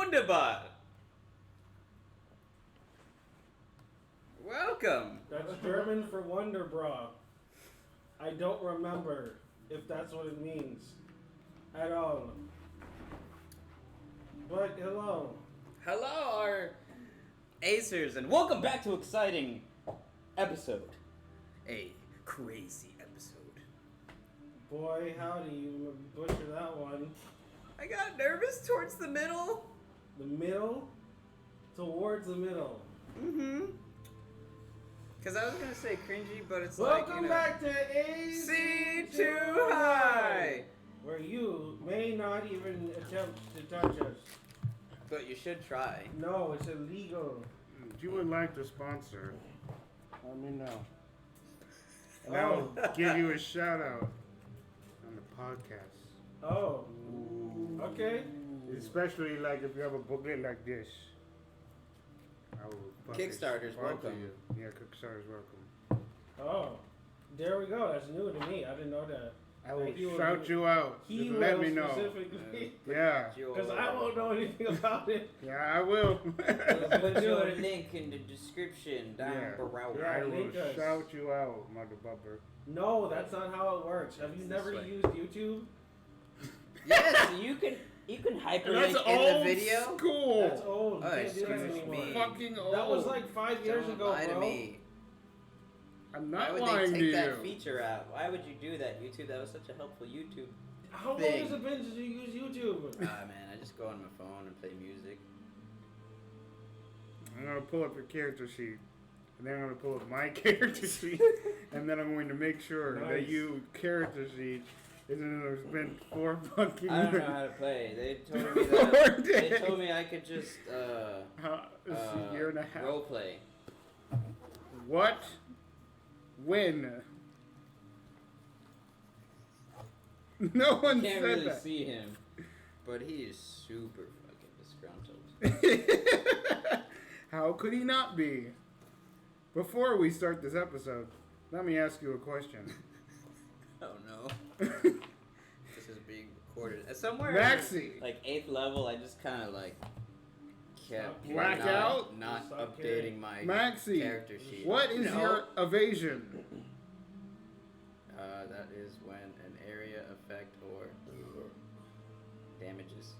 Wunderbar. Welcome. That's German for Wonder Bra. I don't remember if that's what it means at all. But hello. Hello, our Acers, and welcome back to exciting episode. A crazy episode. Boy, howdy, you butchered that one. I got nervous towards the middle. The middle? Towards the middle. Mm-hmm. Because I was going to say cringy, but it's Welcome like, back to AC Too High. Where you may not even attempt to touch us. But you should try. No, it's illegal. If you would like to sponsor, let me know. And Oh. I'll give you a shout out on the podcast. Oh. Okay. Especially like if you have a booklet like this. I will fucking Kickstarter's sponsor welcome. you. Yeah, Kickstarter's welcome. Oh. There we go. That's new to me. I didn't know that. I will Like, he will shout do- you out. He Just let will me know. specifically. Yeah. Because I won't know anything about it. Yeah, I will. Put your link in the description down below. Yeah. I will link us. shout you out, mother bubber. No, that's not how it works. Have you It's never this way. used YouTube? Yes, you can hyperlink in the video. School. That's old. You Oh, can't do that excuse anymore. me. Fucking old. That was like 5 years Don't ago, lie bro. to me. I'm Why not would lying they to take that you. feature out? Why would you do that, YouTube? That was such a helpful YouTube. How long Thing. has it been since you used YouTube? Ah, man, I just go on my phone and play music. I'm gonna pull up your character sheet, and then I'm gonna pull up my character sheet, and then I'm going to make sure that Nice. you character sheet isn't spent 4 fucking I don't know years. how to play. They told me 4 that. days. They told me I could just It's a year and a half. role play. What? When? No one Can't said really that. see him, but he is super fucking disgruntled. How could he not be? Before we start this episode, let me ask you a question. Oh no. This is being recorded. Somewhere Maxie. like 8th level, I just kind of like kept Black out? not Stop updating kidding. my Maxie, character sheet. what is No. your evasion? That is when an area effect or damages.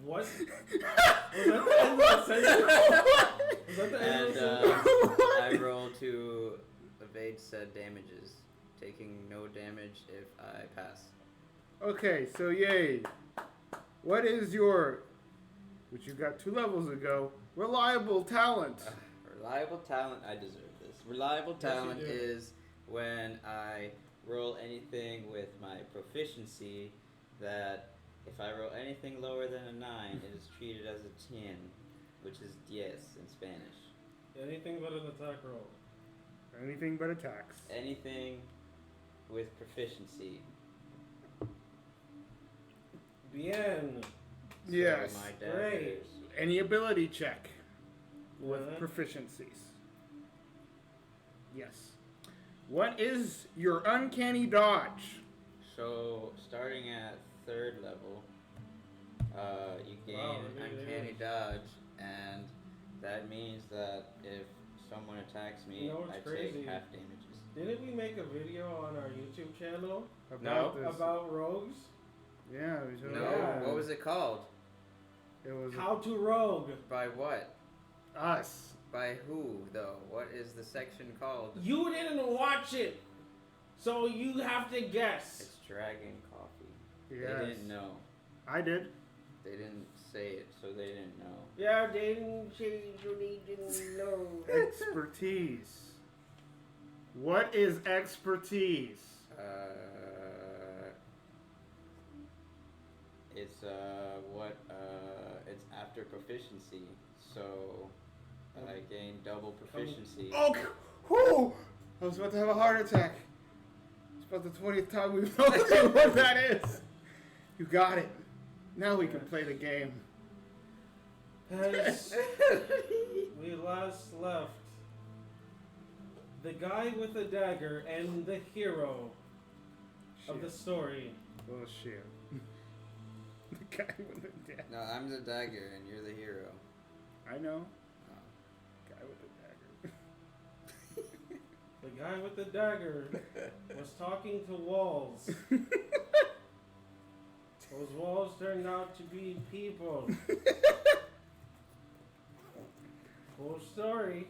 What? Was that the end of the sentence? Was that the end of And the sentence? I roll to evade said damages, taking no damage if I pass. Okay, so yay. What is your, which you got 2 levels ago, reliable talent? Reliable talent, I deserve this. Reliable you talent do. is when I roll anything with my proficiency that if I roll anything lower than a 9, it is treated as a 10, which is diez in Spanish. Anything but an attack roll. Anything but attacks. Anything with proficiency. Bien. Yes. So my Great. daggers. Any ability check with Uh-huh. proficiencies. Yes. What is your uncanny dodge? So, starting at 3rd level, you gain Wow, an it uncanny is. dodge, and that means that if someone attacks me, You know what's I crazy? take half damages. Didn't we make a video on our YouTube channel About this? about rogues? Yeah, it was No, Yeah. what was it called? It was How to rogue. By what? us. By who, though? What is the section called? You didn't watch it, so you have to guess. It's Dragon Coffee. Yes. They didn't know. I did. They didn't say it, so they didn't know. Yeah, they didn't say you didn't know. Expertise. What is expertise? It's it's after proficiency, so I gain double proficiency. Oh, whew! I was about to have a heart attack. It's about the 20th time we've told you what that is. You got it. Now we can play the game. As we last left, the guy with the dagger and the hero of the story. Bullshit. The Guy with the dagger. No, I'm the dagger and you're the hero. I know. Oh. Guy with the dagger. The guy with the dagger was talking to walls. Those walls turned out to be people. Full story.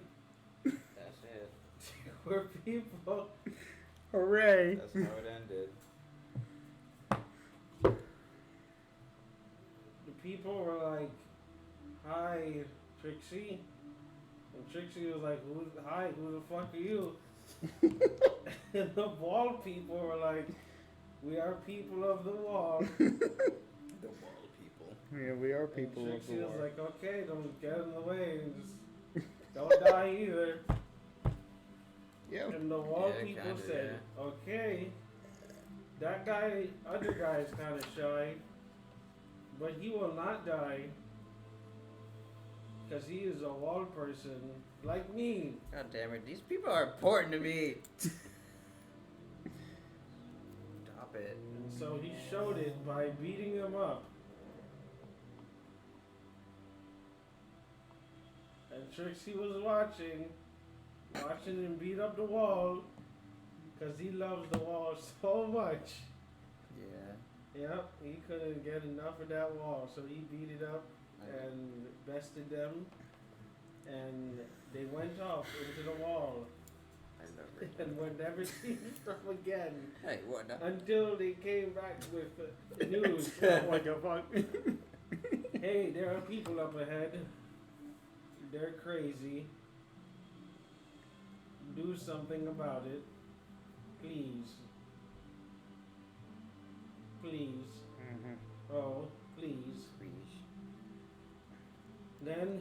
That's it. We're people. Hooray! That's how it ended. The people were like, "Hi, Trixie," and Trixie was like, "Hi, who the fuck are you?" And the wall people were like, "We are people of the wall." The wall people. Yeah, we are people And of the Trixie was war. like, "Okay, don't get in the way and just don't die either." Yeah. And the wall Yeah, people kinda, said, "Okay, that guy, other guy's kind of shy, but he will not die because he is a wall person like me." God damn it, these people are important to me. Stop it. And so he showed it by beating him up. And Trixie was watching him beat up the wall because he loves the wall so much. Yeah. Yep, he couldn't get enough of that wall, so he beat it up and bested them, and they went off into the wall I love her. and were never seen from again Hey, what now? until they came back with news. What the fuck? Hey, there are people up ahead. They're crazy. Do something about it. Please. Please. Mm-hmm. Oh, please. Greenish. Then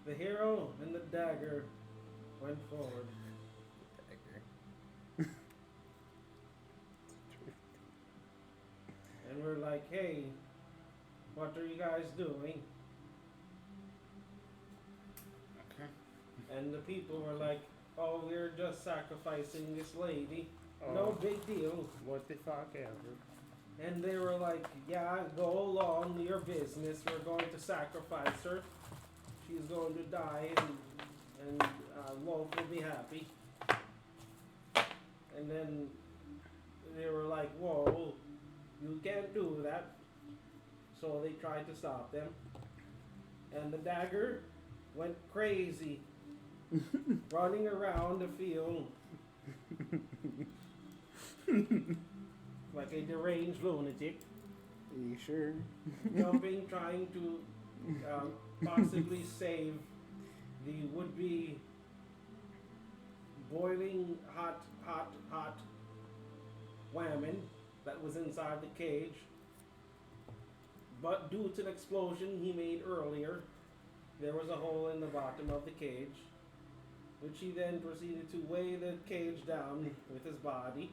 the hero and the dagger went forward. Dagger. And we're like, "Hey, what are you guys doing?" Okay. And the people were like, "Oh, we're just sacrificing this lady. Oh, No big deal." what the fuck ever. And they were like, "Yeah, go along with your business. We're going to sacrifice her. She's going to die, and Wolf will be happy." And then they were like, "Whoa, you can't do that." So they tried to stop them. And the dagger went crazy, running around the field like a deranged lunatic, You sure? jumping, trying to possibly save the would-be boiling hot whammon that was inside the cage. But due to an explosion he made earlier, there was a hole in the bottom of the cage, which he then proceeded to weigh the cage down with his body,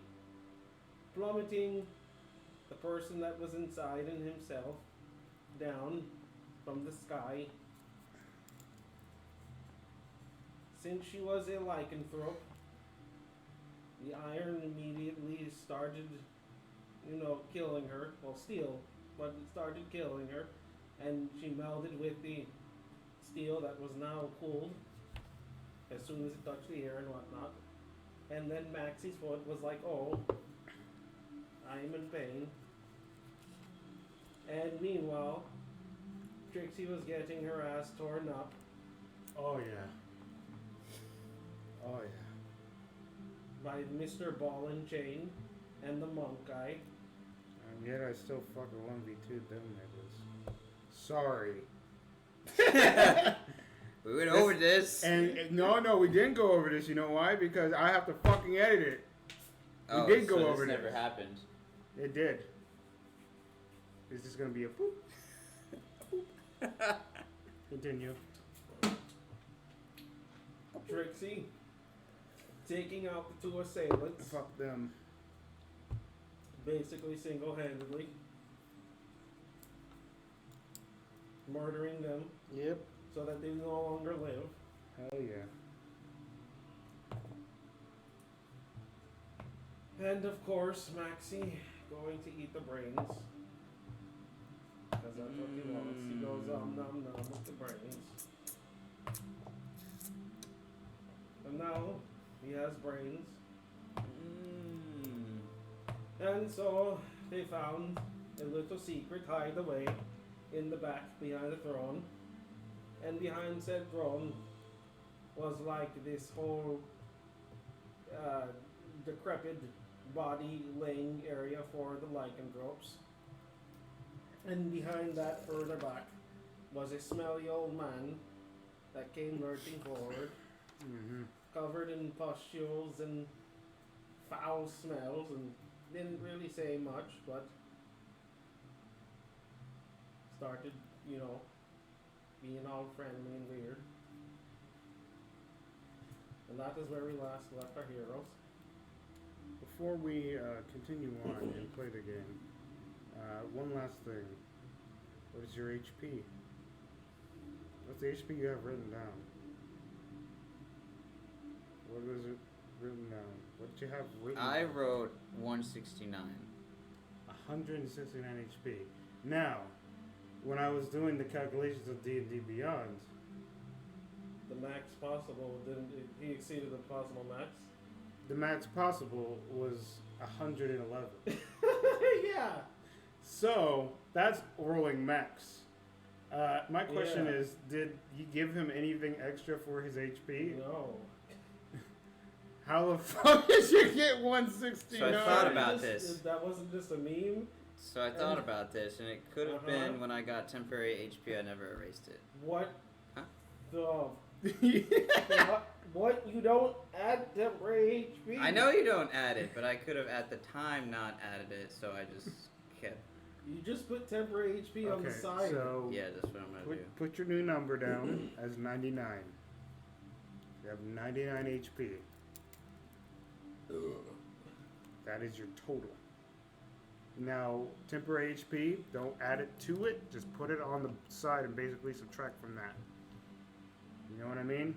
plummeting the person that was inside and himself down from the sky. Since she was a lycanthrope, the iron immediately started, killing her. Well, steel, but it started killing her, and she melded with the steel that was now cooled as soon as it touched the air and whatnot. And then Maxie's foot was like, "Oh, I'm in pain." And meanwhile, Trixie was getting her ass torn up Oh yeah. Oh yeah. by Mr. Ball and Chain and the monk guy. And yet I still fucking 1v2 them niggas. Sorry. We went over this. And no, we didn't go over this. You know why? Because I have to fucking edit it. Oh, did go so over this this. never happened. It did. Is this gonna be a poop? Continue. Trixie taking out the two assailants, Fuck them. basically single-handedly, murdering them Yep. so that they no longer live. Hell yeah. And of course, Maxie going to eat the brains. that's what he wants. He goes, nom nom with the brains. And now he has brains. And so they found a little secret hideaway in the back behind the throne. And behind said throne was like this whole decrepit body laying area for the lycanthropes. And behind that, further back, was a smelly old man that came lurching forward, covered in pustules and foul smells, and didn't really say much, but started, being all friendly and weird. And that is where we last left our heroes. Before we continue on and play the game, one last thing. What is your HP? What's the HP you have written down? What was it written down? What did you have written I down? wrote 169. 169 HP. Now, when I was doing the calculations of D&D Beyond, The max possible, he exceeded the possible max. the max possible was 111. Yeah. So, that's rolling max. My question Yeah. is, did you give him anything extra for his HP? No. How the fuck did you get 169? So I thought about this. That wasn't just a meme. So I thought about this, and it could have Uh-huh. been when I got temporary HP, I never erased it. What Huh? the what? You don't add temporary HP? I know you don't add it, but I could have at the time not added it, so I just kept. You just put temporary HP on the Okay, side. so Yeah, that's what I'm gonna do. put your new number down as 99. You have 99 HP. That is your total. Now, temporary HP, don't add it to it. Just put it on the side and basically subtract from that. You know what I mean?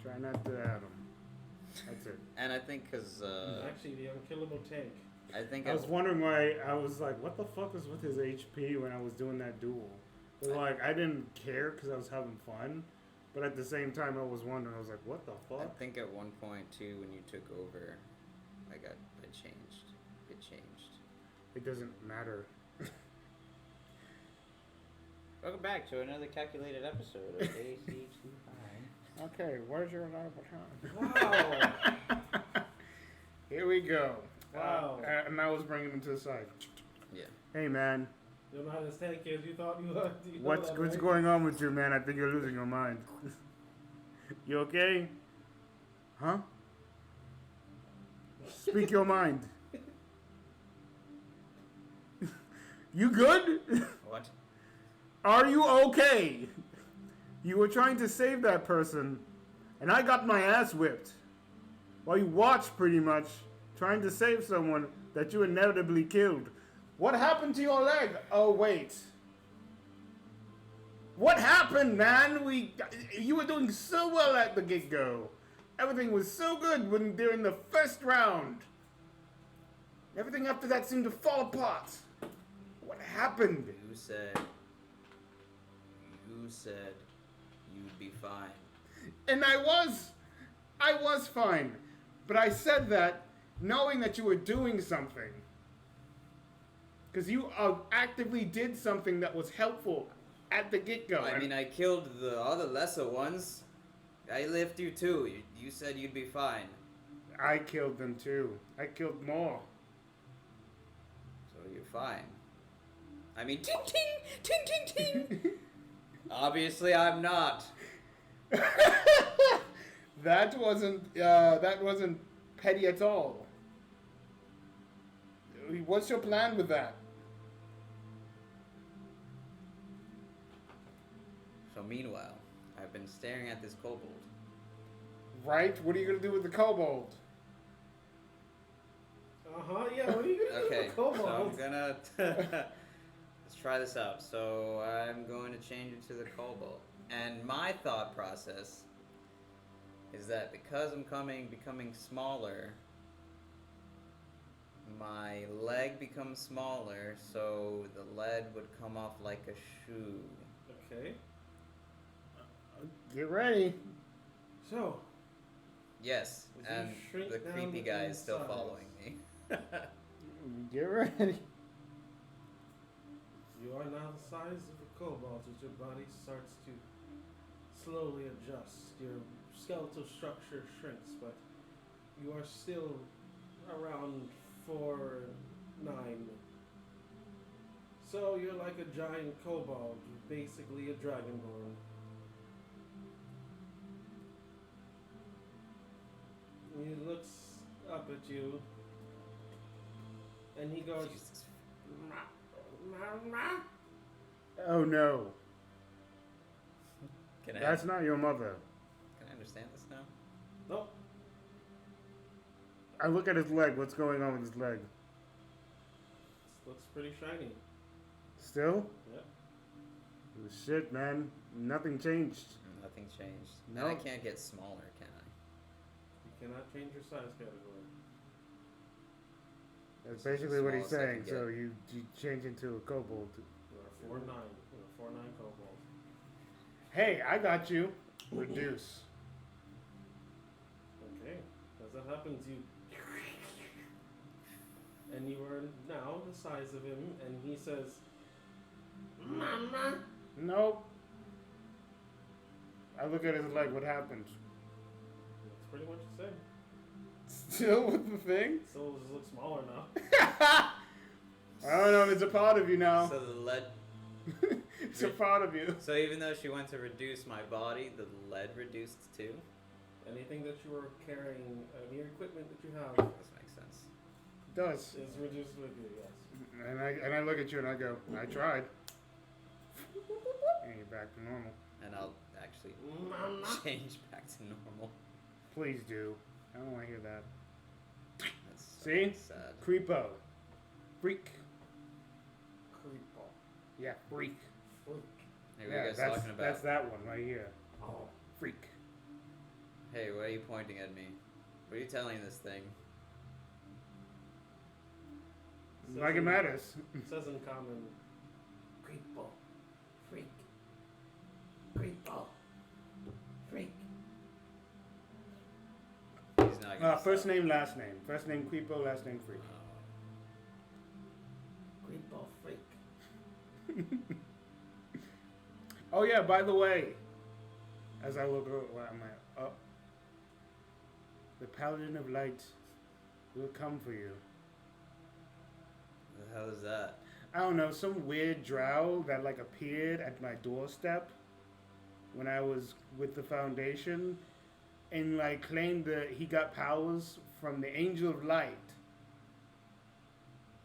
Try not to add them. That's it. And I think because Actually, the unkillable tank. I think I was wondering why I was like, what the fuck is with his HP when I was doing that duel? But like, I didn't care because I was having fun. But at the same time, I was wondering, I was like, what the I fuck? think at one point too, when you took over, I changed. It changed. It doesn't matter. Welcome back to another calculated episode of AC25. Okay, where's your number? Wow. Here we go. Wow. And I was bringing him to the side. Yeah. Hey, man. You're not as tanky as you thought you were. You know What's that, what's right? going on with you, man? I think you're losing your mind. You okay? Huh? Speak your mind. You good? What? Are you okay? You were trying to save that person, and I got my ass whipped. While you watched, pretty much, trying to save someone that you inevitably killed. What happened to your leg? Oh, wait. What happened, man? You were doing so well at the get-go. Everything was so good during the first round. Everything after that seemed to fall apart. What happened? You said you'd be fine. And I was fine. But I said that knowing that you were doing something. Because you actively did something that was helpful at the get-go. I mean, I killed the other lesser ones. I left you too. You said you'd be fine. I killed them too. I killed more. So you're fine. I mean, ting ting, ting ting ting. Obviously, I'm not. That wasn't petty at all. What's your plan with that? So meanwhile, I've been staring at this kobold. Right? What are you gonna do with the kobold? Yeah, what are you gonna Okay, do with kobolds? so I'm gonna let's try this out. So I'm going to change it to the kobold, and my thought process is that because I'm becoming smaller, my leg becomes smaller, so the lead would come off like a shoe. Okay. Get ready. So, Yes, As you and shrink the down creepy guy is still in size. following me. Get ready. you are now the size of a kobold as your body starts to slowly adjust. Your skeletal structure shrinks, but you are still around 4'9". So you're like a giant kobold, basically a dragonborn. He looks up at you, and he goes, Jesus. Oh no. Can That's not your mother. Can I understand this now? nope. I look at his leg. What's going on with his leg? Looks pretty shiny. Still? Yep. Oh, shit, man. Nothing changed. Nothing changed. No. And I can't get smaller, can I? You cannot change your size category. That's This is the basically what he's smallest I saying. can So you change into a kobold. You are 4'9". You're a 4'9" kobold. Hey, I got you. Reduce. Okay. As that happens, you. And you are now the size of him, and he says, Mama! Nope. I look at his leg. What happened? That's pretty much the same. Still with the thing? Still just looks smaller now. I don't know. It's a part of you now. So the lead. It's a part of you. So even though she went to reduce my body, the lead reduced too. Anything that you are carrying, any equipment that you have, This makes sense. It does. is reduced with you, yes. And I look at you and I go, I tried. And you're back to normal. And I'll actually Mama! change back to normal. Please do. I don't want to hear that. That's so See? sad. Creepo. Freak. Creepo. Yeah, freak. Freak. Hey, what Yeah, are you guys that's, talking about? that's that one right here. Oh. Freak. Hey, why are you pointing at me? What are you telling this thing? Like it matters. It says in common, Creepo. Freak. Creepo. Freak. He's not gonna First stop. name, last name. First name Creepo, last name Freak. Creepo. Freak. Oh yeah, by the way, as I look over, I'm like, oh, the Paladin of Light will come for you. The hell is that? I don't know, some weird drow that like appeared at my doorstep when I was with the Foundation and like claimed that he got powers from the Angel of Light.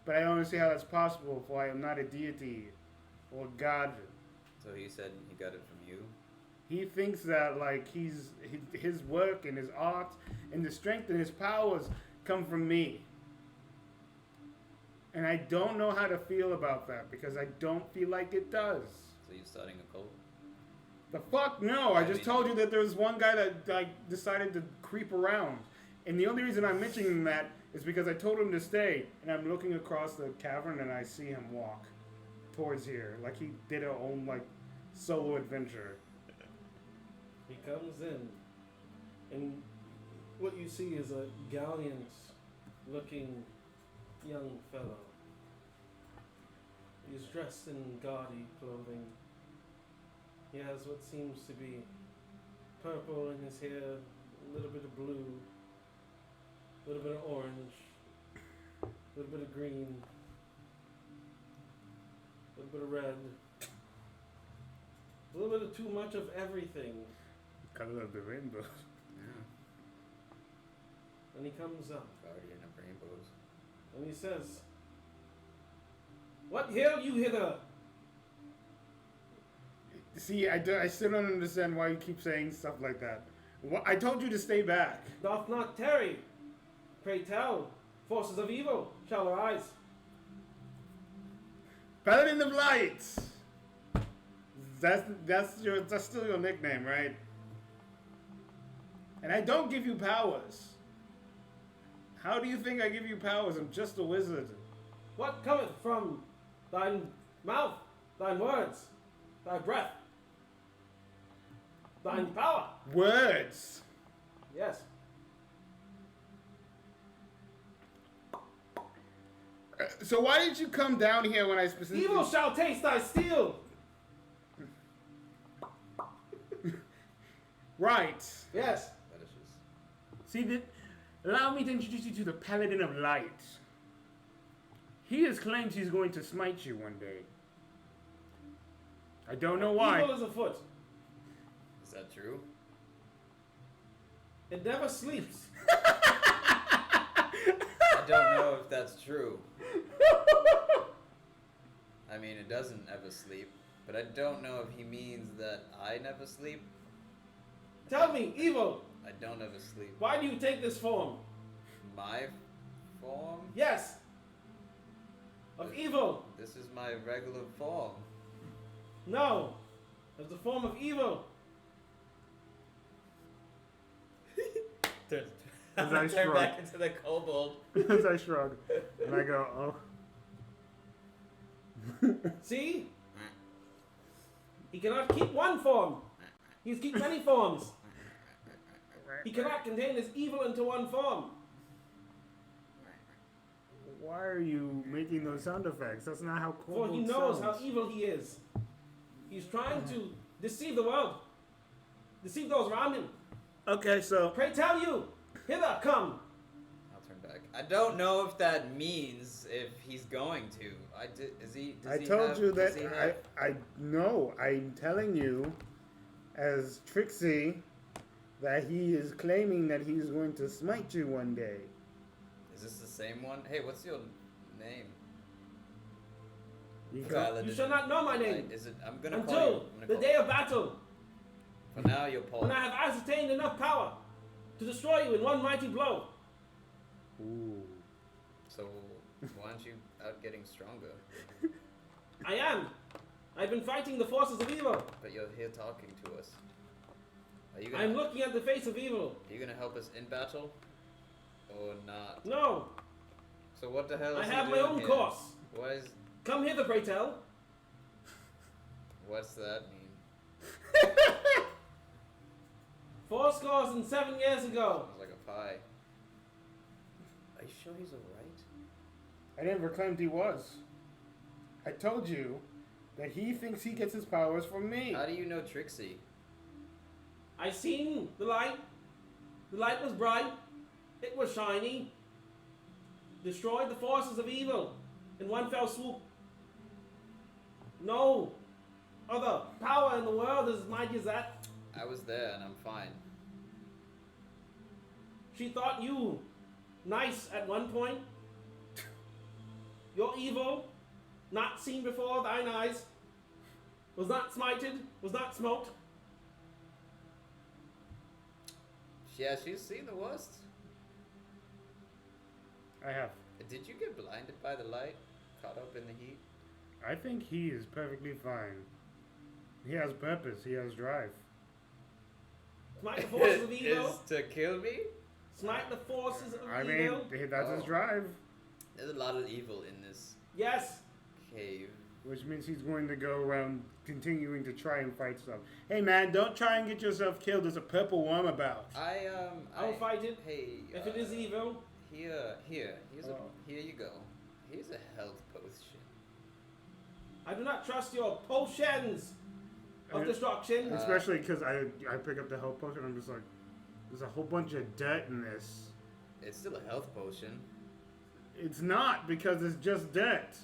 But I don't understand how that's possible, for I am not a deity or god. So he said he got it from you? He thinks that like his work and his art and the strength and his powers come from me. And I don't know how to feel about that because I don't feel like it does. So you starting a cult? The fuck no! I I just mean- told you that there was one guy that like decided to creep around. And the only reason I'm mentioning that is because I told him to stay and I'm looking across the cavern and I see him walk towards here. Like he did a own like solo adventure. He comes in, and what you see is a gallant-looking young fellow. He's dressed in gaudy clothing. He has what seems to be purple in his hair, a little bit of blue, a little bit of orange, a little bit of green, a little bit of red, a little bit of too much of everything. Color of the rainbow. Yeah. And he comes up Guardian of Rainbows. and he says, "What hail you hither?" See, I still don't understand why you keep saying stuff like that. I told you to stay back. Doth not tarry. Pray tell, forces of evil shall arise. Paladin of Light! That's still your nickname, right? And I don't give you powers. How do you think I give you powers? I'm just a wizard. What cometh from thine mouth, thine words, thy breath, thine power? Words. Yes. So why did you come down here when I specifically... Evil shall taste thy steel. Right. Yes. See, allow me to introduce you to the Paladin of Light. He has claimed he's going to smite you one day. I don't know why. Evil is afoot. Is that true? It never sleeps. I don't know if that's true. I mean, it doesn't ever sleep, but I don't know if he means that I never sleep. Tell me, evil, I don't ever sleep. why do you take this form? My form? Yes. Of evil. This is my regular form. No. It's the form of evil. As I Turn shrug. back into the kobold. As I shrug. And I go, oh. See? He cannot keep one form. He can keep many forms. He cannot contain his evil into one form. Why are you making those sound effects? That's not how For kobold he knows sounds. how evil he is. He's trying to deceive the world. Deceive those around him. Okay, so... Pray tell you. Hither, come. I'll turn back. I don't know if that means if he's going to. I told you that I know. I'm telling you, as Trixie, that he is claiming that he's going to smite you one day. Is this the same one? Hey, what's your name? You You shall not know my name Is it? I'm gonna call you. until the day of battle, For now, you're Paul. when I have ascertained enough power to destroy you in one mighty blow. Ooh. So why aren't you out getting stronger? I am. I've been fighting the forces of evil. But you're here talking to us. Are you I'm gonna? looking at the face of evil. Are you gonna help us in battle, or not? No, So what the hell is I he have my doing own here? course. What is? Come hither, pray tell. What's that mean? 7 years ago. Sounds like a pie. Are you sure he's alright? I never claimed he was. I told you that he thinks he gets his powers from me. How do you know Trixie? I seen the light. The light was bright. It was shiny. Destroyed the forces of evil in one fell swoop. No other power in the world is as mighty as that. I was there and I'm fine. She thought you nice at one point. Your evil, not seen before thine eyes, was not smited, was not smoked. Yeah, she's seen the worst. I have. Did you get blinded by the light? Caught up in the heat? I think he is perfectly fine. He has purpose. He has drive. Smite the forces of evil. Is to kill me? Smite the forces of I evil. mean, that's his Oh. drive. There's a lot of evil in this Yes. cave. Which means he's going to go around continuing to try and fight stuff. Hey man, don't try and get yourself killed. There's a purple worm about. I'll fight it. Hey, If it is evil, here, here Oh. you go. Here's a health potion. I do not trust your potions of destruction. Especially because I pick up the health potion. I'm just like, there's a whole bunch of dirt in this. It's still a health potion. It's not because it's just dirt.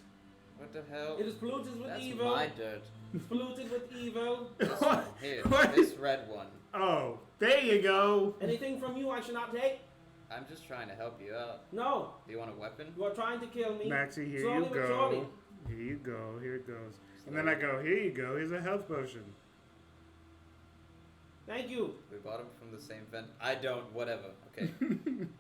What the hell? It is polluted with That's evil. my dirt. It's polluted with evil. This one here, What? this red one. Oh, there you go. Anything from you I should not take? I'm just trying to help you out. No. Do you want a weapon? You are trying to kill me. Maxie, here Slowly you but go. surely. Here you go. Here it goes. And then I go, here you go. Here's a health potion. Thank you. We bought them from the same vent. I don't. Whatever. Okay.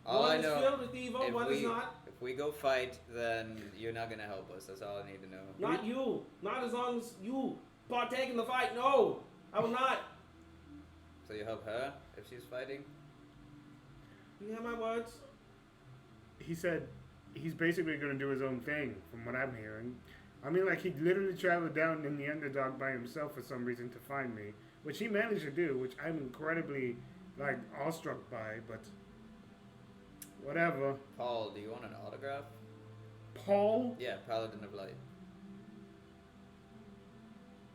All One I is know. filled with evil, if one is not. If we go fight, then you're not gonna help us. That's all I need to know. Not you. Not as long as you partake in the fight. No. I will not. So you help her if she's fighting? Do you hear my words? he said he's basically going to do his own thing, from what I'm hearing. I mean, like, he literally traveled down in the underdog by himself for some reason to find me, which he managed to do, which I'm incredibly, like, awestruck by, but whatever. Paul, do you want an autograph? Paul? Yeah, Paladin of Light.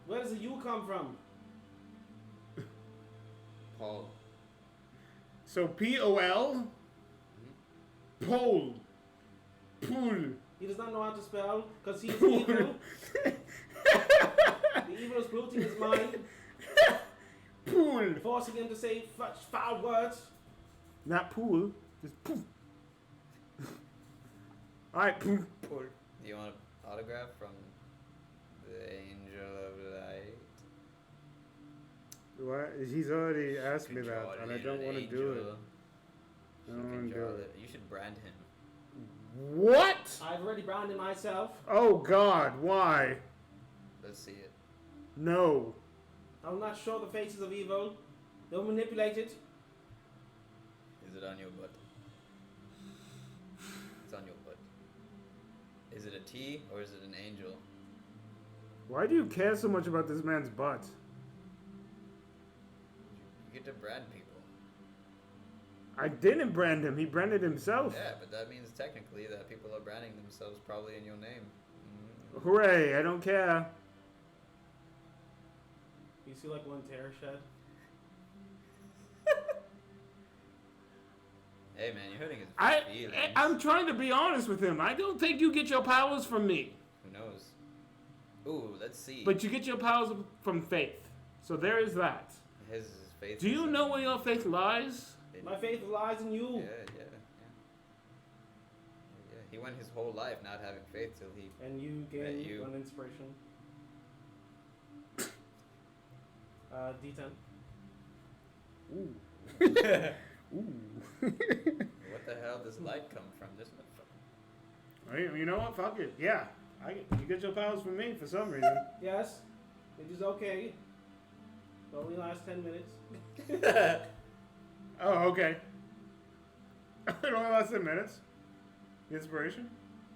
Where does the U come from? Paul. So P-O-L? Pole. Pool. He does not know how to spell because he is evil. The evil is polluting his mind, Pool. forcing him to say such foul words. Not pool, just poof. Alright, poof. Do you want an autograph from the Angel of Light? What? He's already asked me You that, draw it and I in don't an want to do it. angel. I You don't can want to do draw it. You should brand him. What? I've already branded myself. Oh God, why? Let's see it. No. I will not show the faces of evil. They'll manipulate it. Is it on your butt? It's on your butt. Is it a T or is it an angel? Why do you care so much about this man's butt? You get to brand people. I didn't brand him. He branded himself. Yeah, but that means technically that people are branding themselves probably in your name. Hooray! I don't care. You see like one tear shed? Hey man, you're hurting his feelings. I'm trying to be honest with him. I don't think you get your powers from me. Who knows? Ooh, let's see. But you get your powers from faith. So there is that. His faith. Do you know where your faith lies? My faith lies in you. Yeah. He went his whole life not having faith till he. And you gain you. one inspiration. D10. Ooh. Ooh. What the hell does light come from? This motherfucker. Hey, you know what? Fuck it. Yeah. You get your powers from me for some reason. Yes, it is okay. It only lasts 10 minutes. Oh, okay. It only lasts 10 minutes. The inspiration?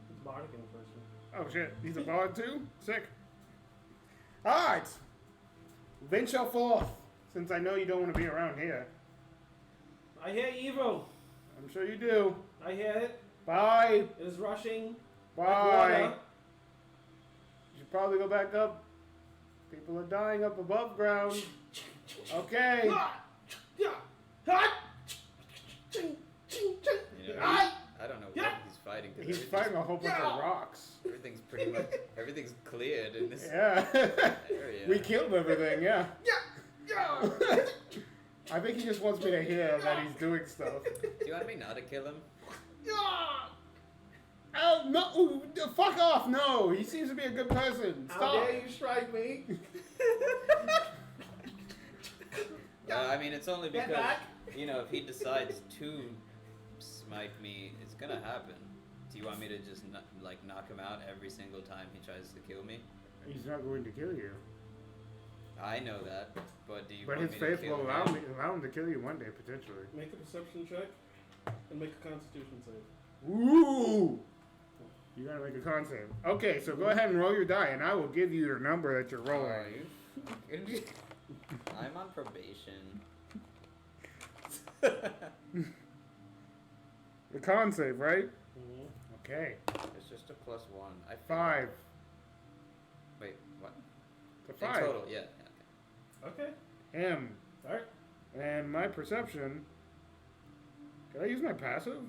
It's bardic in person. Oh shit. He's a bard too? Sick. Alright. Venture forth. Since I know you don't want to be around here. I hear evil. I'm sure you do. I hear it. Bye. It is rushing. Like Bye. water. You should probably go back up. People are dying up above ground. Okay. You know, I don't know what he's fighting. 'Cause He's everything's- fighting a whole bunch of rocks. Everything's pretty much everything's cleared in this Yeah. area. We killed everything, yeah. I think he just wants me to hear that he's doing stuff. Do you want me not to kill him? Oh, no. Ooh, fuck off. No. He seems to be a good person. How Stop. dare you strike me? I mean, it's only Get because, back. if he decides to smite me, it's gonna happen. Do you want me to just knock him out every single time he tries to kill me? He's not going to kill you. I know that, but do you But want his me to faith kill will him? allow him to kill you one day, potentially. Make a perception check and make a constitution save. Ooh! You gotta make a con save. Okay, so go ahead and roll your die, and I will give you your number that you're rolling. Are you? I'm on probation. The con save, right? Mm-hmm. Okay. It's just a +1. 5. Wait, what? To In 5. total, yeah. Okay. Him. Alright. And my perception. Can I use my passive?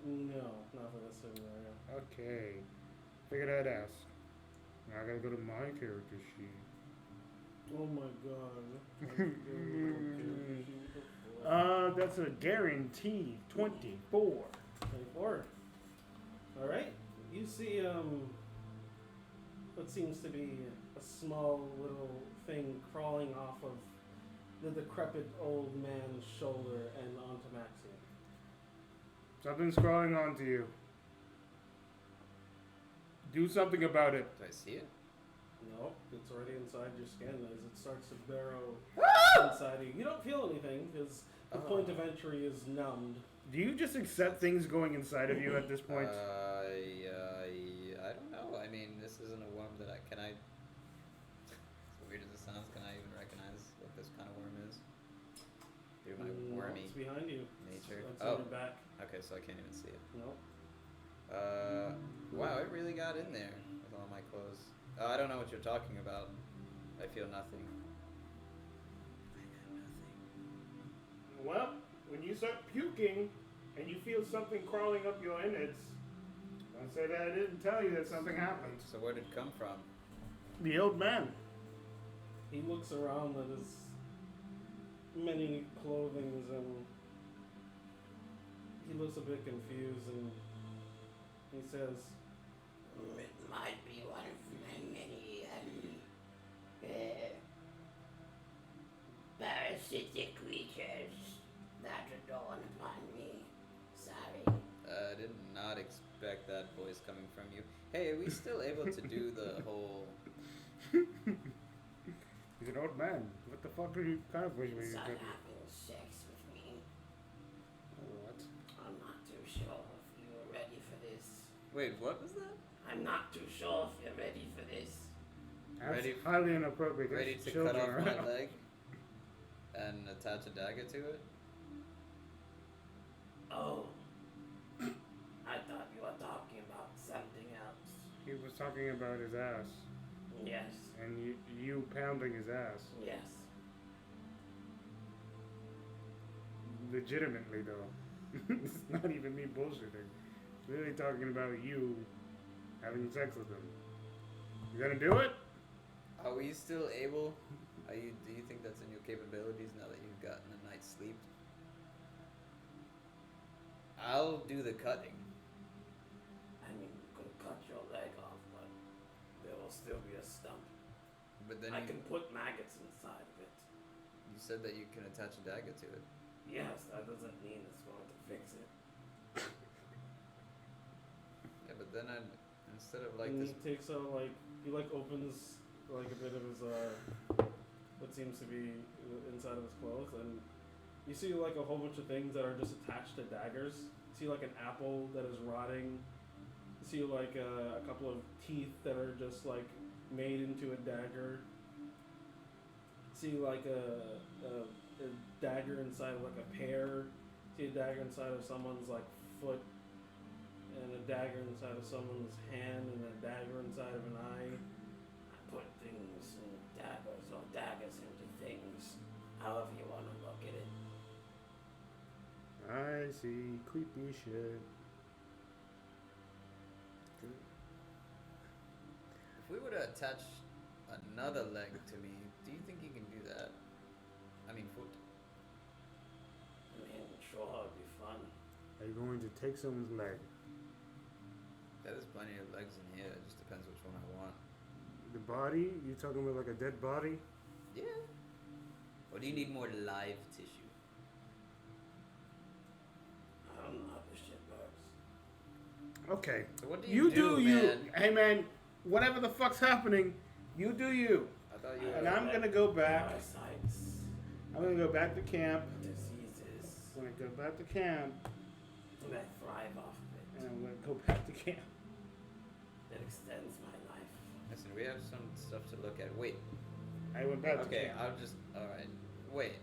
No, not for this scenario. Okay. Figured I'd ask. Now I gotta go to my character sheet. Oh my god. That's a guarantee 24. 24. Alright. You see, what seems to be a small little thing crawling off of the decrepit old man's shoulder and onto Maxie. Something's crawling onto you. Do something about it. Do I see it? No, it's already inside your skin as it starts to burrow inside you. You don't feel anything because the point of entry is numbed. Do you just accept things going inside of you at this point? I don't know. I mean, this isn't a worm that can I? As weird as it sounds, can I even recognize what this kind of worm is? Through my wormy It's behind you. nature. It's on your back. Okay, so I can't even see it. No. Wow, it really got in there with all my clothes. I don't know what you're talking about. I feel nothing. I got nothing. Well, when you start puking and you feel something crawling up your innards, don't say that I didn't tell you that something happened. So where did it come from? The old man. He looks around at his many clothings and he looks a bit confused and he says, It might be one of my many parasitic creatures that dawn upon me. Sorry. I did not expect that voice coming from you. Hey, are we still able to do the whole... He's an old man. What the fuck are you kind of voice were you Start doing? having sex with me. What? I'm not too sure if you're ready for this. Wait, what was that? I'm not too sure if you're ready for this. That's Ready- highly inappropriate. There's Ready to children cut off my around. leg and attach a dagger to it? Oh. I thought you were talking about something else. He was talking about his ass. Yes. And you pounding his ass. Yes. Legitimately, though. It's not even me bullshitting. It's really talking about you having sex with him. You gonna do it? Are we still able? Do you think that's in your capabilities now that you've gotten a night's sleep? I'll do the cutting. I mean, you could cut your leg off, but there will still be a stump. But then I you can put maggots inside of it. said that you can attach a dagger to it. Yes, that doesn't mean it's going to fix it. Yeah, but then instead of like and this... he takes out he opens a bit of his what seems to be inside of his clothes, and you see a whole bunch of things that are just attached to daggers. You see an apple that is rotting. You see a couple of teeth that are just made into a dagger. See a dagger inside of a pear. See a dagger inside of someone's foot, and a dagger inside of someone's hand, and a dagger inside of an eye. I put things in daggers or daggers into things, however you want to look at it. I see. Creepy shit. If we were to attach another leg to me, do you think you can do that? I mean, foot. I mean, sure, it'd be fun. Are you going to take someone's leg? Yeah, there's plenty of legs in here. It just depends which one I want. The body? You talking about a dead body? Yeah. Or do you need more live tissue? I don't know how this shit works. Okay. So what do You do, you. man? Hey man, whatever the fuck's happening, you do you. I thought you And were... I'm gonna go back. Parasites, I'm gonna go back to camp. diseases, I'm gonna go back to camp. and I thrive off of it. And I'm gonna go back to camp. It extends my life. Listen, we have some stuff to look at. Wait. I went back to Okay, camp. I'll just... Alright. Wait.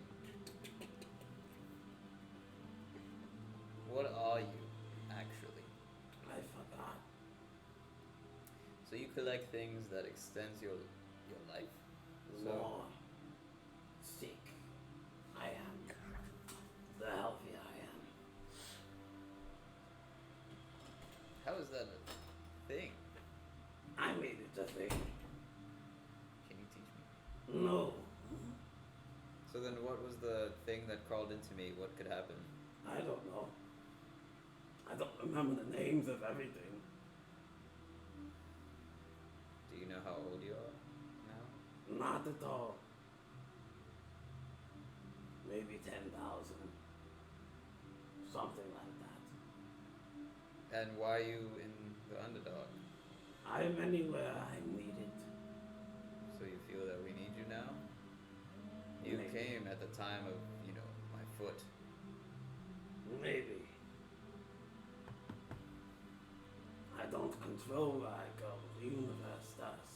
What are you, actually? I forgot. So you collect things that extends your life? So... More sick I am, the healthier I am. How is that a thing? I made it a thing. Can you teach me? No, So then what was the thing that crawled into me? What could happen? I don't know. I don't remember the names of everything. Do you know how old you are now? Not at all. Maybe 10,000. Something like that. And why are you in the underdog? I'm anywhere I'm needed. So you feel that we need you now? You Maybe. came at the time of, my foot. Maybe. control like the universe does.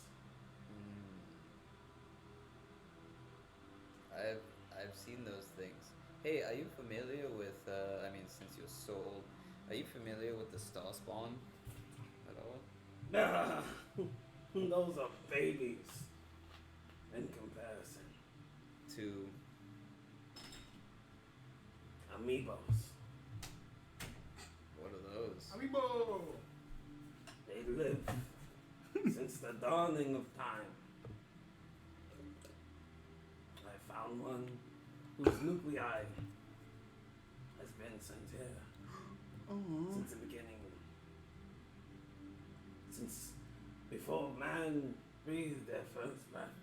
I've seen those things. Hey, are you familiar with? I mean, since you're so old, are you familiar with the star spawn at all? Nah, those are babies in comparison. To Amoebas. what are those? Amiibo! They live since the dawning of time. I found one whose nuclei has been sent here since the beginning. Since before man breathed their first breath.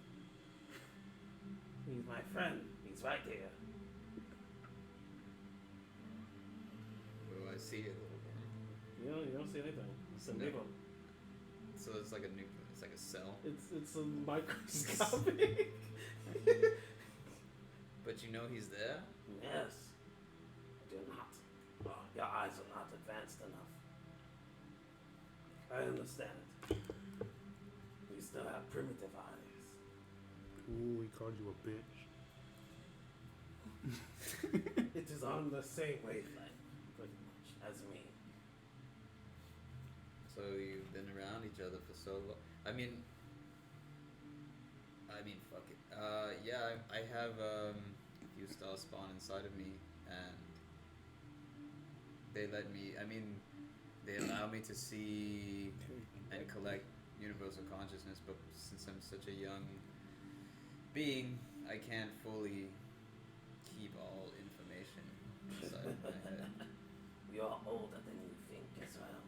He's my friend. He's right here. What do I see? A little worm. You don't see anything. It's a No. amoeba. So it's like a nucleus. It's like a cell. It's a microscopic. But you know he's there. Yes. Do not. Oh, your eyes are not advanced enough. I understand. We still have primitive eyes. Ooh, he called you a bitch. It is on the same wavelength, pretty much, as me. So you've been around each other for so long. I mean, fuck it. Yeah, I have a few stars spawn inside of me, and they let me. I mean, they allow me to see and collect universal consciousness, but since I'm such a young being, I can't fully keep all information inside of my head. You're older than you think as well.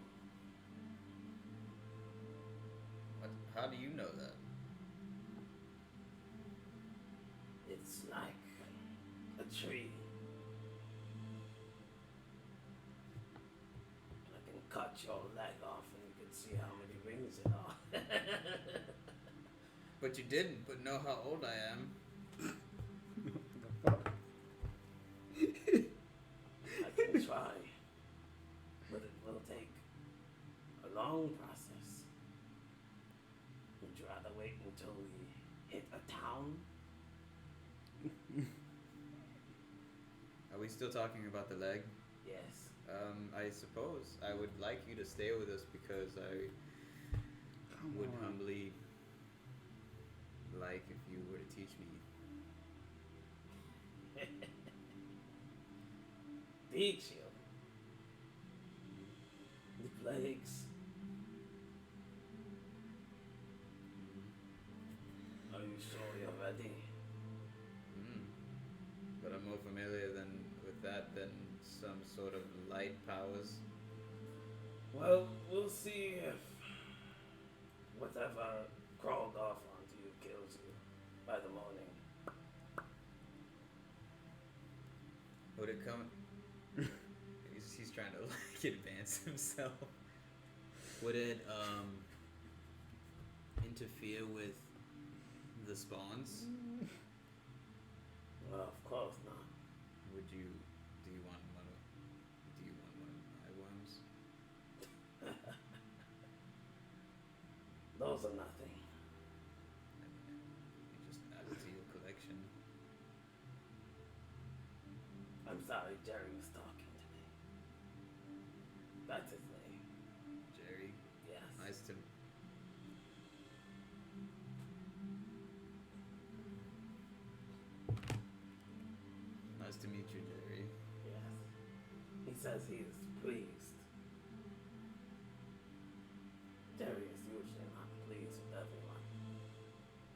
How do you know that? It's like a tree. I can cut your leg off and you can see how many rings it are. But you didn't. But know how old I am. I can try, but it will take a long process. Would you rather wait until we hit a town? Are we still talking about the leg? Yes. I suppose I would like you to stay with us because I would humbly like if you were to teach me. Teach you. The plagues. Are you sure you're ready? But I'm more familiar with that than some sort of light powers. Well, we'll see if whatever crawled off onto you kills you by the morning. Would it come? He's trying to like advance himself. Would it interfere with the spawns? Well, of course not. Do you want one of my worms? Those are nothing. You just add it to your collection. I'm sorry, Jerry was talking to me. That's his name. Jerry, Yes. nice to. Nice to meet you, Jerry. Yes. He says he is pleased. Jerry is usually not pleased with everyone.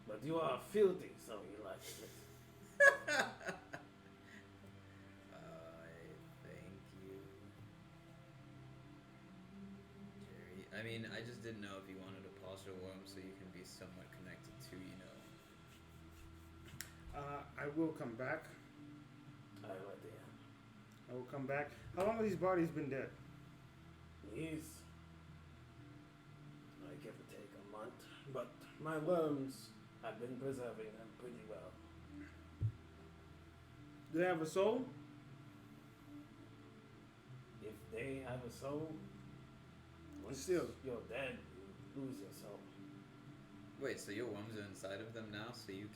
But you are filthy, so he likes it. Thank you, Jerry. I mean, I just didn't know if you wanted a partial worm so you can be somewhat connected to, I will come back. I have no idea. I will come back. How long have these bodies been dead? He's, I give or take a month, but my worms have been preserving them pretty well. Do they have a soul? If they have a soul, once Still. you're dead, Lose yourself. Wait, so your worms are inside of them now? So you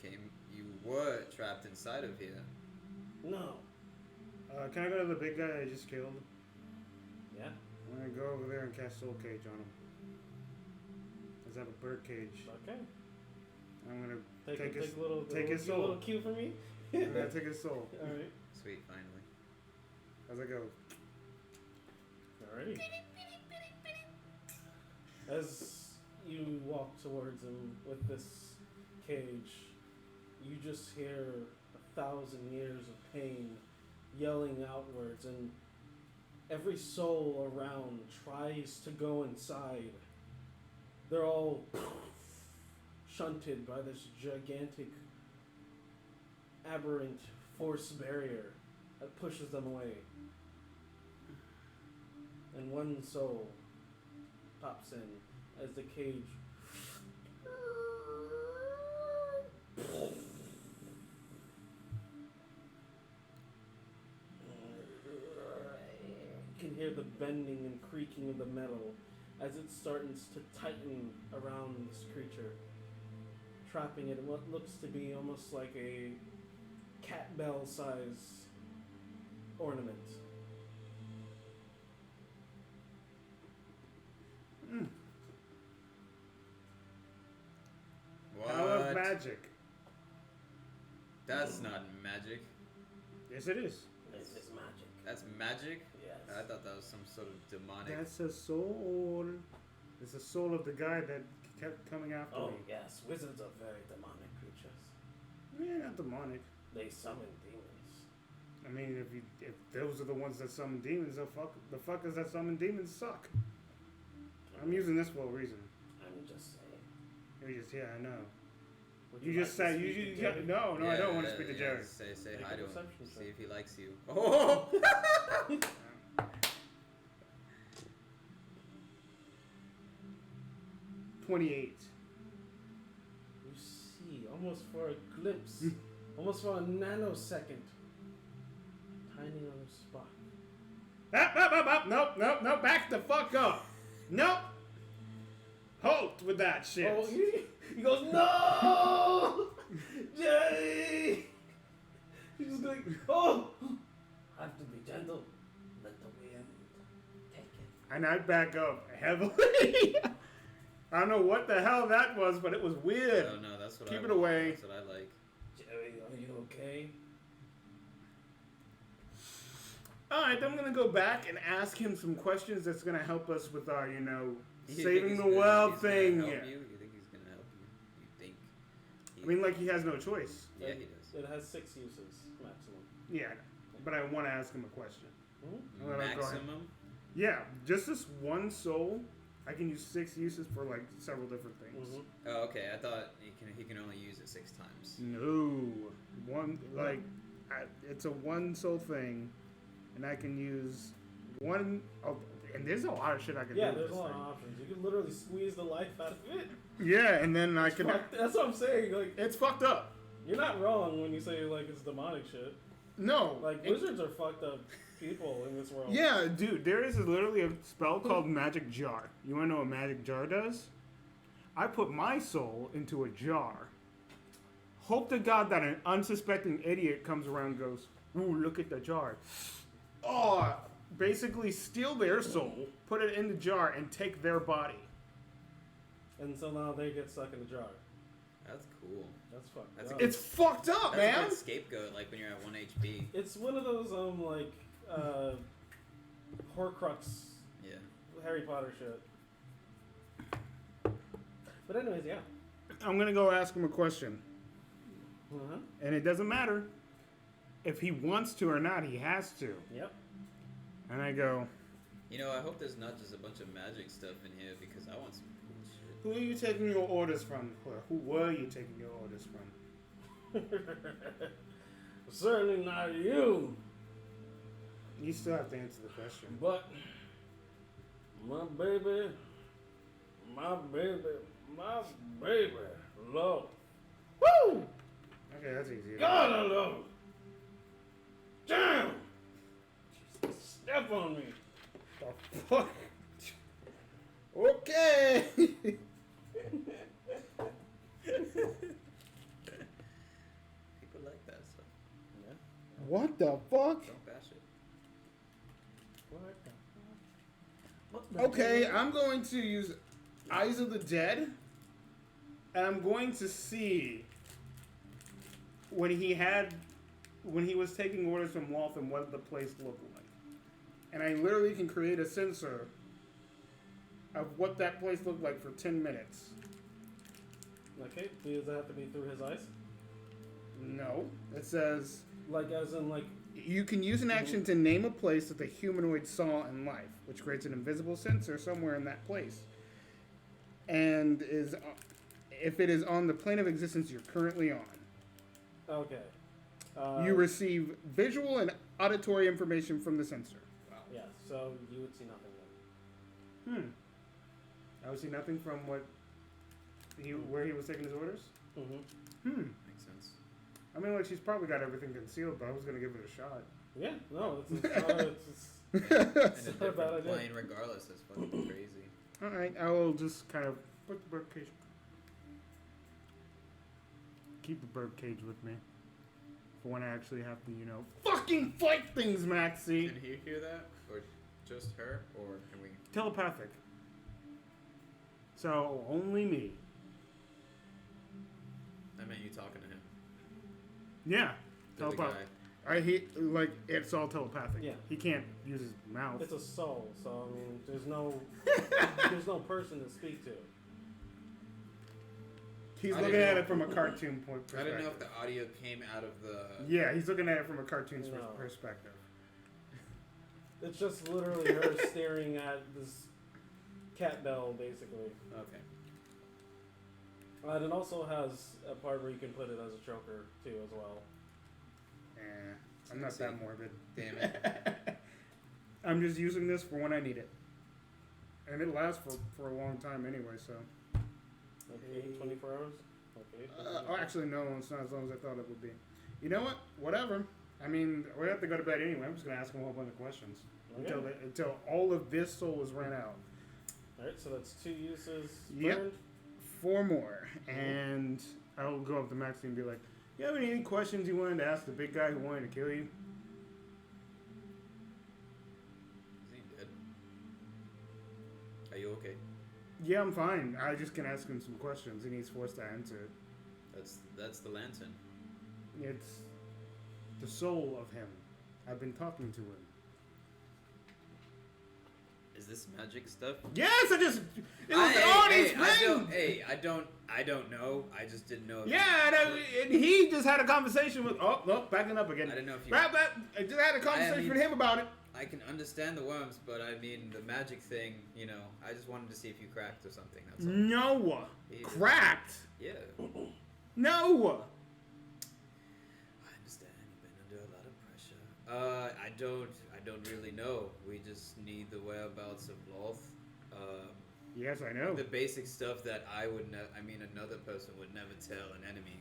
were trapped inside of here. No. Can I go to the big guy I just killed? Yeah. I'm gonna go over there and cast Soul Cage on him. Does have a bird cage? Okay. I'm gonna Take take his a little soul. cue for me. I'm gonna take his soul. All right. Sweet, finally. How's it go? Alrighty. As you walk towards him with this cage, you just hear 1,000 years of pain yelling outwards, and every soul around tries to go inside. They're all shunted by this gigantic, aberrant force barrier that pushes them away. And one soul pops in as the cage you can hear the bending and creaking of the metal as it starts to tighten around this creature, trapping it in what looks to be almost like a cat bell size ornament. Power of What? magic. That's not magic. Yes, it is. This is magic. That's magic? Yes. I thought that was some sort of demonic. That's a soul. It's the soul of the guy that kept coming after Oh me. yes, wizards are very demonic creatures. Yeah, not demonic. They summon demons. I mean, if those are the ones that summon demons, the fuckers that summon demons suck. I'm using this for a reason. I'm just saying. I know. Would You like just to said speak to you Jerry? no, I don't want to speak to Jerry. Say Make hi a to him. perception See check. if he likes you. Oh! 28. You see, almost for a glimpse, almost for a nanosecond, tiny little spot. Nope, back the fuck up. Nope. Halt with that shit. Oh, he goes, no! Jerry! He's just like, oh! Have to be gentle. Let the wind take it. And I back up heavily. I don't know what the hell that was, but it was weird. Oh no, that's what Keep I it want. away. That's what I like. Jerry, are you okay? Alright, I'm gonna go back and ask him some questions that's gonna help us with our, You think saving he's the gonna- world he's gonna thing. help Yeah. You? You think he's gonna help you? You think? I mean, like, he has no choice. Yeah, he does. It has 6 uses maximum. Yeah, but I want to ask him a question. Hmm? Well, go ahead. Maximum? Yeah, just this one soul, I can use 6 uses for, like, several different things. Mm-hmm. Oh, okay. I thought he can only use it 6 times. No. One, like, it's a one soul thing, and I can use one. Oh, and there's a lot of shit I can Yeah, do. there's with a this lot of thing. options. You can literally squeeze the life out of it. Yeah, and then I can. That's what I'm saying. Like, It's fucked up. you're not wrong when you say like it's demonic shit. No. Like wizards are fucked up people in this world. Yeah, dude, there is literally a spell called Magic Jar. You want to know what Magic Jar does? I put my soul into a jar. Hope to God that an unsuspecting idiot comes around and goes, ooh, look at the jar. Oh, basically steal their soul, put it in the jar, and take their body. And so now they get stuck in the jar. That's cool. That's fucked That's up. It's fucked up, That's man. a good scapegoat, like when you're at 1 HP. It's one of those Horcrux Yeah. Harry Potter shit. But anyways, yeah. I'm going to go ask him a question. Uh-huh. And it doesn't matter if he wants to or not, he has to. Yep. And I go, You know, I hope there's not just a bunch of magic stuff in here because I want some cool shit. who are you taking your orders from? Or who were you taking your orders from? Certainly not you, You still have to answer the question. but my baby, love. Woo! Okay, that's easy. God, I love it. Damn! Step on me. The fuck? Okay. What the fuck? Don't bash it. What the fuck? What the Okay, hell? I'm going to use Eyes of the Dead, and I'm going to see when he was taking orders from Waltham, what the place looked like. And I literally can create a sensor of what that place looked like for 10 minutes. Okay, does that have to be through his eyes? No. It says Like, as in, like, you can use an action to name a place that the humanoid saw in life, which creates an invisible sensor somewhere in that place. And if it is on the plane of existence you're currently on. okay. You receive visual and auditory information from the sensor. Yeah, so you would see nothing then. I would see nothing from where he was taking his orders. Mm-hmm. Makes sense. I mean, like, she's probably got everything concealed, but I was gonna give it a shot. Yeah, no, it's And not a a bad different idea. plane regardless. That's fucking crazy. All right, I will just kind of put the bird cage. Keep the bird cage with me for when I actually have to, fucking fight things, Maxie. Can he hear that, or just her, or can we? Telepathic. So only me. I meant you talking to him. Yeah, To the telepathic. guy. It's all telepathic. Yeah. He can't use his mouth. It's a soul, so I mean, there's no person to speak to. He's I looking didn't at know. it from a cartoon point I perspective. didn't know if the audio came out of the. Yeah, he's looking at it from a cartoon's No. perspective. It's just literally her staring at this cat bell, basically. Okay. And it also has a part where you can put it as a choker too, as well. I'm not that morbid. Damn it. I'm just using this for when I need it. And it lasts for a long time anyway, so. Okay, 24 hours. Okay. Actually, no, it's not as long as I thought it would be. You know what? Whatever. I mean, we have to go to bed anyway. I'm just going to ask him a whole bunch of questions. Okay. Until all of this soul is ran out. Alright, so that's 2 uses Yep. burned. 4 more. And I'll go up to Maxie and be like, you have any questions you wanted to ask the big guy who wanted to kill you? Is he dead? Are you okay? Yeah, I'm fine. I just can ask him some questions and he's forced to answer it. That's the lantern. It's the soul of him. I've been talking to him. Is this magic stuff? Yes, it was on his ring! I don't know. I just didn't know. Yeah, and he just had a conversation with. Oh, no, backing up again. I didn't know if you. I just had a conversation with him about it. I can understand the worms, but I mean the magic thing. I just wanted to see if you cracked or something. That's all. No, He- cracked. Yeah. No. I understand. You've been under a lot of pressure. I don't really know. We just need the whereabouts of Loth. Yes, I know. The basic stuff that another person would never tell an enemy.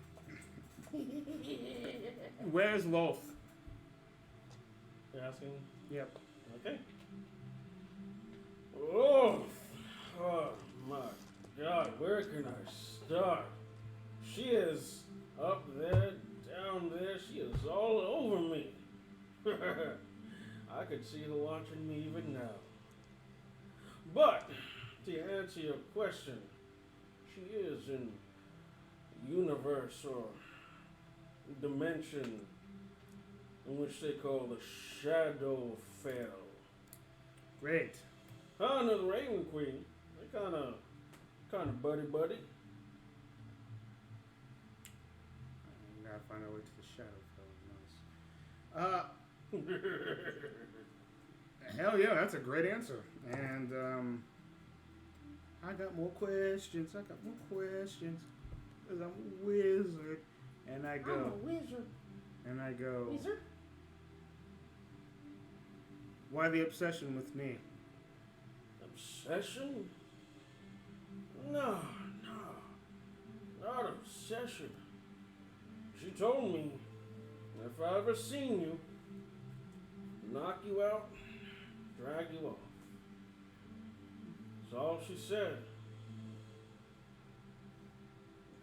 Where's Loth? You're asking? Yep. Okay. Oh my God, where can I start? She is up there, down there, she is all over me. I could see her watching me even now. But, to answer your question, she is in universe or dimension in which they call the Shadowfell. Great. Her and the Raven Queen, they kind of buddy. I gotta find our way to the Shadowfell. Nice. Hell yeah, that's a great answer. And I got more questions. Cause I'm a wizard. And I go. I'm a wizard. And I go. Wizard? Why the obsession with me? Obsession? No, not obsession. She told me if I ever seen you, knock you out, drag you off. That's all she said.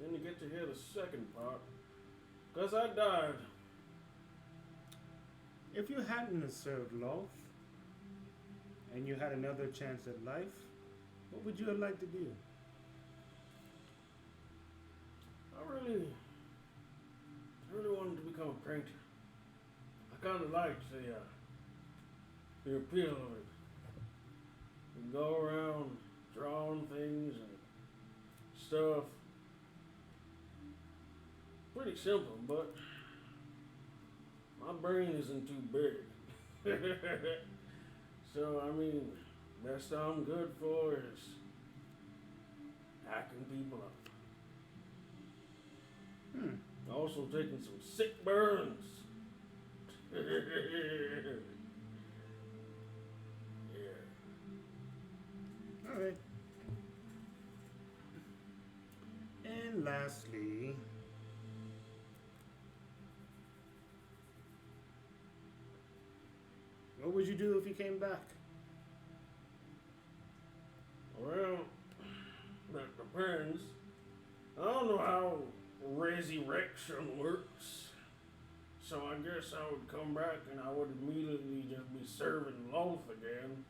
Then you get to hear the second part. 'Cause I died. If you hadn't served Loth, and you had another chance at life, what would you have liked to do? I really wanted to become a painter. I kind of liked the appeal of it. You go around drawing things and stuff. Pretty simple, but my brain isn't too big. So, I mean, best I'm good for is hacking people up. Also taking some sick burns. Yeah. Alright. And lastly, what would you do if you came back? Well, that depends. I don't know how resurrection works. So I guess I would come back and I would immediately just be serving loaf again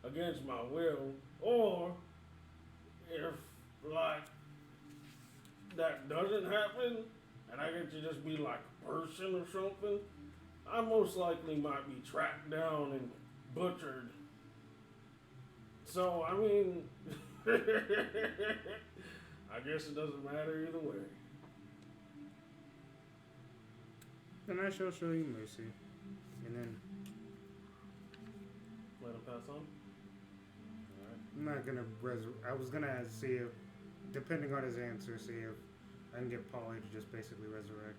against my will. Or if like that doesn't happen and I get to just be like a person or something, I most likely might be tracked down and butchered. So I mean I guess it doesn't matter either way. Then I shall show you mercy. And then Let him pass on? I'm not gonna I was gonna see if, depending on his answer, see if I can get Polly to just basically resurrect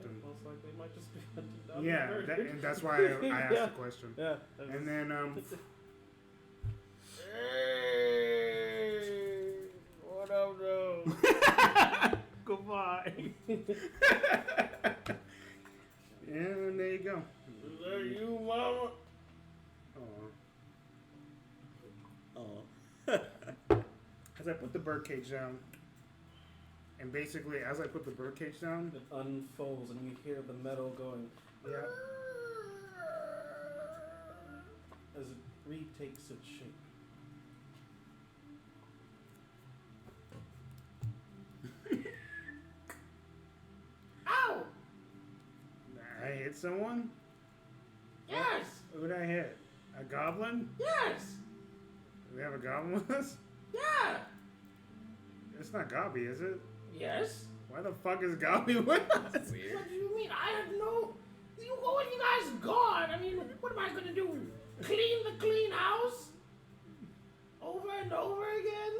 him. Most likely it might just be Yeah, and that's why I asked Yeah. the question. Yeah. And then Hey, what up, though? goodbye. And there you go. Is that you, mama? Oh. As I put the birdcage down, and basically as I put the birdcage down, It unfolds and you hear the metal going yeah, as it retakes its shape. Ow! I hit someone. Yes! Who did I hit? A goblin? Yes! Do we have a goblin with us? Yeah! It's not Gobby, is it? Yes? Why the fuck is Gobby with us? Weird. What do you mean? I have no. What have you guys gone? I mean, what am I gonna do? Clean the clean house? Over and over again?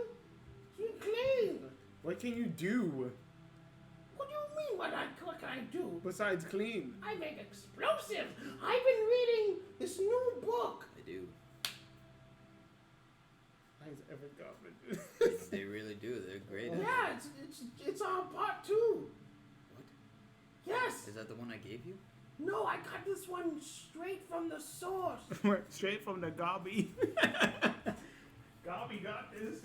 You clean. What can you do What do you mean? What can I do? besides clean? I make explosives. I've been reading this new book. They do. Why is every goblin? They really do. They're great at it. Yeah, it's on part 2. What? Yes. Is that the one I gave you? No, I got this one straight from the source. Straight from the Gobby. Gobby got this.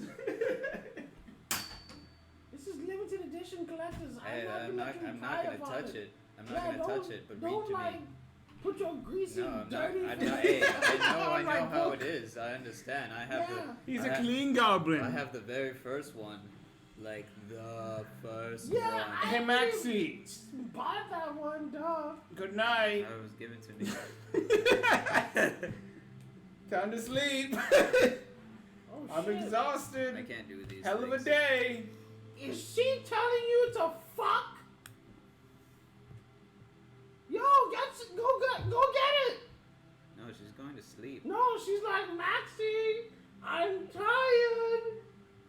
This is limited edition collectors. Hey, I'm not gonna touch it. I'm not Yeah, gonna touch it, but read don't to like me. put your greasy, No, I'm not. dirty I'm fingers not. Hey, I on my know how book. it is. I understand. I have Yeah. He's I a ha- clean goblin. I have the very first one, like the first Yeah, one. I- Hey, Maxie. Bought that one, dog. Good night. I was given to me. Time to sleep. Oh, I'm shit. exhausted. I can't do these. Hell of a things. day. Is she telling you to fuck? Yo, go get it. No, she's going to sleep. No, she's like, Maxie, I'm tired.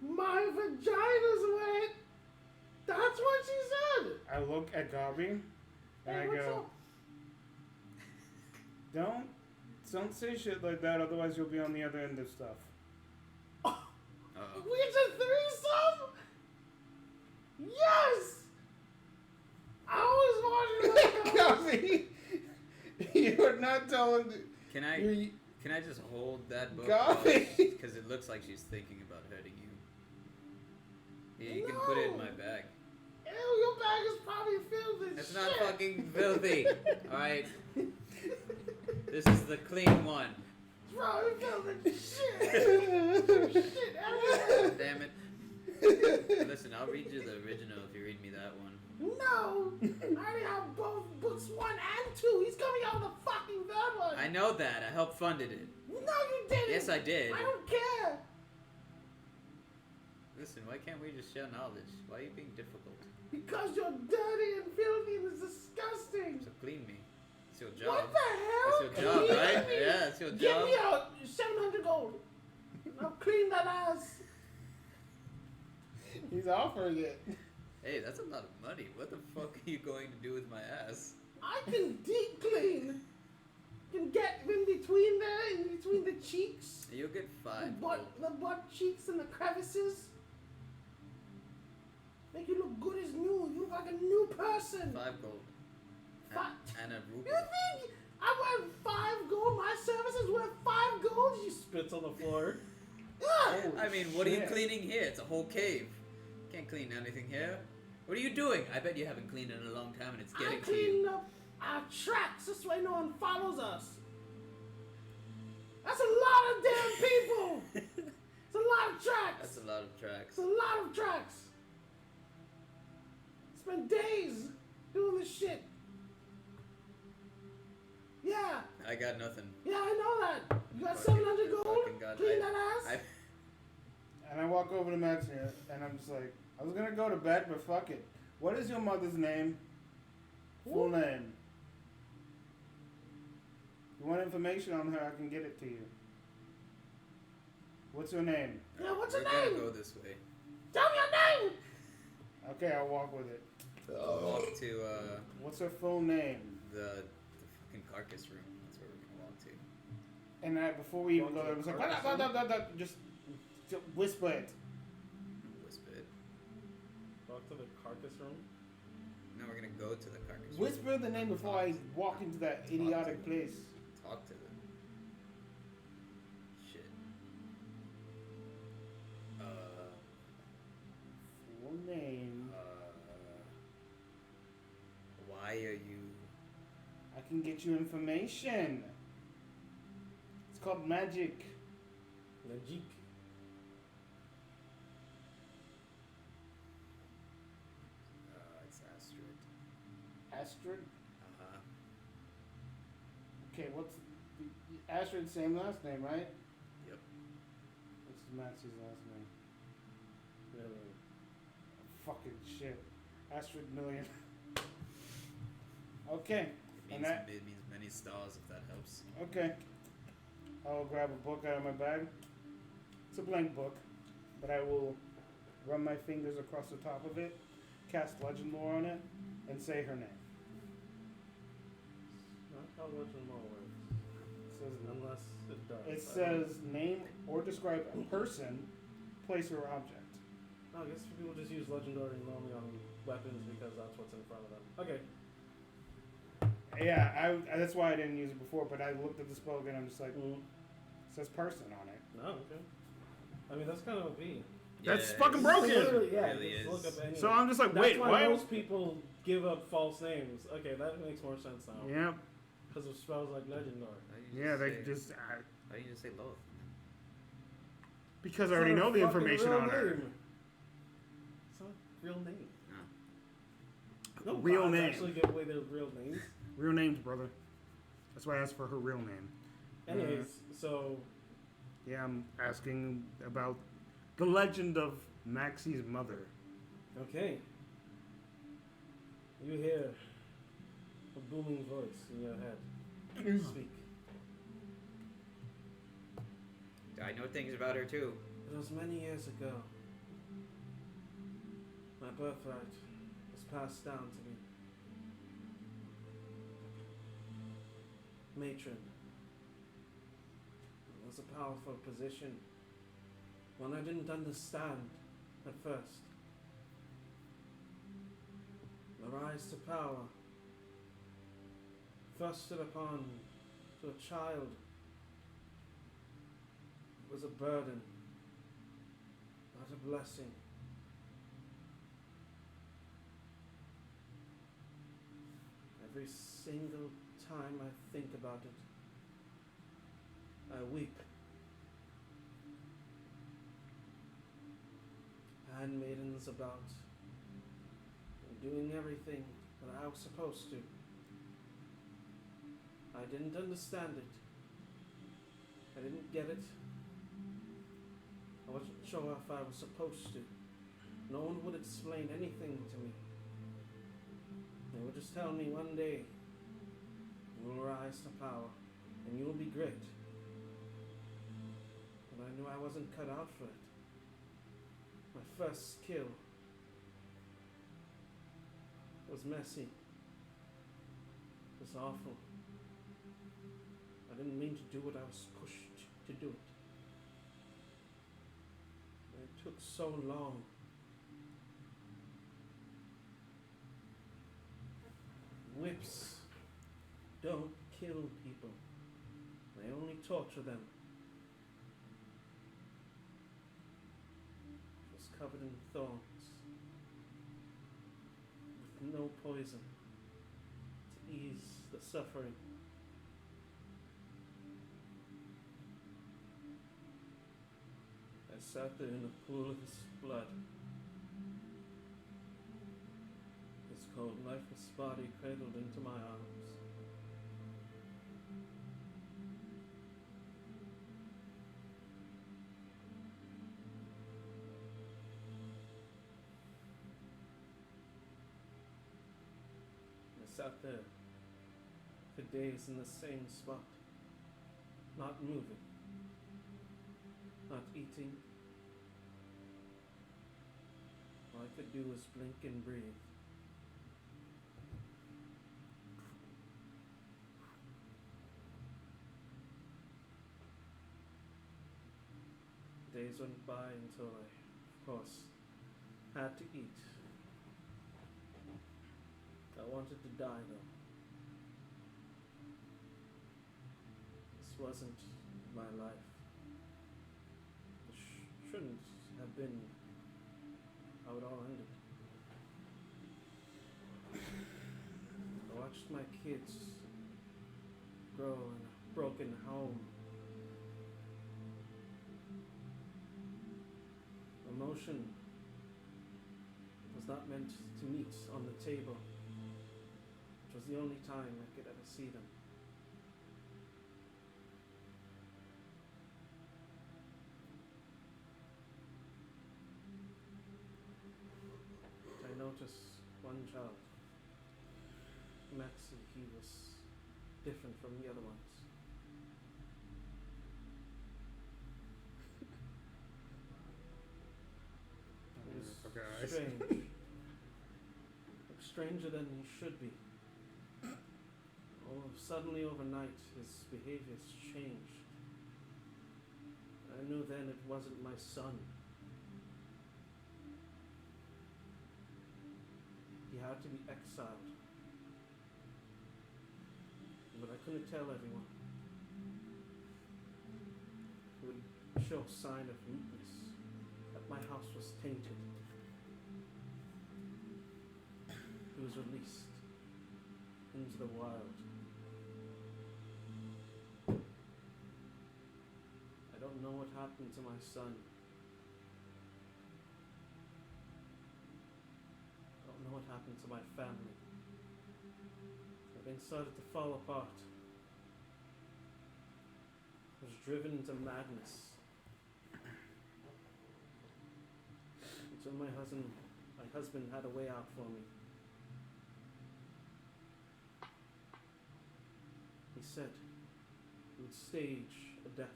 My vagina's wet. That's what she said. I look at Gobby and Hey, I what's go, up? don't say shit like that, otherwise you'll be on the other end of stuff. Uh-oh. It's a threesome? Yes! I was watching Gobby, you are not telling. Can I just hold that book? Gobby. Because it looks like she's thinking about hurting you. Yeah, you can put it in my bag. Ew, your bag is probably filled with It's shit. not fucking filthy. Alright. This is the clean one. Bro, you feeling shit. Shit everywhere. Damn it. Listen, I'll read you the original if you read me that one. No! I already have both books 1 and 2. He's coming out with a fucking third one. I know that. I helped funded it. No, you didn't. Yes, I did. I don't care. Listen, why can't we just share knowledge? Why are you being difficult? Because you're dirty and filthy and it's disgusting. So clean me. It's your job. What the hell? It's your job, Clean right? me? Yeah, it's your Give job. me out 700 gold. I'll clean that ass. He's offering it. Hey, that's a lot of money. What the fuck are you going to do with my ass? I can deep clean. Can get in between there, in between the cheeks, You'll get the 5 butt, gold. the butt cheeks and the crevices. Make you look good as new. You look like a new person. 5 gold. Fi- And a You rupee. think I worth 5 gold? My service is worth 5 gold? She spits on the floor. Ugh. I mean, what are you Shit. cleaning here? It's a whole cave. Can't clean anything here. What are you doing? I bet you haven't cleaned in a long time and it's I getting to you. cleaned up our tracks. This way no one follows us. That's a lot of damn people. It's a lot of tracks. That's a lot of tracks. It's a lot of tracks. Spent days doing this shit. Yeah, I got nothing. yeah, I know that. You got Fucking- 700 gold? fucking God, Clean that ass? And I walk over to Max here, and I'm just like, I was gonna go to bed, but fuck it. What is your mother's name? Full What? name. You want information on her? I can get it to you. What's her name? Yeah, what's your We're name? gonna go this way. Tell me your name! Okay, I'll walk with it. Walk to What's her full name? the fucking carcass room. That's where we're gonna walk to. And before we even Walk go to there, the it was like, carcass room? just whisper it. Whisper it. Walk to the carcass room. No, we're gonna go to the carcass room. Whisper the name before I walk into that idiotic place. Talk to them. Shit. Full name. Why are you? I can get you information. It's called magic. Najik. It's Astrid. Astrid. Uh-huh. Okay, what's Astrid? Same last name, right? Yep. What's Maxie's last name? Really? Fucking shit. Astrid Million. Okay. It And means, that. it means many stars if that helps. Okay. I'll grab a book out of my bag. It's a blank book, but I will run my fingers across the top of it, cast legend lore on it, and say her name. Not how legend more works. It says, Unless it does. it I don't- says name or describe a person, place, or object. No, I guess people just use legendary normally on weapons because that's what's in front of them. Okay. Yeah, that's why I didn't use it before, but I looked at the spell again. I'm just like, it says person on it. No, okay. I mean, that's kind of OP. That's Yeah, fucking it's- broken. Literally, yeah, Really just is. look up any. So I'm just like, That's wait, why why? most people give up false names. Okay, that makes more sense now. Yeah, Because of spells like legendary. How do you yeah, they say, just How do you just say Loth? because I It's already not a know the fucking information real on her. name. It's not a real name. No Real gods name. actually give away their real names. Real names, brother. That's why I asked for her real name. Anyways, so Yeah, I'm asking about the legend of Maxie's mother. okay. You hear a booming voice in your head. Speak. I know things about her too. It was many years ago. My birthright was passed down to me. Matron. It was a powerful position. One I didn't understand at first. The rise to power. Thrusted upon to a child was a burden, not a blessing. Every single time I think about it, I weep. Handmaidens about, doing everything that I was supposed to. I didn't understand it. I didn't get it. I wasn't sure if I was supposed to. No one would explain anything to me. They would just tell me one day, you will rise to power and you will be great. But I knew I wasn't cut out for it. My first kill was messy. It was awful. I didn't mean to do it, I was pushed to do it. And it took so long. Whips don't kill people. They only torture them. It was covered in thorns, with no poison, to ease the suffering. I sat there in a pool of his blood. His cold, lifeless body cradled into my arms. I sat there for days in the same spot, not moving, not eating. All I could do was blink and breathe. Days went by until I, of course, had to eat. I wanted to die though. This wasn't my life. It shouldn't have been how it all ended. I watched my kids grow in a broken home. Emotion was not meant to meet on the table, which was the only time I could ever see them. I noticed one child, Maxie, he was different from the other ones. He was Okay. strange. Like stranger than he should be. Oh, suddenly overnight his behaviors changed. I knew then it wasn't my son. He had to be exiled. But I couldn't tell everyone. He would show sign of weakness, that my house was tainted. He was released into the wild. I don't know what happened to my son. I don't know what happened to my family. Everything started to fall apart. I was driven into madness. Until my husband had a way out for me. He said he would stage a death.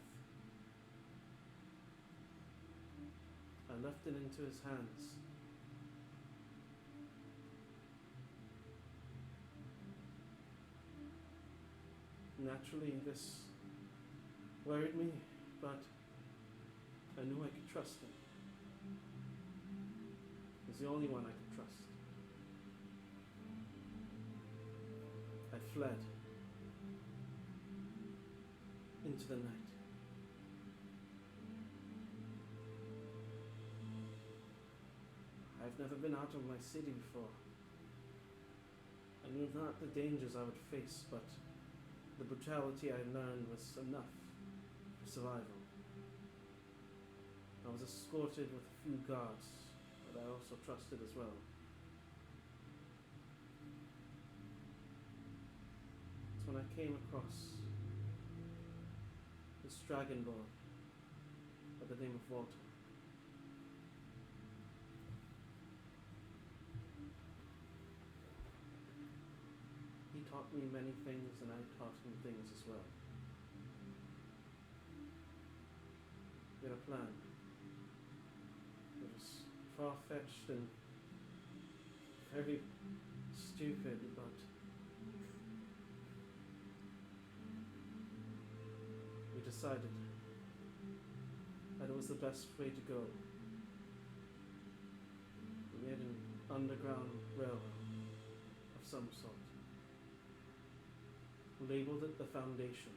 I left it into his hands. Naturally, this worried me, but I knew I could trust him. He's the only one I could trust. I fled into the night. I've never been out of my city before. I I knew not the dangers I would face, but the brutality I learned was enough for survival. I was escorted with a few guards, but I also trusted as well. It's when I came across this dragonborn by the name of Walter. He taught me many things, and I taught him things as well. We had a plan. It was far-fetched and very stupid, but we decided that it was the best way to go. We made an underground railroad of some sort. Labeled it the Foundation.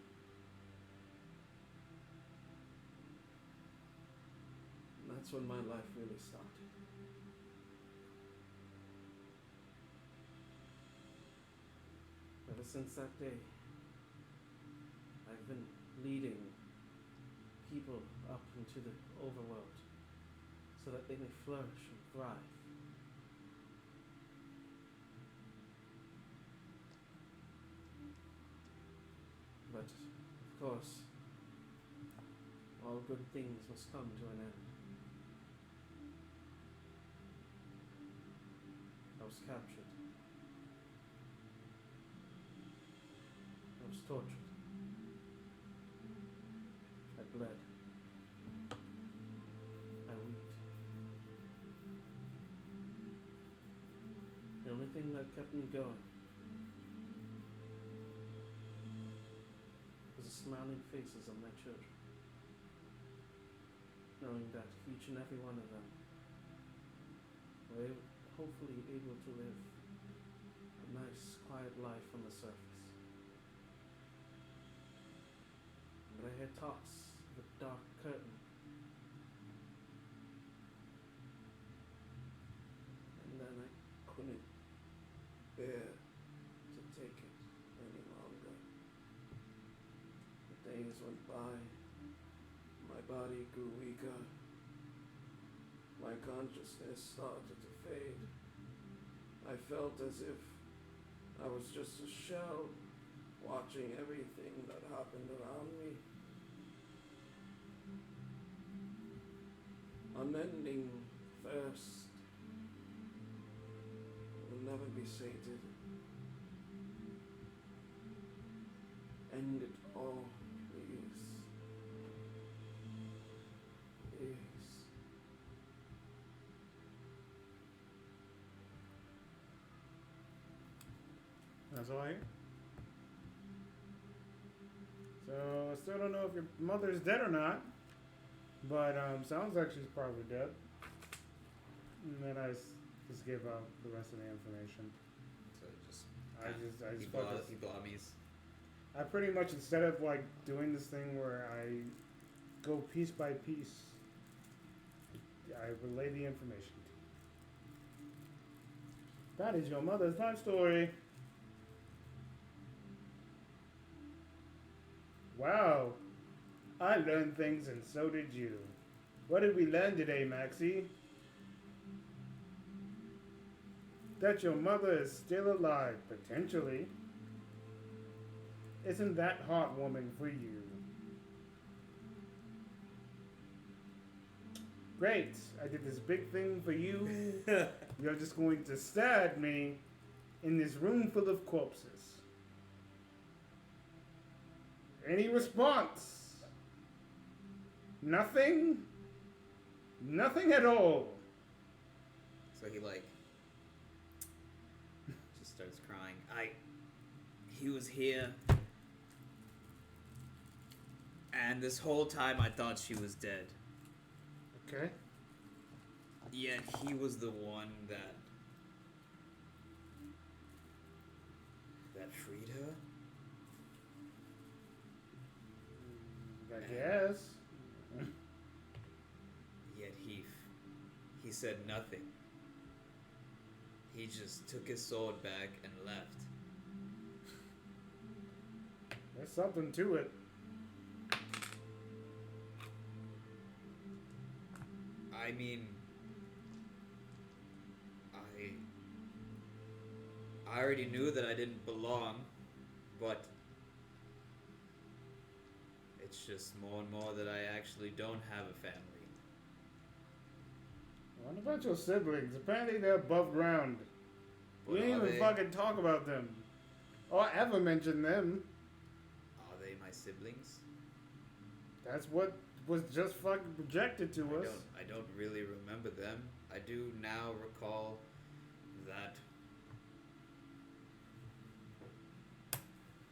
And that's when my life really started. Ever since that day, I've been leading people up into the overworld so that they may flourish and thrive. But, of course, all good things must come to an end. I was captured. I was tortured. I bled. I wept. The only thing that kept me going was the smiling faces of my children, knowing that each and every one of them were hopefully able to live a nice, quiet life on the surface. But I had talks of a dark curtain, and then I couldn't bear to take it any longer. The days went by, my body grew weaker, my consciousness started to fade. I felt as if I was just a shell watching everything that happened around me. Unending thirst will never be sated. End it all, please. Please. That's all I hear. So I still don't know if your mother's dead or not, but sounds like she's probably dead. And then just give out the rest of the information. So I just focus. he blobbies. I pretty much, instead of like doing this thing where I go piece by piece, I relay the information to you. That is your mother's life story. Wow, I learned things and so did you. What did we learn today, Maxie? That your mother is still alive, potentially. Isn't that heartwarming for you? Great, I did this big thing for you. You're just going to stare at me in this room full of corpses. Any response? Nothing? Nothing at all. So he just starts crying. He was here, and this whole time I thought she was dead. Okay. Yet he was the one that freed her. I guess. Yet he said nothing. He just took his sword back and left. There's something to it. I mean, I already knew that I didn't belong, but it's just more and more that I actually don't have a family. What about your siblings? Apparently they're above ground. You But didn't are even they, fucking talk about them. Or ever mention them. are they my siblings? That's what was just fucking projected to us. I don't really remember them. I do now recall that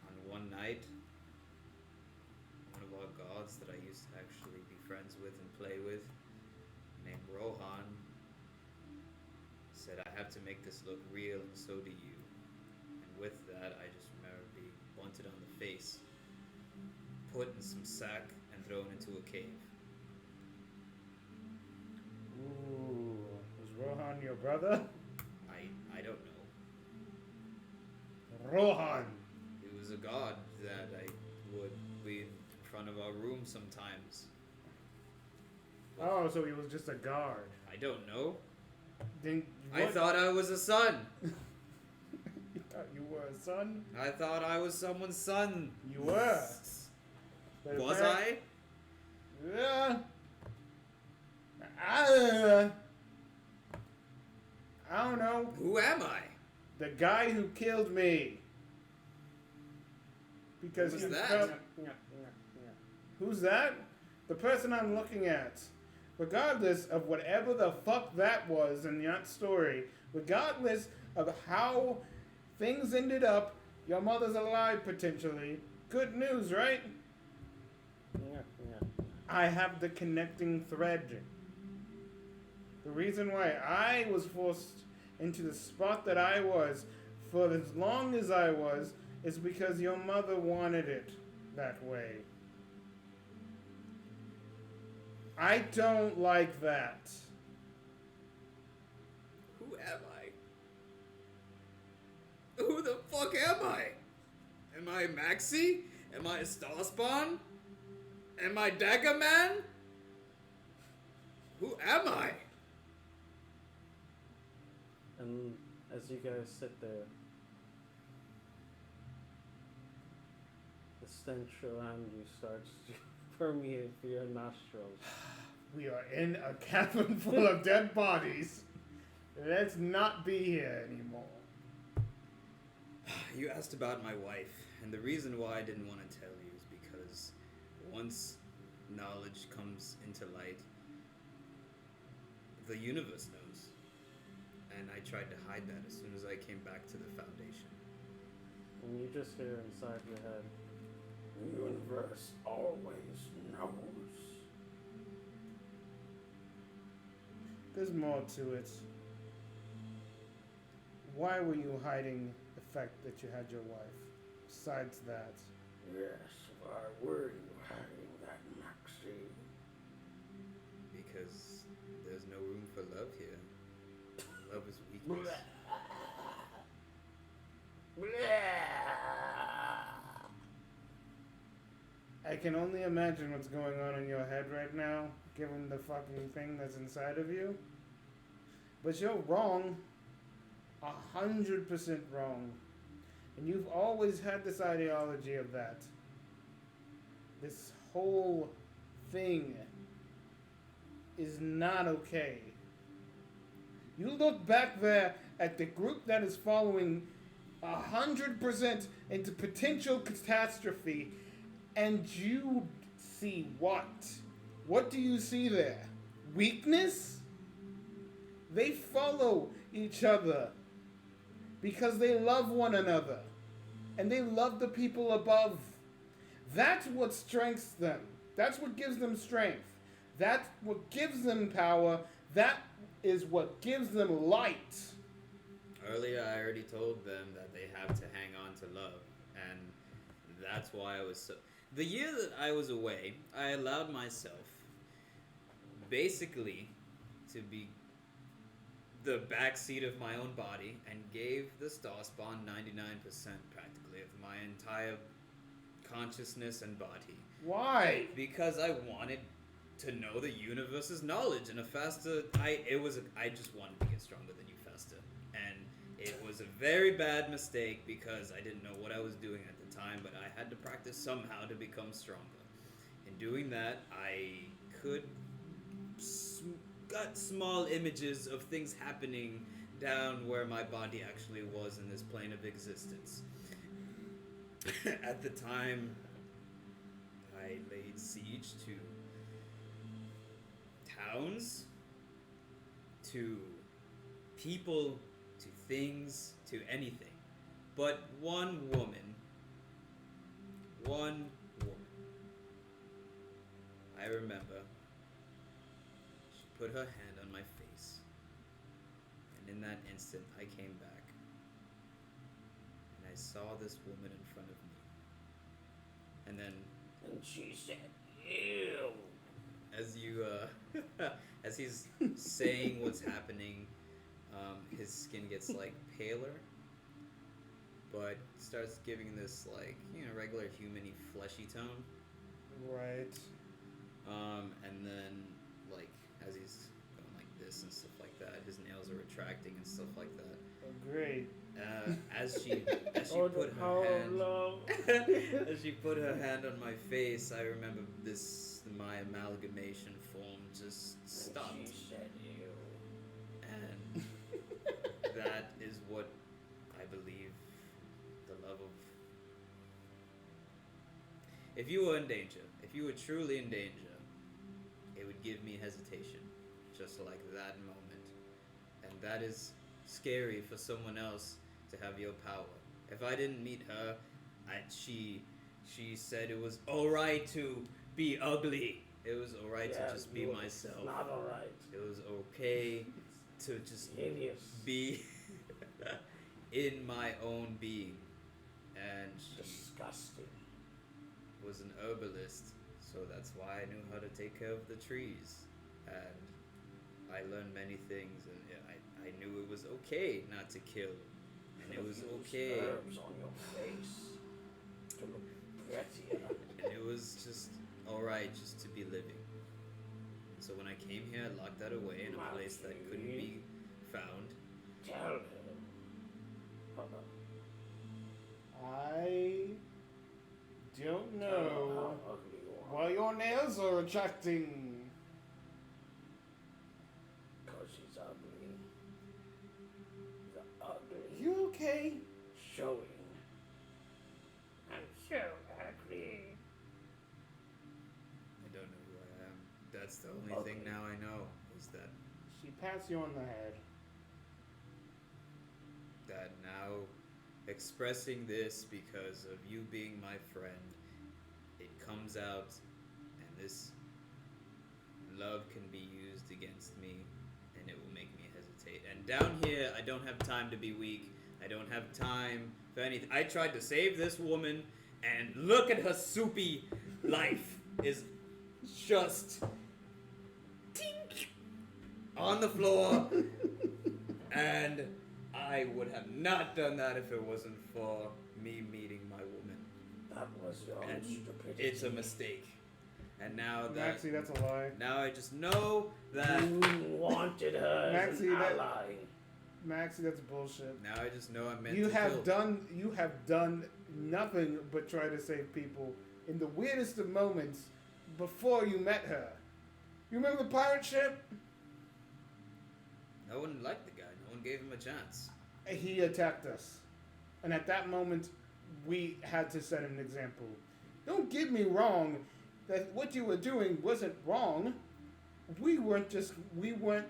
on one night, one of our gods that I used to actually be friends with and play with, named Rohan, said, I have to make this look real, and so do you. And with that, I just remember being bunted on the face, put in some sack, and thrown into a cave. Ooh, was Rohan your brother? I don't know. Rohan! He was a god that I would be in front of our room sometimes. Oh, so he was just a guard. I don't know. Then I what- thought I was a son. You thought you were a son? I thought I was someone's son. You were. But Was apparent- I? Yeah. I don't know. Who am I? The guy who killed me. Because Who's you that? felt- Who's that? The person I'm looking at. Regardless of whatever the fuck that was in that story, regardless of how things ended up, your mother's alive potentially. Good news, right? I have the connecting thread. The reason why I was forced into the spot that I was for as long as I was is because your mother wanted it that way. I don't like that. Who am I? Who the fuck am I? Am I Maxi? Am I a Starspawn? Am I Dagger Man? Who am I? And as you guys sit there, the stench around you starts to permeate through your nostrils. We are in a cabin full of dead bodies. Let's not be here anymore. You asked about my wife, and the reason why I didn't want to tell you is because once knowledge comes into light, the universe knows. And I tried to hide that as soon as I came back to the Foundation. And you just hear inside your head, The universe always knows. There's more to it. Why were you hiding the fact that you had your wife? Besides that, Yes, why were you hiding that, Maxie? Because there's no room for love here. Love is weakness. I can only imagine what's going on in your head right now, given the fucking thing that's inside of you. But you're wrong. 100% wrong. And you've always had this ideology of that. This whole thing is not okay. You look back there at the group that is following 100% into potential catastrophe, and you see what? What do you see there? Weakness? They follow each other because they love one another and they love the people above. That's what strengthens them. That's what gives them strength. That's what gives them power. That is what gives them light. Earlier, I already told them that they have to hang on to love, and that's why I was so. The year that I was away, I allowed myself basically to be the backseat of my own body and gave the Starspawn 99% practically of my entire consciousness and body. Why? Because I wanted to know the universe's knowledge, and I just wanted to get stronger than you faster. And it was a very bad mistake because I didn't know what I was doing at the time, but I had to practice somehow to become stronger. In doing that, I got small images of things happening down where my body actually was in this plane of existence. At the time, I laid siege to towns, to people, to things, to anything. But one woman. I remember. She put her hand on my face. And in that instant, I came back. And I saw this woman in front of me. And then, And she said, ew. as he's saying what's happening, his skin gets like paler, but starts giving this like, regular human-y fleshy tone. Right. And then like as he's going like this and stuff like that, his nails are retracting and stuff like that. Oh, great. As she Oh, put the her power of hand love. as she put her hand on my face, I remember my amalgamation form just stopped. And she said, ew. And that is what I believe the love of. If you were in danger, if you were truly in danger, it would give me hesitation, just like that moment. And that is scary for someone else to have your power. If I didn't meet her, she said it was alright to be ugly. It was alright to just be myself. Not alright. It was okay to just Hideous. be in my own being. And she Disgusting. was an herbalist, so that's why I knew how to take care of the trees. And I learned many things, and I knew it was okay not to kill. And it was Use okay. herbs on your face to look prettier. And it was just alright just to be living. And so when I came here, I locked that away in a place that couldn't be found. Tell him. I don't Tell him know. how ugly you are. Well, your nails are attracting. Because she's ugly. The ugly. You okay? Showing. I'm so ugly. I don't know who I am. That's the only thing now I know is that She pats you on the head. now expressing this because of you being my friend, it comes out, and this love can be used against me, and it will make me hesitate. And down here, I don't have time to be weak. I don't have time for anything. I tried to save this woman, and look at her soupy life is just tink on the floor. And I would have not done that if it wasn't for me meeting my woman. That was your own And stupidity. it's a mistake. And now that Maxie, that's a lie. now I just know that You wanted her as Maxie, an that- ally. Maxie, that's bullshit. now I just know I'm meant You to have kill. done nothing but try to save people in the weirdest of moments before you met her. You remember the pirate ship? No one liked the guy. No one gave him a chance. He attacked us. And at that moment, we had to set an example. Don't get me wrong, that what you were doing wasn't wrong. We weren't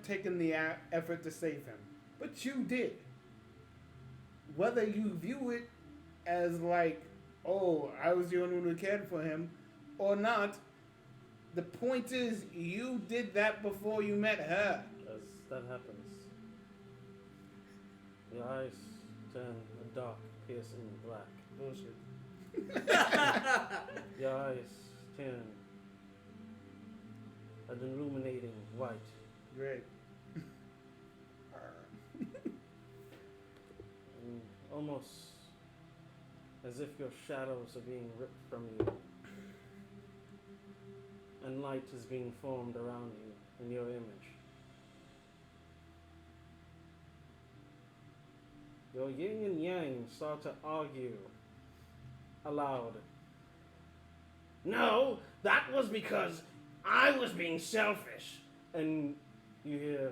taking the effort to save him. But you did. Whether you view it as like, oh, I was the only one who cared for him, or not, the point is you did that before you met her. As that happens, your eyes turn a dark, piercing black. Bullshit. Your eyes turn an illuminating white. Great. And almost as if your shadows are being ripped from you, and light is being formed around you in your image. Your yin and yang start to argue aloud. No, that was because I was being selfish. And you hear,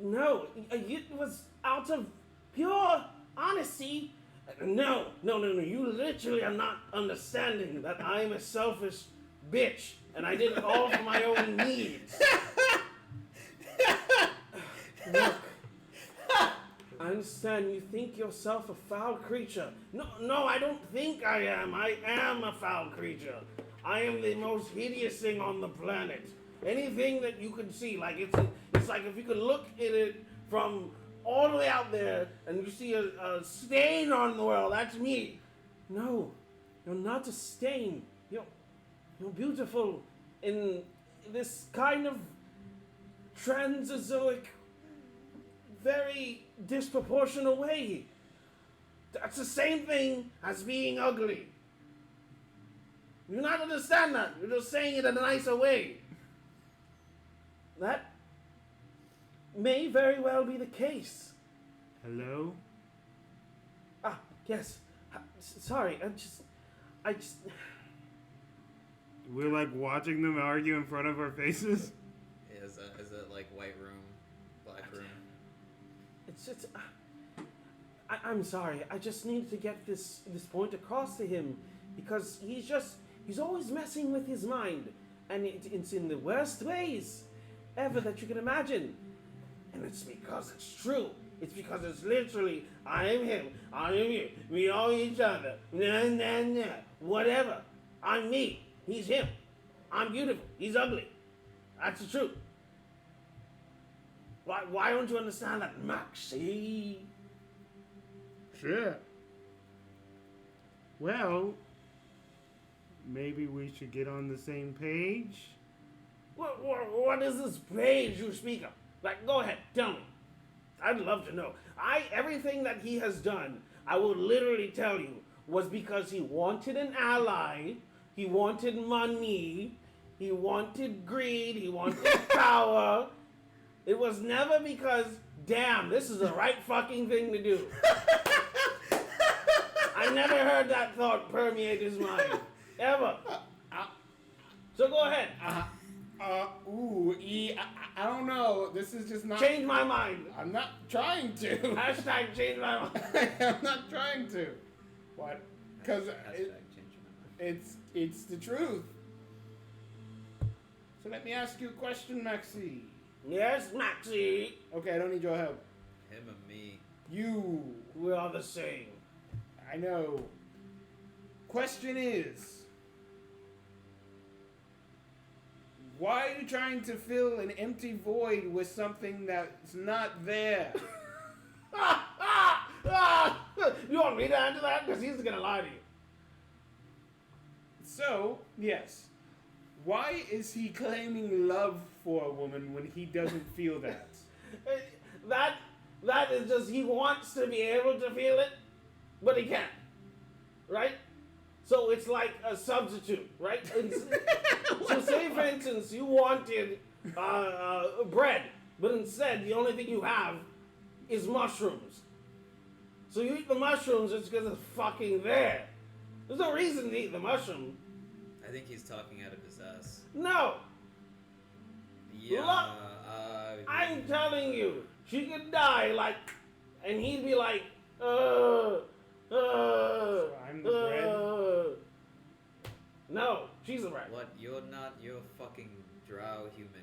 no, it was out of pure honesty. No, you literally are not understanding that I am a selfish bitch, and I did it all for my own needs. Look, I understand you think yourself a foul creature. No, I don't think I am. I am a foul creature. I am the most hideous thing on the planet. Anything that you can see, like it's like if you could look at it from all the way out there and you see a stain on the world, that's me. No, you're not a stain. You're beautiful in this kind of Transzoic, very disproportionate way. That's the same thing as being ugly. You not understand that. You're just saying it in a nicer way. That may very well be the case. Hello? Ah, yes. Sorry, I just. We're like watching them argue in front of our faces. Is it like white room, black room? It's just. I'm sorry. I just need to get this point across to him because he's always messing with his mind, and it's in the worst ways ever that you can imagine. And it's because it's true. It's because it's literally, I am him, I am you, we are each other, nah, whatever. I'm me, he's him. I'm beautiful, he's ugly. That's the truth. Why don't you understand that, Maxie? Sure. Well, maybe we should get on the same page. What is this page you speak of? Like, go ahead, tell me. I'd love to know. Everything that he has done, I will literally tell you, was because he wanted an ally, he wanted money, he wanted greed, he wanted power. It was never because, damn, this is the right fucking thing to do. I never heard that thought permeate his mind. Ever. So go ahead. I don't know. This is just not... Change my mind. I'm not trying to. Hashtag change my mind. I'm not trying to. What? Because it's the truth. So let me ask you a question, Maxie. Yes, Maxie. Okay, I don't need your help. Him and me. You. We are the same. I know. Question is, why are you trying to fill an empty void with something that's not there? You want me to answer that? Because he's going to lie to you. So, yes. Why is he claiming love for a woman when he doesn't feel that? That is just, he wants to be able to feel it, but he can't. Right? So it's like a substitute, right? So say, for instance, you wanted bread, but instead the only thing you have is mushrooms. So you eat the mushrooms just because it's fucking there. There's no reason to eat the mushroom. I think he's talking out of his ass. No. Yeah. Look, I'm telling you, she could die, like, and he'd be like, So I'm the bread? No, she's the bread. What? You're not. You're a fucking drow human.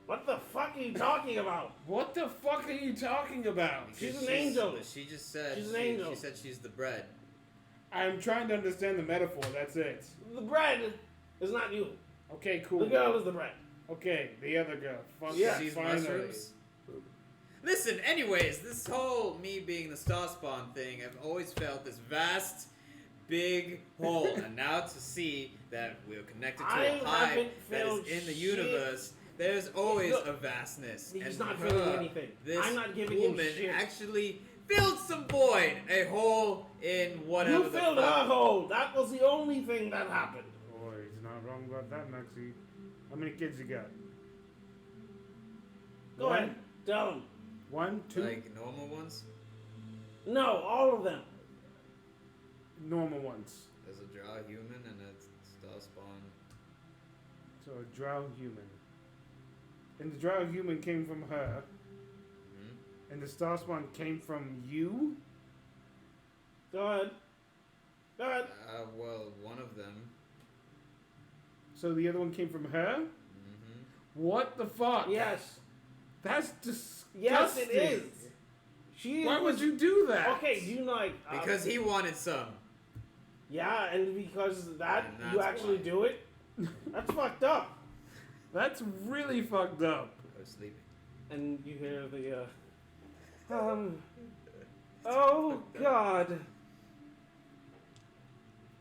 What the fuck are you talking about? What the fuck are you talking about? She's an angel. She just said. She's an angel. She said she's the bread. I'm trying to understand the metaphor, that's it. The bread is not you. Okay, cool. The girl is the bread. Okay, the other girl. Fuck Yeah. She's finally. mushrooms. Listen, anyways, this whole me being the star spawn thing, I've always felt this vast, big hole, and now to see that we're connected to I a hive haven't that felt is in the shit. universe, there's always Look, a vastness. he's and not her, feeling anything. This I'm not giving him woman shit. actually filled some void, a hole in in whatever You the filled her fuck. hole. That was the only thing that happened. Oh, he's not wrong about that, Maxie. How many kids you got? Go One? ahead. Tell him. 1, 2, Like normal ones? No, all of them. normal ones. There's a drow human and a star spawn. So a drow human. And the drow human came from her. Hmm? And the star spawn came from you? Go ahead. Go ahead. Well, one of them. So the other one came from her? Mm-hmm. What the fuck? Yes. That's disgusting. Yes, it is. She Why was, would you do that? Okay, do you like... Because he wanted some. Yeah, and because of that, And you that's actually why. do it? That's fucked up. That's really fucked up. I was sleeping. And you hear the, oh, God.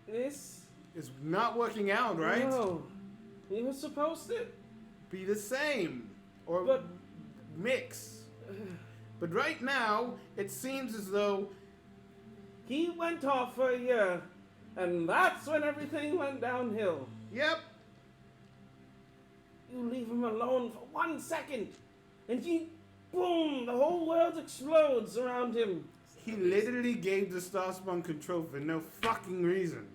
This... It's not working out, right? No. He was supposed to... Be the same. Or But... mix. But right now, it seems as though He went off for a year, and that's when everything went downhill. yep, You leave him alone for 1 second, and boom, the whole world explodes around him. he literally gave the Starspawn control for no fucking reason.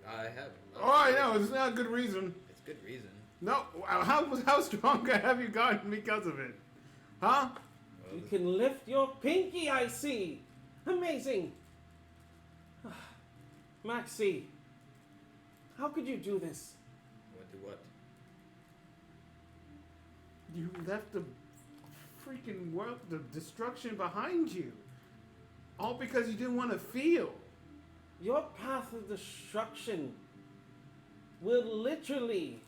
I have. Oh, I know, it's not a good reason. It's good reason. No, how stronger have you gotten because of it? Huh? Well, You can lift your pinky, I see. Amazing. Maxie, how could you do this? what do what? You left the freaking world, the destruction behind you. All because you didn't want to feel. Your path of destruction will literally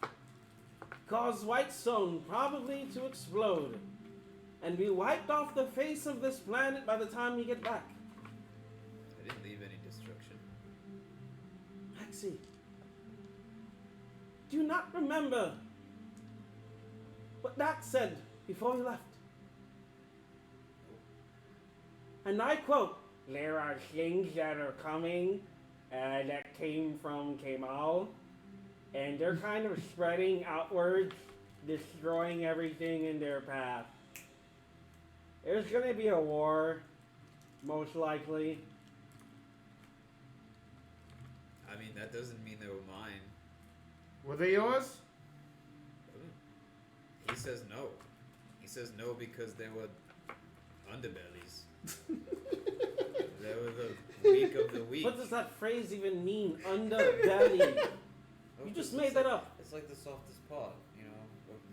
cause Whitestone probably to explode and be wiped off the face of this planet by the time you get back. I didn't leave any destruction. Maxie, do you not remember what Nat said before he left? And I quote, "There are things that are coming that came from Kemal, and they're kind of spreading outwards, destroying everything in their path. There's going to be a war, most likely." I mean, that doesn't mean they were mine. Were they yours? He says no. He says no because they were underbellies. They were the weak of the weak. What does that phrase even mean, underbelly? Oh, You just it's made like- that up. It's like the softest part, you know.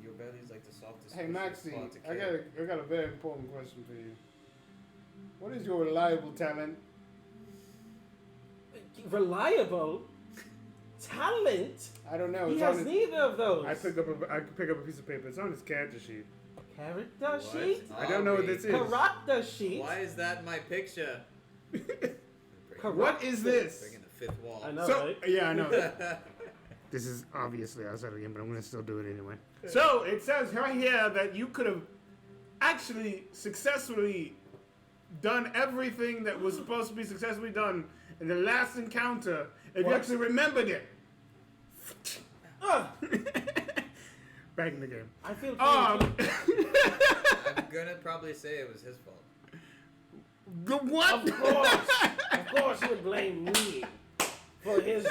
Your belly's like the softest. Hey squishiest Maxie, part to I kill. got a very important question for you. What is your reliable talent? Reliable? Talent? I don't know. He It's has on his, neither of those. I can pick up a piece of paper. It's on his character sheet. Character What? sheet? I don't know what Ari, this is. Character sheet? Why is that my picture? What is this? Breaking the fifth wall. I know, So right? yeah, I know. This is obviously outside of the game, but I'm gonna still do it anyway. So it says right here that you could have actually successfully done everything that was supposed to be successfully done in the last encounter if you What? actually remembered it. Ugh, Back in the game. I feel Um, I'm gonna probably say it was his fault. what? Of course you would blame me for his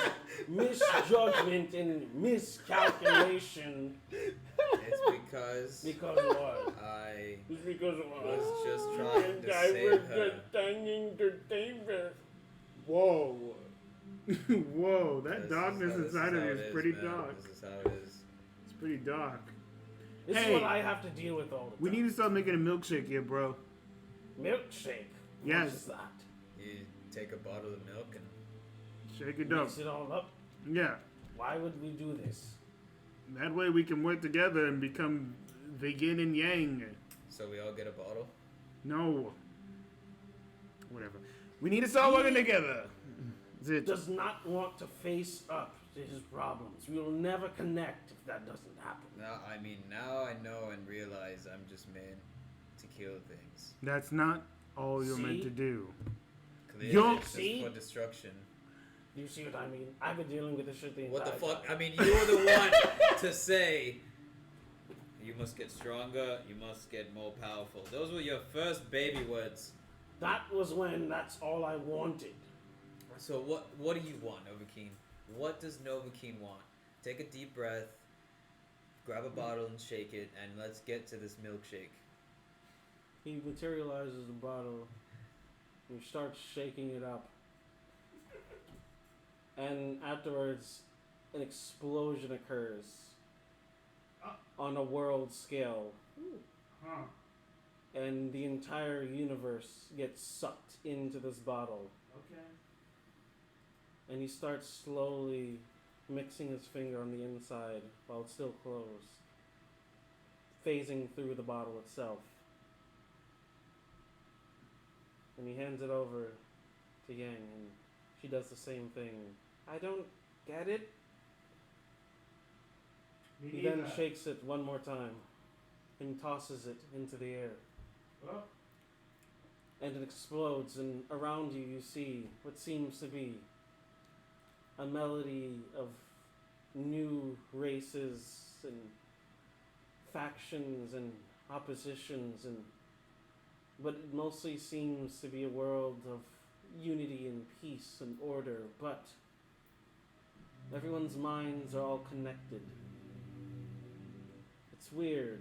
misjudgment and miscalculation. It's because Because what? I It's because of what? was just trying to I save was her. just trying to save her. Whoa. Whoa, that This is darkness how- this inside of how you it is pretty man. dark. This is how it is. It's pretty dark. This Hey. is what I have to deal with all the We time. need to start making a milkshake here, bro. Milkshake. Yes. What is that? You take a bottle of milk and Shake it up. Mix it all up. Yeah. Why would we do this? That way we can work together and become the yin and yang. so we all get a bottle. No. Whatever. We need to start working together. That's it. Does not want to face up to his problems. We will never connect if that doesn't happen. Now I know and realize I'm just meant to kill things. That's not all you're meant See? to do. Yo, It's just see? for destruction. Do you see what I mean? I've been dealing with this shit the What entire the fuck? time. I mean, you're the one to say you must get stronger, you must get more powerful. Those were your first baby words. That was when that's all I wanted. So what do you want, Novakeem? What does Novakeem want? Take a deep breath, grab a bottle and shake it, and let's get to this milkshake. He materializes the bottle and he starts shaking it up. And afterwards, an explosion occurs on a world scale. Huh. And the entire universe gets sucked into this bottle. Okay. And he starts slowly mixing his finger on the inside while it's still closed, phasing through the bottle itself. And he hands it over to Yang, and she does the same thing. I don't get it. He then shakes it one more time and tosses it into the air. Oh. And it explodes, and around you you see what seems to be a melody of new races and factions and oppositions, but it mostly seems to be a world of unity and peace and order, but everyone's minds are all connected. It's weird.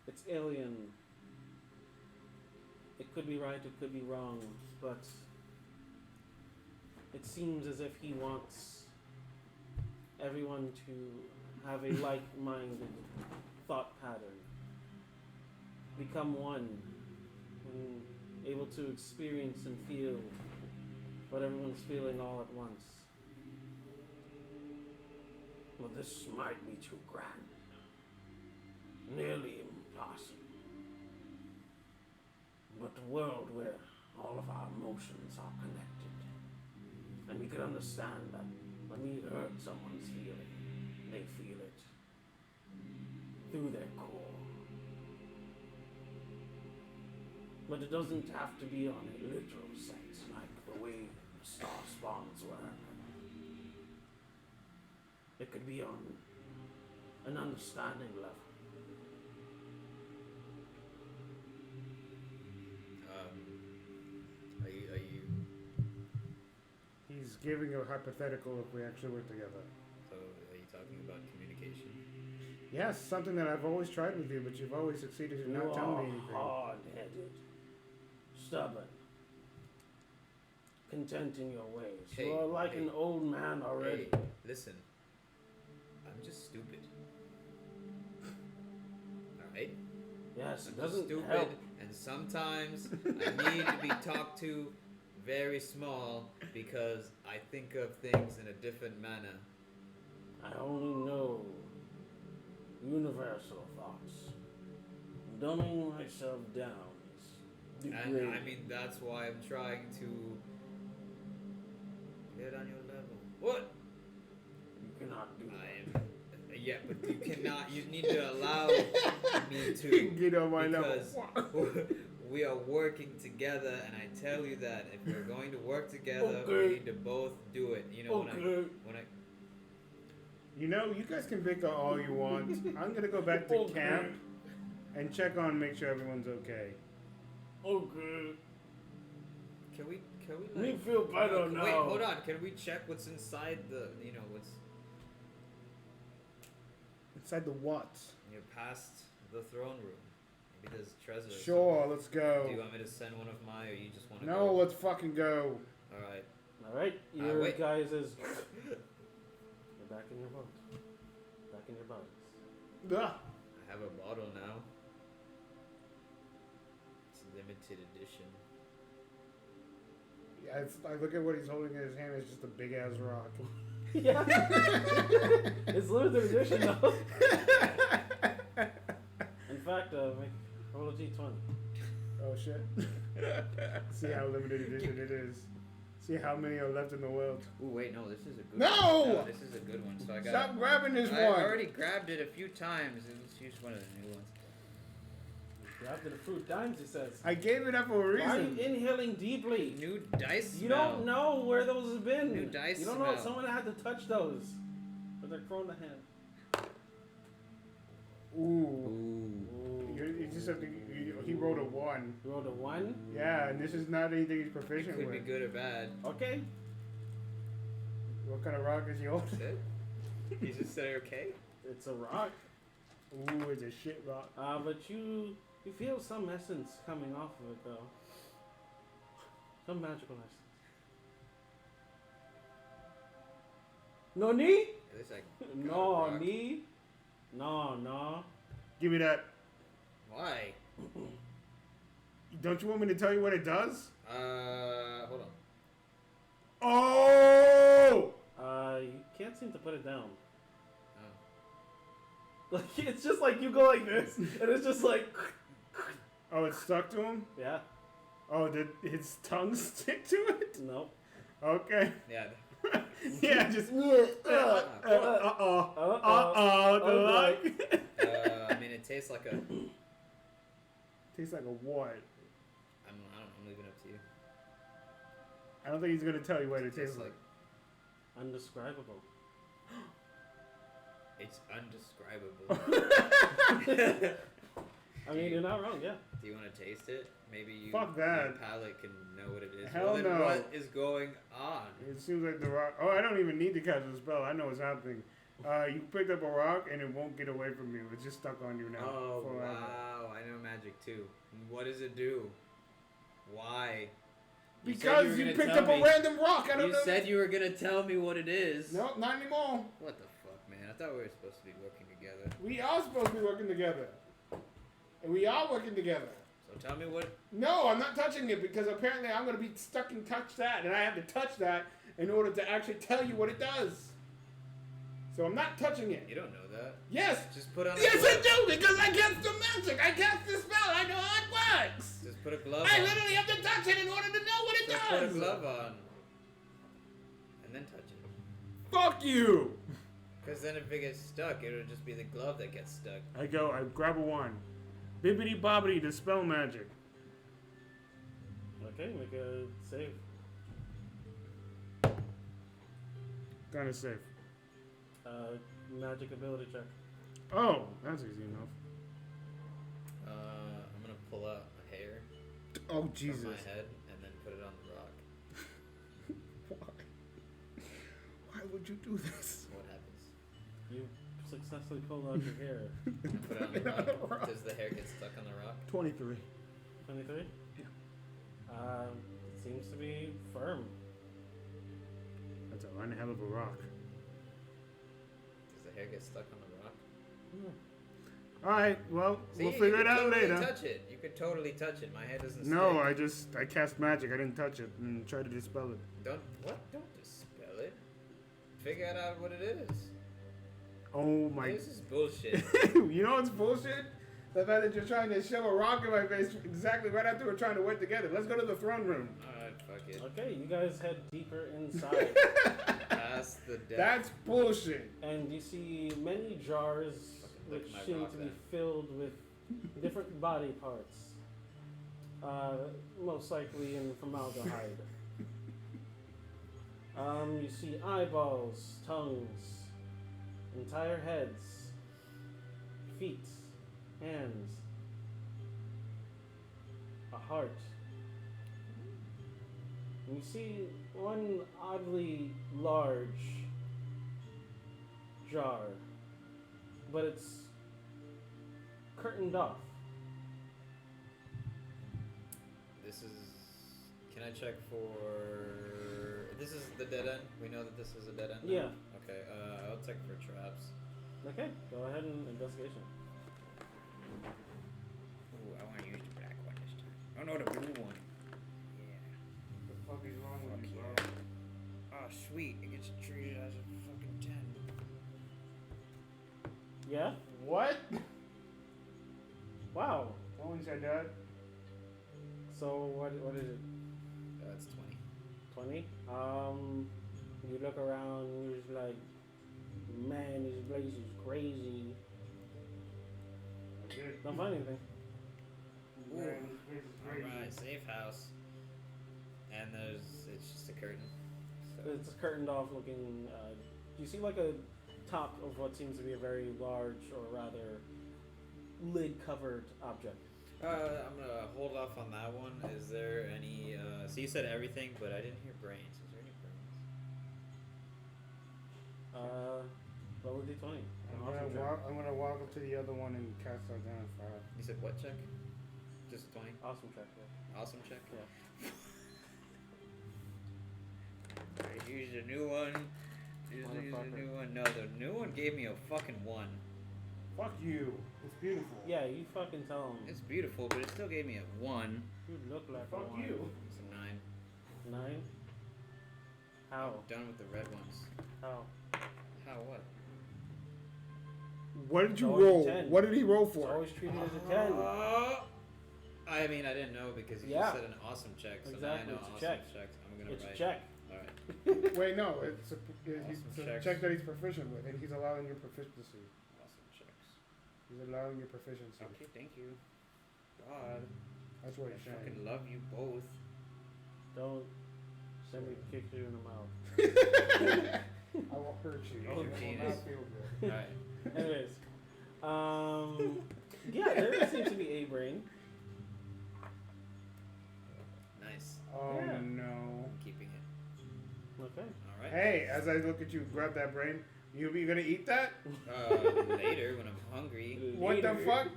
It's alien. It could be right, it could be wrong, but it seems as if he wants everyone to have a like-minded thought pattern, become one, and able to experience and feel what everyone's feeling all at once. Well, this might be too grand. Nearly impossible. But the world where all of our emotions are connected, and we can understand that when we hurt someone's feeling, they feel it through their core. But it doesn't Have to be on a literal sense, like the way star spawns work. It could be on an understanding level. Are you? He's giving a hypothetical if we actually work together. So are you talking about communication? Yes, something that I've always tried with you, but you've always succeeded in You not telling me are anything. hard-headed, stubborn, content in your ways. Hey, you are like hey. an old man already. Hey, listen. I'm just stupid. Alright? Yes, I'm it just doesn't stupid, help. and sometimes I need to be talked to very small because I think of things in a different manner. I only know universal thoughts. Dumbing myself down is And degrading. I mean, that's why I'm trying to get on your level. What? You cannot do that. I am. Yeah, but you cannot. You need to allow me to. Get on my level. Because we are working together, and I tell you that if we're going to work together, Okay. we need to both do it. You know, Okay. when I You know, you guys can bicker all you want. I'm gonna go back to Okay. camp and check on, make sure everyone's okay. Okay. can we Me like feel better now. wait, hold on. Can we check what's inside the what's Inside the what? past the throne room? Maybe there's treasure. or Sure, let's something. go. Do you want me to send one of my, or you just want to? No, go? let's fucking go. All right. Alright, your wait. guys is. You're back in your boat. Back in your boats. Ugh. I have a bottle now. It's limited edition. I look at what he's holding in his hand. It's just a big ass rock. Yeah. It's limited edition though. In fact, roll a d20. Oh shit. See how limited edition it is. See how many are left in the world. Ooh, wait, no, this is a good No! one. No, this is a good one. So I got. Stop grabbing this I one. already grabbed it a few times. Let's use one of the new ones. After the fruit dimes, he says. I gave it up for a Why are you reason. inhaling deeply? New dice You smell. don't know where those have been. New dice You don't know if smell. someone had to touch those. But they're prone to hand. Ooh. Ooh. You just have to. He rolled a 1. You rolled a 1? Yeah, and this is not anything he's It proficient could be with. good or bad. Okay. What kind of rock is yours? That's it. You just said okay. It's a rock. Ooh, it's a shit rock. But you feel some essence coming off of it, though. Some magical essence. Noni? At least I got a No, rock. ni? No. Give me that. Why? Don't you want me to tell you what it does? Hold on. Oh! You can't seem to put it down. Oh. Like, it's just like you go like this, and it's just like... Oh, it stuck to him? Yeah. Oh, did his tongue stick to it? Nope. Okay. Yeah. Yeah, just. Ah, The luck. I mean, it tastes like a. Tastes like a what? I'm leaving it up to you. I don't think he's gonna tell you what it Tastes tastes like. Undescribable. It's undescribable. I mean, you're not wrong, yeah. Do you want to taste it? Maybe you. Fuck that. Your palate can know what it is. Hell well, then no. what is going on? It seems like the rock. Oh, I don't even need to cast a spell. I know what's happening. You picked up a rock and it won't get away from you. It's just stuck on you now. Oh forever. wow! I know magic too. What does it do? Why? Because you picked up a random rock. I don't You know. said you were gonna tell me what it is. No, not anymore. What the fuck, man? I thought we were supposed to be working together. We are supposed to be working together. And we are working together. So tell me what. No, I'm not touching it because apparently I'm going to be stuck in touch that. And I have to touch that in order to actually tell you what it does. So I'm not touching it. You don't know that. Yes. Just put on. Yes, a I glove. do because I cast the magic. I cast the spell. I know how it works. Just put a glove I on. literally have to touch it in order to know what it Just does. put a glove on. And then touch it. Fuck you. Because then if it gets stuck, it'll just be the glove that gets stuck. I grab a wand. Bibbidi bobbidi, dispel magic. Okay, make a save. Kind of safe. Magic ability check. Oh, that's easy enough. I'm gonna pull out a hair Oh, from Jesus. my head and then put it on the rock. Why? Why would you do this? What happens? You successfully pulled out your hair. I put it on the rock. Does the hair get stuck on the rock? 23. 23? Yeah. It seems to be firm. That's a one hell of a rock. Does the hair get stuck on the rock? Alright, well, See, we'll figure you it could out totally later. Touch it. You could totally touch it. My hair doesn't No, stick. I cast magic. I didn't touch it and try to dispel it. Don't dispel it. Figure out what it is. Oh my. This is bullshit. You know what's bullshit? The fact that you're trying to shove a rock in my face exactly right after we're trying to work together. Let's go to the throne room. Alright, fuck it. Okay, you guys head deeper inside. Past the death. That's bullshit. And you see many jars Look which at my seem rock to be then. filled with different body parts. Most likely in formaldehyde. You see eyeballs, tongues, entire heads, feet, hands, a heart. And you see one oddly large jar, but it's curtained off. This is. Can I check for? This is the dead end. We know that this is a dead end. now? Yeah. Okay. I'll check for traps. Okay, go ahead and investigation. Ooh, I want to use the black one this time. Oh no, the blue one. Yeah. What the fuck is wrong Fuck with you, bro? yeah. Oh sweet, it gets treated as a fucking 10. Yeah? What? Wow. No one said that. So what is it? That's 20. 20? You look around and you're just like, man, this place is crazy. I did. Don't find anything. Ooh. Man, this place is crazy. Alright, safe house. And it's just a curtain. So. It's curtained off looking. You see like a top of what seems to be a very large, or rather, lid-covered object. I'm gonna hold off on that one. Is there any? So you said everything, but I didn't hear brains. Is there any brains? Roll a d20. I'm gonna walk up to the other one and cast Identify. You said what check? Just a 20. Awesome check. Yeah. Awesome check. Yeah. I used a new one. Use a new one. No, the new one gave me a fucking 1. Fuck you. It's beautiful. Yeah, you fucking tell him. It's beautiful, but it still gave me a 1. You look like Fuck a one. you. It's a 9. 9? How? I'm done with the red ones. How? How what? What did you It's always roll? a 10. What did he roll It's for? always treated as a 10. I mean, I didn't know because you Yeah. just said an awesome check, so now I Exactly, know it's a awesome check. checks. I'm gonna It's a write. check. Alright. Wait, no. It's a Awesome checks. check that he's proficient with, and he's allowing your proficiency. Awesome checks. He's allowing your proficiency. Okay, thank you. God. That's what I he's saying. fucking love you both. Don't send me kick you in the mouth. I will hurt you. Oh, It will penis. not feel good. Alright. Anyways. Yeah, there seems to be a brain. Nice. Oh Yeah. no. I'm keeping it. Okay. Alright. Hey, as I look at you, grab that brain. You gonna eat that? Later when I'm hungry. What the Later. fuck?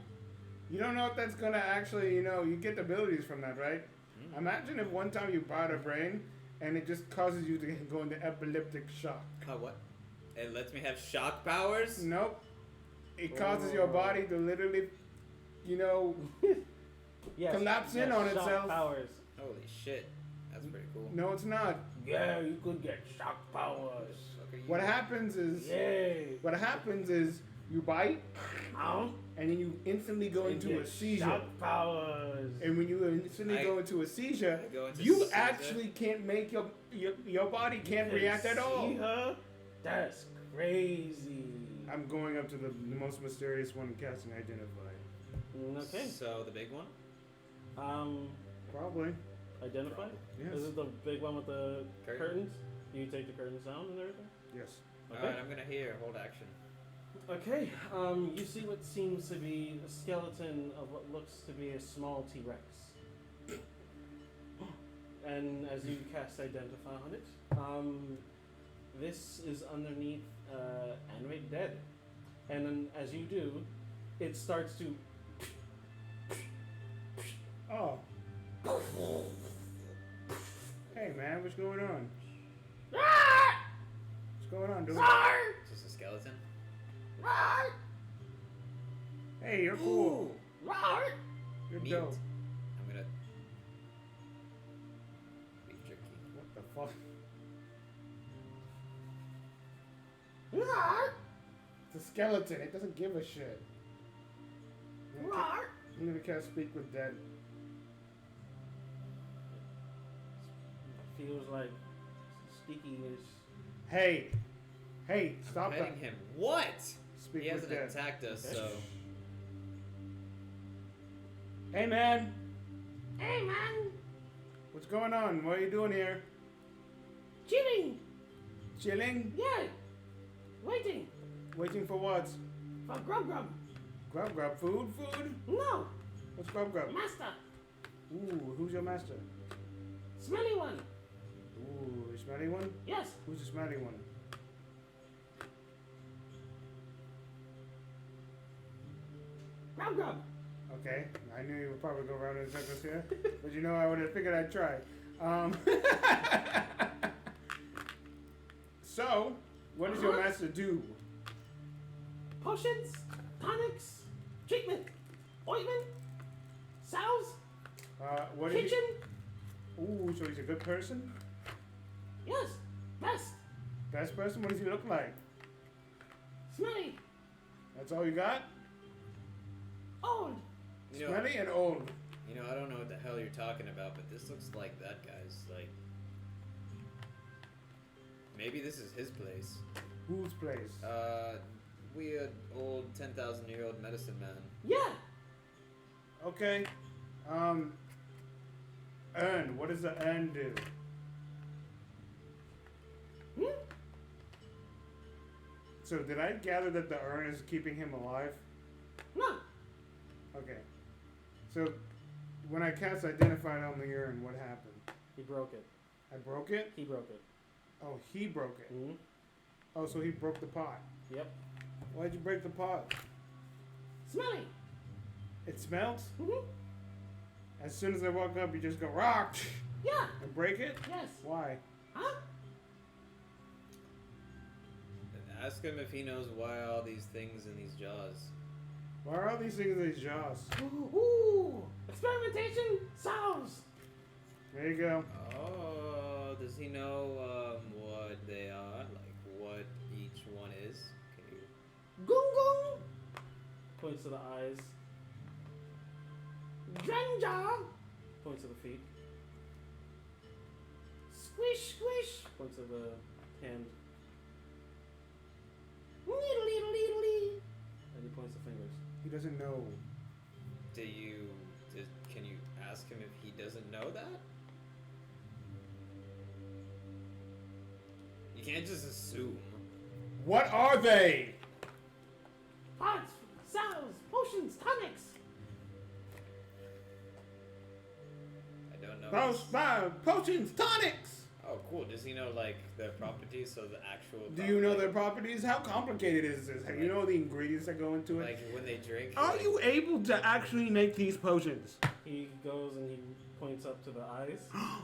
You don't know if that's gonna actually, you get the abilities from that, right? Mm. Imagine if one time you bought a brain and it just causes you to go into epileptic shock. What? It lets me have shock powers? Nope. It causes your body to literally, Yes, collapse in on shock itself. powers. Holy shit. That's pretty cool. No, it's not. Yeah, you could get shock What powers. the fuck are you? What happens is you bite Ow. and then you instantly go You into get a seizure. Shock powers. And when you instantly go into a seizure, I go into you seizure. actually can't make your body can't react at all. See her? That's crazy. I'm going up to the most mysterious one and casting Identify. Okay. So the big one? Probably. Identify? Yes. Is it the big one with the Curtain? curtains? Do you take the curtains down and everything? Yes. Alright, I'm gonna hear. Hold action. Okay. You see what seems to be a skeleton of what looks to be a small T-Rex. And as you cast Identify on it, this is underneath Animate Dead. And then as you do, it starts to Oh. Hey man, what's going on? What's going on, dude? Is this a skeleton? Hey, you're cool. You're Meat. dope. I'm gonna. Beef jerky. What the fuck? It's a skeleton. It doesn't give a shit. I'm gonna cast Speak with Dead. feels like stickiness. Hey, stop that. Petting him. What? Speak He with hasn't Dead. attacked us, so. Hey man. Hey man. What's going on? What are you doing here? Chilling. Chilling? Yeah. Waiting. Waiting for what? For grub. Grub. Food? No. What's grub? Master. Ooh, who's your master? Smelly one. Ooh, the smelly one? Yes. Who's the smelly one? Grub. Okay, I knew you would probably go around in circles here, but I would have figured I'd try. So, what does your master do? Potions, tonics, treatment, ointment, salves, What is kitchen. Ooh, so he's a good person? Yes. Best. Best person? What does he look like? Smelly. That's all you got? Old. Smelly and old. I don't know what the hell you're talking about, but this looks like that guy's, like... Maybe this is his place. Whose place? Weird, old, 10,000-year-old medicine man. Yeah. Okay. Urn. What does the urn do? So did I gather that the urn is keeping him alive? No. Okay. So when I cast Identified on the urn, what happened? He broke it. I broke it? He broke it. Oh, he broke it. Mm-hmm. Oh, so he broke the pot. Yep. Why'd you break the pot? Smelly. It smelled? Mm-hmm. As soon as I walk up, you just go rock Yeah. and break it? Yes. Why? Huh? Ask him if he knows why all these things in these jaws. Why are all these things in these jaws? Ooh. Experimentation solves. There you go. Oh, does he know what they are? Like what each one is? Can you? Goong goong. Points to the eyes. Drenja. Points to the feet. Squish squish. Points to the hand. Needle. And he points the fingers. He doesn't know. Can you ask him if he doesn't know that? You can't just assume. What are they? Pots, salves, potions, tonics. I don't know. Those potions, tonics! Oh, cool. Does he know like their properties? So the actual. Do you know their properties? How complicated is this? You know the ingredients that go into it? Like when they drink. Are like, you able to actually make these potions? He goes and he points up to the eyes. Huh?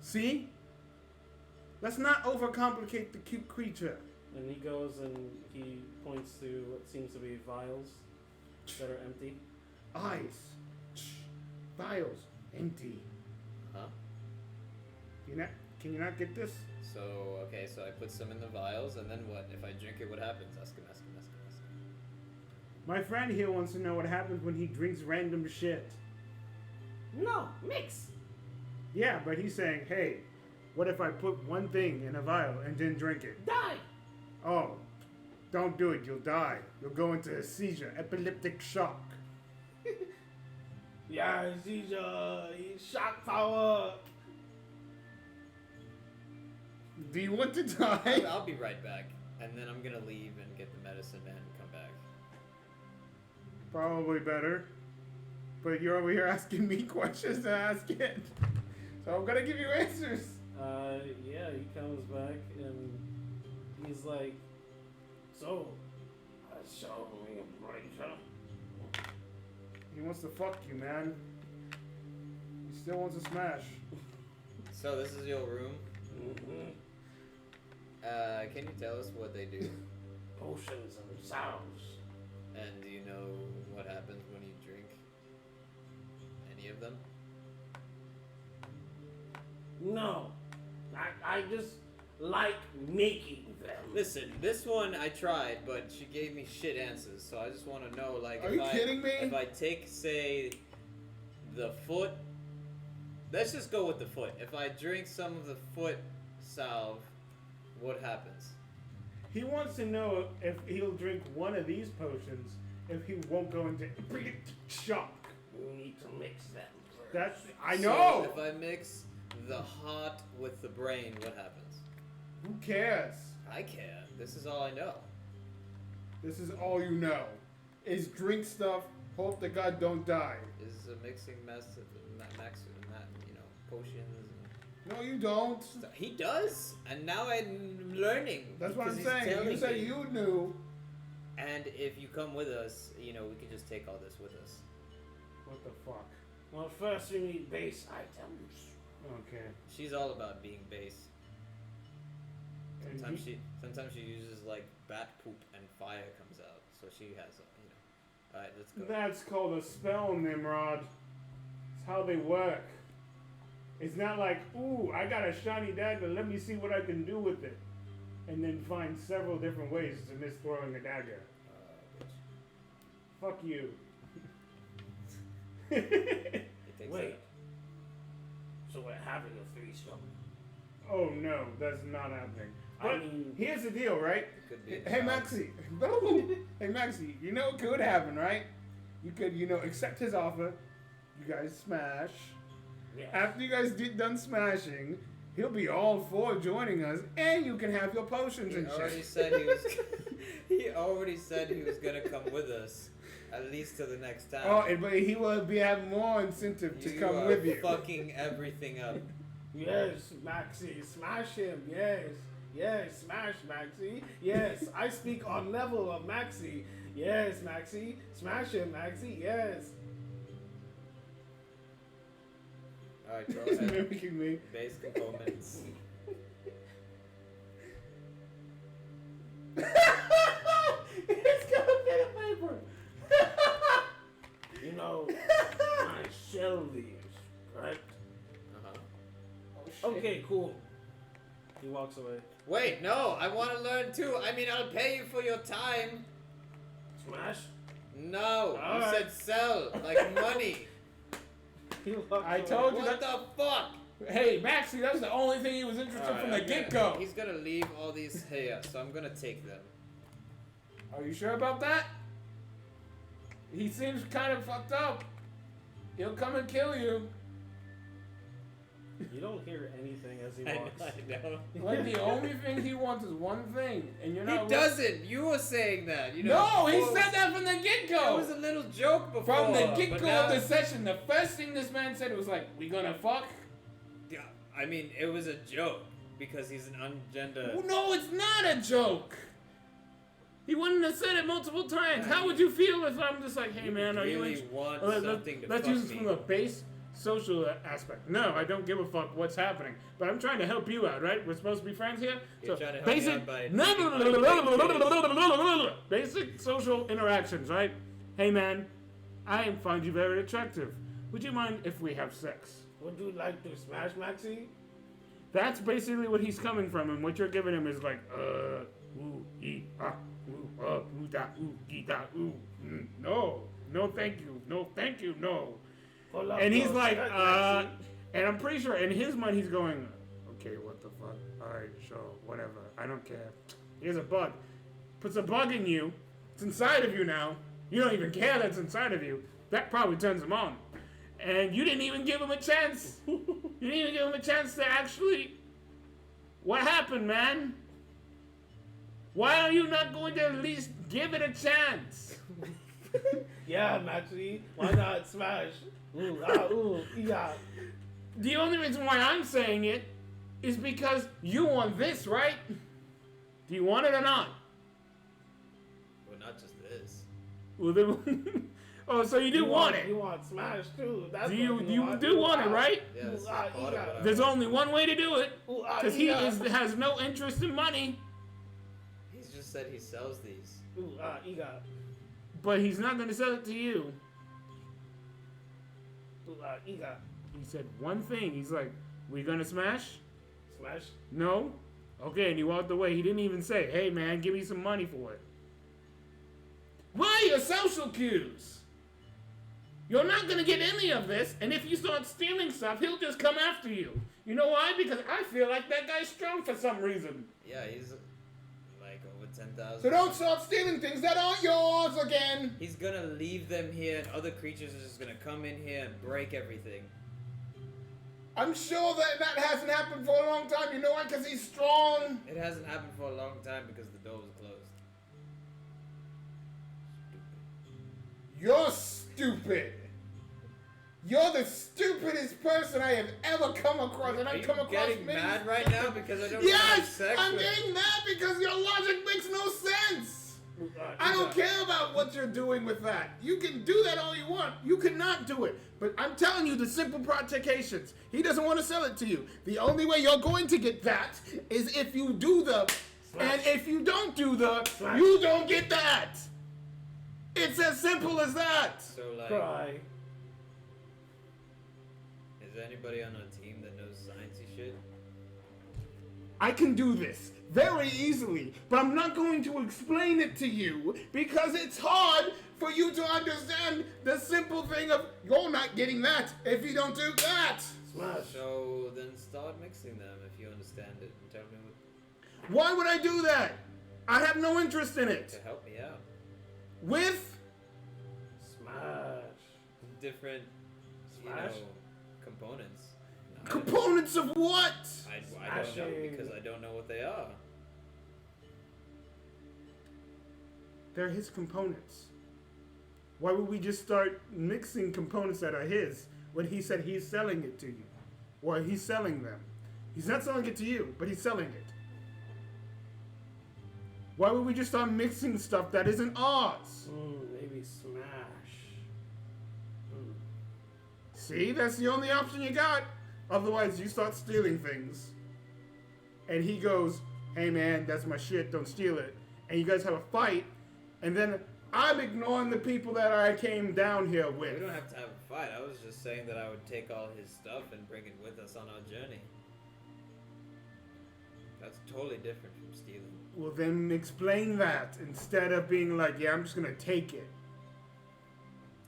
See? Let's not overcomplicate the cute creature. And he goes and he points to what seems to be vials that are empty. Eyes. Vials. Empty. Huh? Can you not get this? So okay, so I put some in the vials, and then what? If I drink it, what happens? Ask him. My friend here wants to know what happens when he drinks random shit. No, mix. Yeah, but he's saying, hey, what if I put one thing in a vial and then drink it? Die. Oh, don't do it. You'll die. You'll go into a seizure, epileptic shock. Yeah, he's shock power. Do you want to die? I'll be right back, and then I'm gonna leave and get the medicine man and come back. Probably better. But you're over here asking me questions to ask it. So I'm gonna give you answers. Yeah, he comes back and he's like, so, show me a breaker. He wants to fuck you, man. He still wants to smash. So this is your room. Mm-hmm. Can you tell us what they do? Potions and salves. And do you know what happens when you drink any of them? No, I just like making them. Listen, this one I tried, but she gave me shit answers. So I just want to know, like, Are you kidding me? If I take, say, the foot, let's just go with the foot. If I drink some of the foot salve, what happens? He wants to know if he'll drink one of these potions, if he won't go into epileptic shock. We need to mix them. That's I know. So if I mix the heart with the brain, what happens? Who cares? I care. This is all I know. This is all you know. Is drink stuff. Hope that God don't die. Is a mixing potions. No, you don't. He does, and now I'm learning. That's what I'm because he's saying. You telling said me. you knew. And if you come with us, we can just take all this with us. What the fuck? Well, first we need base items. Okay. She's all about being base. And Sometimes she uses like bat poop and fire comes out, so she has All right, let's go. That's called a spell, Nimrod. It's how they work. It's not like, ooh, I got a shiny dagger, let me see what I can do with it. And then find several different ways to miss throwing a dagger. Bitch. Fuck you. It takes Wait. So we're having a threesome. Oh no, that's not happening. I But mean, here's the deal, right? Could be a Hey child. Maxie. Hey Maxie, you know what could happen, right? you could, accept his offer. You guys smash. Yeah. After you guys get done smashing, he'll be all for joining us, and you can have your potions He and already shit. said he was. He already said he was gonna come with us, at least to the next time. Oh, but he will have more incentive to come with you. Fucking everything up. Yes, Maxi, smash him. Yes, yes, smash Maxi. Yes, I speak on level of Maxi. Yes, Maxi, smash him, Maxi. Yes. Alright, go He's ahead. mimicking me. Base components. He's got a pen and paper. You know, my shell leaves, right? Uh-huh. Okay, cool. He walks away. Wait, no, I want to learn too. I mean, I'll pay you for your time. Smash. No, you Alright. said sell, like money. He walks I away. told you What that. the fuck? Hey, Maxie, that's the only thing he was interested Alright, from the I'm gonna- get-go. He's gonna leave all these here, so I'm gonna take them. Are you sure about that? He seems kind of fucked up. He'll come and kill you. You don't hear anything as he I walks. know. Like the only thing he wants is one thing, and you're He not. doesn't. You were saying that. You know. No, he before- said that from the It get-go. was a little joke before. From the but get-go now- of the session, the first thing this man said was like, "We gonna fuck." Yeah, I mean, it was a joke because he's an ungender. No, it's not a joke. He wouldn't have said it multiple times. How would you feel if I'm just like, "Hey man, are you really in?" want Let's something to let's fuck use it me. from a base social aspect. No, I don't give a fuck what's happening, but I'm trying to help you out, right? We're supposed to be friends here. You're trying to help me out by basic social interactions, right? Hey man, I find you very attractive. Would you mind if we have sex? Would you like to smash Maxi? That's basically what he's coming from, and what you're giving him is like, ooh, ee, ah, ooh, ooh, da, ooh, ee, da, ooh. No, thank you, no. Pull up And he's your like, shirt, Maxi. and I'm pretty sure in his mind he's going, okay, what the fuck? Alright, sure, whatever. I don't care. Here's a bug. Puts a bug in you. It's inside of you now. You don't even care that's inside of you. That probably turns him on. And you didn't even give him a chance. You didn't even give him a chance to actually. What happened, man? Why are you not going to at least give it a chance? Yeah, Maxi. Why not smash? Ooh, ah, ooh, yeah. The only reason why I'm saying it is because you want this, right? Do you want it or not? Well, not just this. Well, then, oh, so you do want it. You want smash too. That's Do what you want. do want it, Ooh, ah. right? Yeah, that's Ooh, ah, part of what I There's want. only one way to do it, Ooh, ah, because he yeah. has no interest in money, He's just said he sells these. Ooh, ah, Ega. but he's not going to sell it to you. Ooh, ah, Ega. He said one thing. He's like, "We gonna smash?" Smash. No. Okay, and he walked away. He didn't even say, "Hey, man, give me some money for it." Why are your social cues? You're not gonna get any of this, and if you start stealing stuff, he'll just come after you. You know why? Because I feel like that guy's strong for some reason. Yeah, he's like over 10,000. So don't start stealing things that aren't yours again. He's gonna leave them here, and other creatures are just gonna come in here and break everything. I'm sure that hasn't happened for a long time. You know why? Because he's strong. It hasn't happened for a long time because the door was closed. You're stupid. You're the stupidest person I have ever come across, and Are I've you come across getting many. mad right now because I don't have Yes, sex I'm with... getting mad because your logic makes no sense. Ooh, ah, I don't Ega. care about what you're doing with that. You can do that all you want. You cannot do it. But I'm telling you the simple practications. He doesn't want to sell it to you. The only way you're going to get that is if you do the, and if you don't do the, Smash. you don't get that. It's as simple as that. So, like, Cry. is there anybody on our team that knows sciencey shit? I can do this very easily, but I'm not going to explain it to you because it's hard for you to understand the simple thing of you're not getting that if you don't do that. Smash. So, then start mixing them if you understand it and tell me what, Why would I do that? I have no interest in to it. help me out. With Smash. different, Smash? components. No, Components of what? I don't know Smashing. because I don't know what they are. They're his components. Why would we just start mixing components that are his when he said he's selling it to you? Or he's selling them. He's not selling it to you, but he's selling it. Why would we just start mixing stuff that isn't ours? Maybe Smash. See, that's the only option you got. Otherwise, you start stealing things. And he goes, hey man, that's my shit, don't steal it. And you guys have a fight, and then I'm ignoring the people that I came down here We with. don't have to have a fight. I was just saying that I would take all his stuff and bring it with us on our journey. That's totally different from stealing. Well, then explain that instead of being like, yeah, I'm just gonna take it.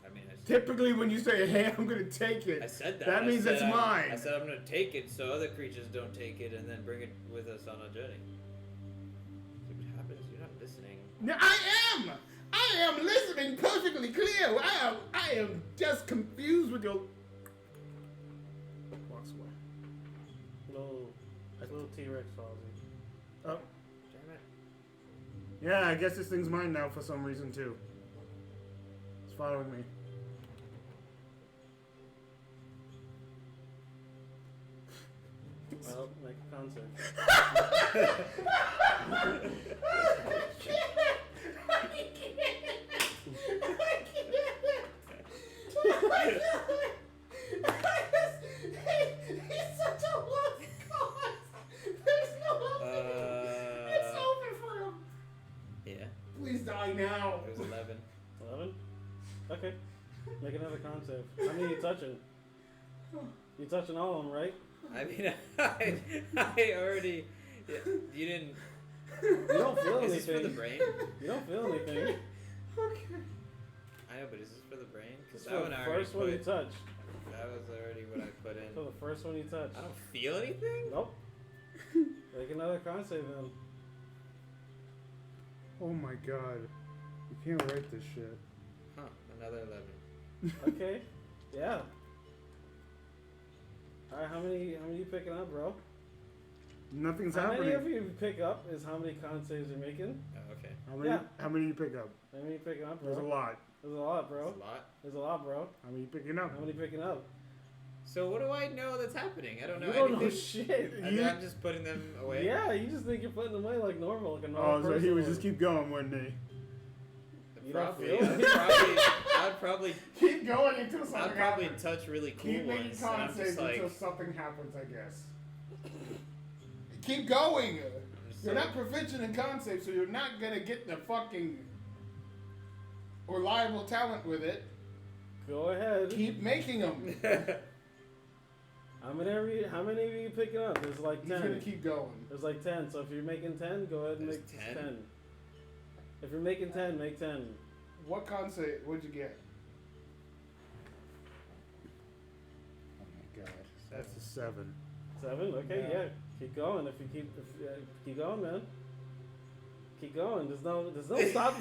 I mean, Typically, when you say, hey, I'm gonna take it, I said that. that I means said it's I'm- mine. I said I'm gonna take it so other creatures don't take it and then bring it with us on our journey. See what happens? You're not listening. Now, I am listening perfectly clear. I am just confused with your. Walks away. Little T-Rex palsy. Oh, Damn it. yeah, I guess this thing's mine now for some reason too. It's following me. Well, make a concept. He's such a lost cause. There's no Uh, It's over for him. Yeah. Please die now. It was 11. 11? Okay. Make another concept. How many you touching? You touching all of them, right? I mean, I already. Yeah, you didn't. You don't feel Is this for the anything. brain? You don't feel anything. Okay. I know, but is this for the brain? Because It's that for one the I already first one you put. touch. That was already what I put in. For the first one you touch. I don't feel anything. Nope. Make another concept then. Oh my god. You can't write this shit. Huh? Another 11. Okay. Yeah. Alright, how many you picking up, bro? Nothing's How happening. many of you pick up is how many concepts you're making. Oh, okay. Yeah. How many you pick up? How many you picking up, bro? There's a lot. There's a lot, bro. That's a lot. There's a lot, bro. How many you picking up? How many picking up? So what do I know that's happening? I don't know You don't anything. know shit. I'm just putting them away. Yeah, you just think you're putting them away like normal, like a normal Oh, so person he would would. just keep going, wouldn't he? You don't Probably. feel it? I'd probably. Keep going until something I'd probably happens. touch really cool Keep making ones. And I'm concepts just like. until something happens, I guess. Keep going. You're not proficient in concepts, so you're not gonna get the fucking reliable talent with it. Go ahead. Keep making them. How many of you picking up? There's like He's 10. gonna keep going. There's like 10. So if you're making 10, go ahead and There's make 10? 10. If you're making 10, make 10. What concept? What'd you get? Oh my god, that's a 7. 7? Okay, Yeah. yeah. Keep going. If you keep going, man. Keep going. There's no stop.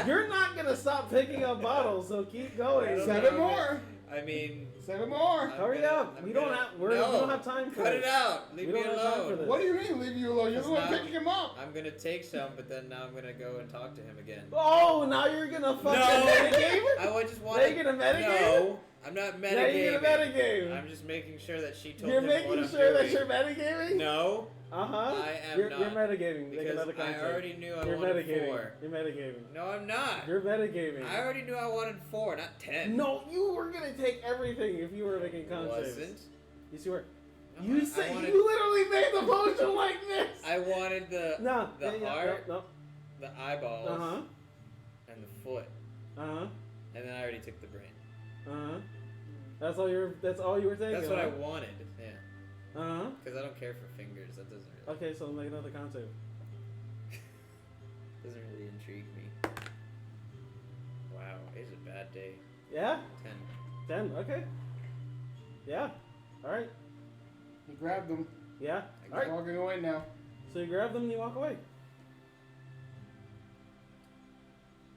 You're not gonna stop picking up bottles, so keep I going. don't 7 know, more. I mean. 7 more. I'm Hurry gonna- up. I'm We don't gonna- have- we no, don't have time for Cut this. it out. Leave We me don't have time for alone. this. What do you mean leave you alone? You're the It's one not- picking him up. I'm gonna take some, but then now I'm gonna go and talk to him again. Oh, now you're gonna fucking metagame? I just want. Now you're gonna metagame? No, I'm not Now you're metagaming. gonna metagame. I'm just making sure that she told You're him what making I'm sure that doing. you're metagaming? No, Uh-huh. I am You're not. metagaming. Make Because another I concept. already knew I You're wanted metagaming. 4. You're metagaming. No, I'm not. You're metagaming. I already knew I wanted 4, not 10. No, you were gonna take everything if you were making I concepts. wasn't. You see where? No, You I said wanted, you literally made the potion like this. I wanted the No. the yeah, heart, No. the eyeballs, Uh-huh. and the foot, Uh-huh. and then I already took the brain. Uh-huh. That's all you were taking. That's what I huh? wanted. Yeah, Uh-huh. because I don't care for fingers. That doesn't really Okay, so make another concept. doesn't really intrigue me. Wow, it's a bad day. Yeah? 10. 10, okay. Yeah. Alright. He grabbed them. Yeah. He's Alright. walking away now. So you grab them and you walk away.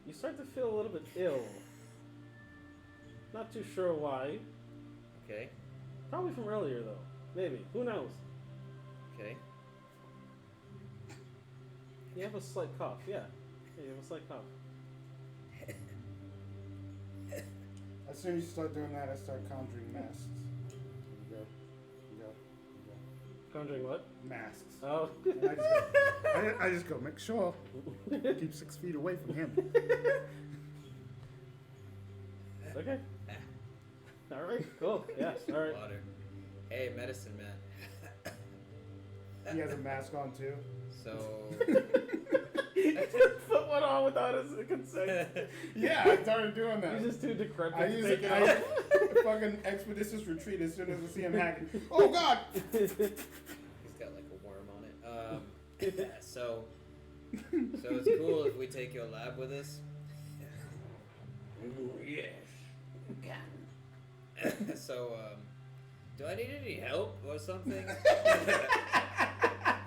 You start to feel a little bit ill. Not too sure why. Okay. Probably from earlier though. Maybe. Who knows? Okay. You have a slight cough. Yeah. Yeah, you have a slight cough. As soon as you start doing that, I start conjuring masks. Go. Conjuring what? Masks. Oh. And I just go, make sure. Keep 6 feet away from him. Okay. All right. Cool. Yes. All right. Water. Hey, medicine man. He has a mask on too. So. He just put one on without his consent. Yeah, I started doing that. He's just too decrepit I to use take it. it I off. fucking expeditious retreat as soon as I see him hacking. Oh God! He's got like a worm on it. So it's cool if we take your lab with us. Yes, you can. So, do I need any help or something?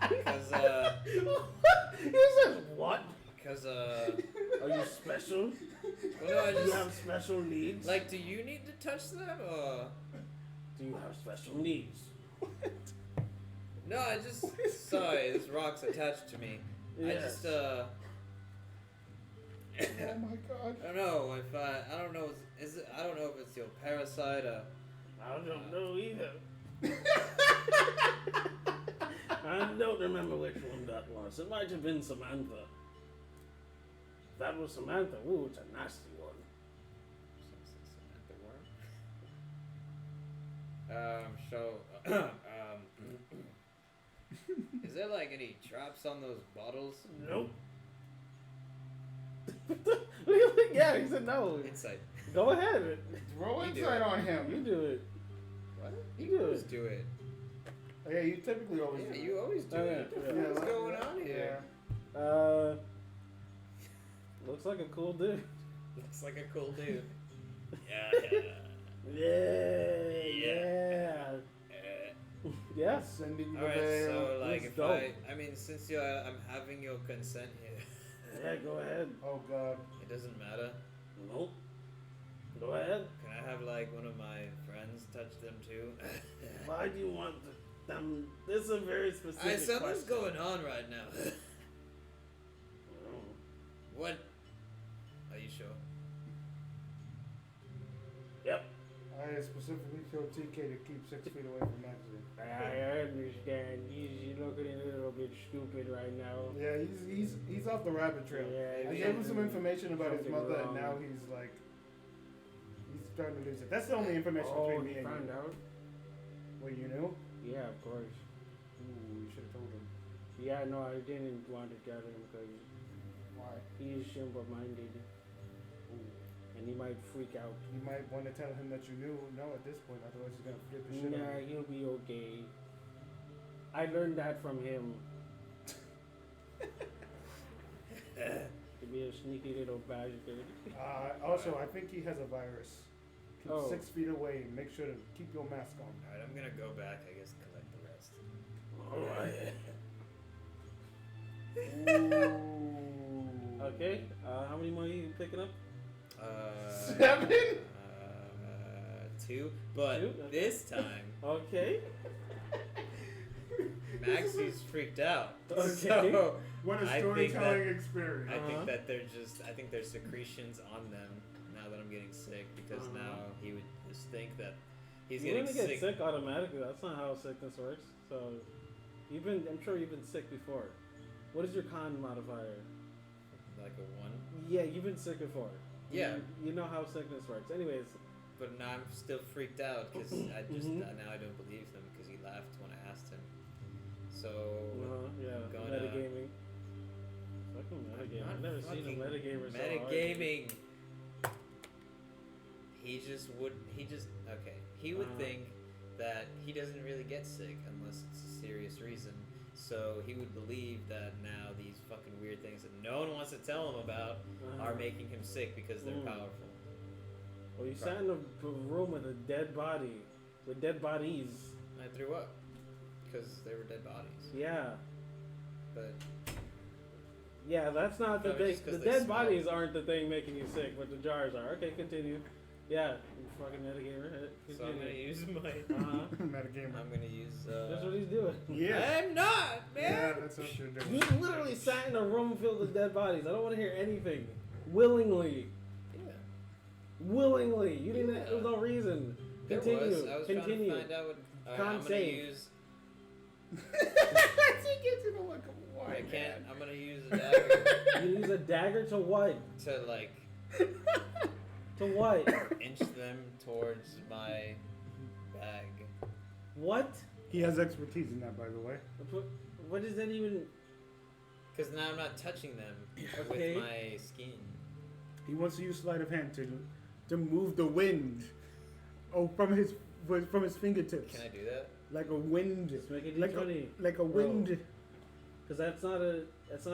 Because, He says what? Because, Are you special? well, no, I Do you just, have special needs? like, do you need to touch them, or? Do you have special needs? No, I just, sorry, this rock's attached to me. I Yes. just, Oh my God! I don't know if I don't know, is it, I don't know if it's your parasite or, I don't know either. I don't remember which one that was. It might have been Samantha. If that was Samantha, ooh, it's a nasty one. So, is there like any traps on those bottles? Nope. What do you think? Yeah, he said no. Insight. Go ahead. Roll You do insight it. on You him. do it. What? You You do always it. do it. Oh, yeah, you typically always. Yeah, do you always do Oh, it. yeah, yeah. What's like- going on here? Looks like a cool dude. Looks like a cool dude. Yeah. Yeah. Yes. Sending you All right. the So like, That's if dope. I mean, since I'm having your consent here, Yeah, go ahead. Oh God! it doesn't matter. Nope. Go ahead. Can I have like one of my friends touch them too? Why do you want them? This is a very specific Something's question. going on right now. Oh. What? Are you sure? Yep. I specifically told TK to keep 6 feet away from Maxie. I understand. You're looking a little bit stupid right now. Yeah, he's off the rabbit trail. Yeah, I gave him some information about his something mother, wrong. and now he's starting to lose it. That's the only information Oh, between he me and found you. out? Well, you knew? Yeah, of course. Ooh, you should have told him. Yeah, no, I didn't want to tell him because Why? he's simple-minded Ooh. and he might freak out. You might want to tell him that you knew. No, at this point, otherwise he's gonna forget the shit. out Nah, of you. he'll be okay. I learned that from him. To be a sneaky little bastard. Also, I think he has a virus. Keep Oh. 6 feet away. And make sure to keep your mask on. All right, I'm gonna go back. I guess collect the rest. Alright. Ooh. Okay, how many more are you picking up? 7? 2. But 2? Okay. this time, Okay. Maxie's freaked out. Okay. So What a I think storytelling experience. I Uh-huh. think that I think there's secretions on them now that I'm getting sick because Uh-huh. now he would just think that he's You're getting gonna get sick automatically. That's not how sickness works. So, I'm sure you've been sick before. What is your con modifier? Like a 1. Yeah, you've been sick before. Yeah. You know how sickness works. Anyways, But now I'm still freaked out because I just Mhm. now I don't believe him because he laughed when I asked him. So yeah, gonna- metagaming. Fucking metagaming. I've never seen a fucking metagamer so hard. metagaming. He would Uh-huh. think that he doesn't really get sick unless it's a serious reason. So he would believe that now these fucking weird things that no one wants to tell him about Uh-huh. are making him sick because they're Mm. powerful. Well, you sat in a room with a dead body, with dead bodies. I threw up because they were dead bodies. Yeah, But yeah. That's not the Probably thing. just 'cause The they dead smell. bodies aren't the thing making you sick, but the jars are. Okay, continue. Yeah, you fucking metagamer. So I'm gonna use my. Uh-huh. Metagamer. I'm gonna use. That's what he's doing. Yeah. I'm not, man. Yeah, that's what you're You doing. literally sat in a room filled with dead bodies. I don't want to hear anything. Willingly. Yeah. Willingly. You didn't. Yeah. There was no reason. There Continue. was. I was Continue. trying to find out what. Can't I'm gonna save. use. He gets in a look of I white. can't. I'm gonna use a dagger You use a dagger to what? to like To what? inch them towards my bag. What? He has expertise in that, by the way. What does that even? Cause now I'm not touching them Okay. with my skin. He wants to use sleight of hand to move the wind, from his fingertips, Can I do that? like a wind, Just make it like a, D20. like a wind. Because that's not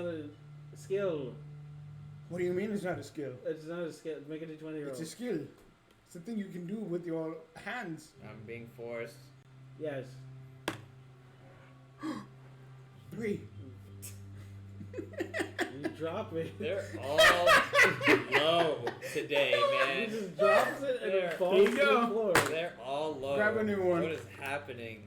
a skill. What do you mean it's not a skill? It's not a skill. Make it a D20 roll. It's a skill. It's a thing you can do with your hands. I'm being forced. Yes. 3. You drop it. They're all low today, He man. just drops it and There. it falls There to you the go. floor. They're all low. Grab a new one. What is happening?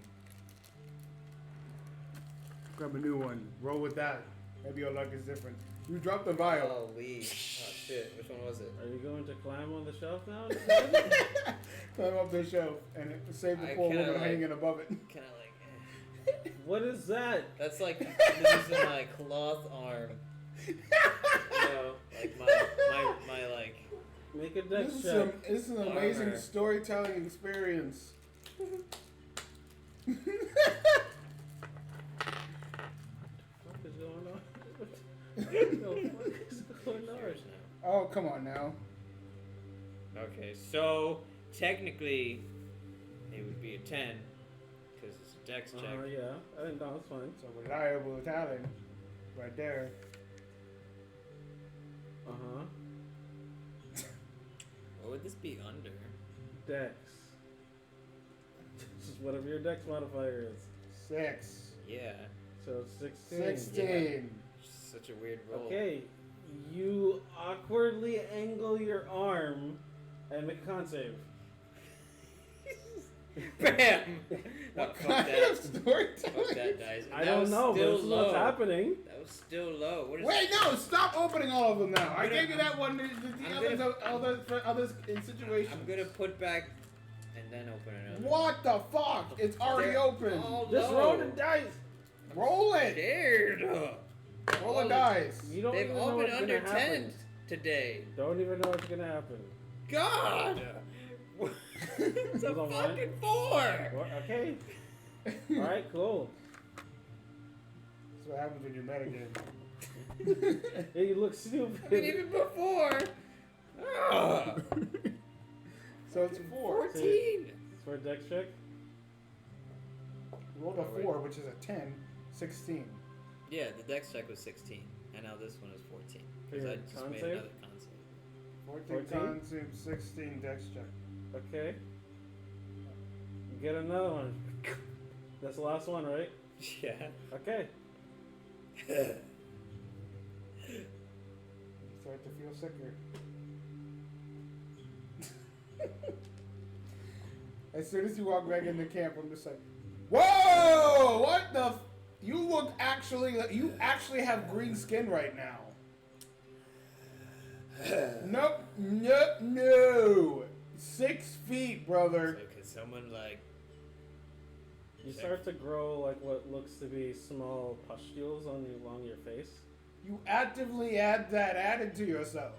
Grab a new one. Roll with that. Maybe your luck is different. You dropped the vial. Holy. Oh shit. Which one was it? Are you going to climb on the shelf now? Climb up the shelf and save the I poor kinda woman like- hanging above it. Can I like? What is that? That's like losing my cloth arm. You know, like my like. Make a dex This check. is an amazing Armor. storytelling experience. What is going on? What the fuck is going on? Yours now. Oh, come on now. Okay, so technically it would be a 10 because it's a dex check. Yeah. I think that's fine. It's a reliable talent right there. Uh-huh. What would this be under? Dex. Just whatever your dex modifier is. 6. Yeah, So it's 16. 16. such a weird roll. Okay. You awkwardly angle your arm and make a con save. Bam! What Fuck kind that. of storytelling? Fuck that dice. I That don't was know, but still this is low. what's happening. That was still low. What is Wait, no! Stop opening all of them now. I I'm gonna- gave you that one. The I'm others, gonna- others for others in situations. I'm gonna put back and then open another. What the fuck? It's already They're open. all Just low. roll the dice. Roll it. Scared. Roll all the the- dice. You don't They've even know all what's been under gonna happen. 10 today. Don't even know what's gonna happen. God! It's a You don't mind? fucking 4! What? Okay. Alright, cool. That's what happens when you metagame. Yeah, you look stupid. I mean, even before. Ah, So it's 4. 14. It's for a dex check. Rolled a 4, which is a 10. 16. Yeah, the dex check was 16, and now this one is 14. Because Your I just con made save? another con save. 14 14? con save, 16 dex check. Okay. Get another one. That's the last one, right? Yeah. Okay. You start to feel sicker. As soon as you walk back in the camp, I'm just like, whoa! What the? You look actually. You actually have green skin right now. Nope. Nope. No. 6 feet, brother. So could someone, like... You start to grow like what looks to be small pustules along your face. You actively added to yourself.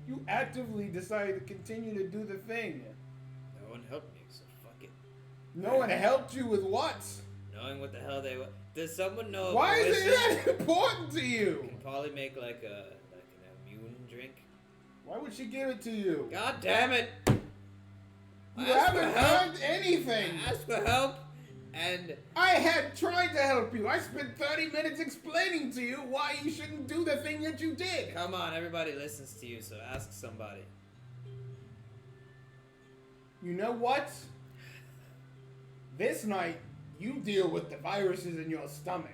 You actively decided to continue to do the thing. No one helped me, so fuck it. No one helped you with what? Knowing what the hell they... Does someone know... Why if is it that important to you? Can probably make, like, an immune drink. Why would she give it to you? God damn it! You I asked for haven't help. done anything. I asked for help, and... I had tried to help you. I spent 30 minutes explaining to you why you shouldn't do the thing that you did. Come on, everybody listens to you, so ask somebody. You know what? This night, you deal with the viruses in your stomach.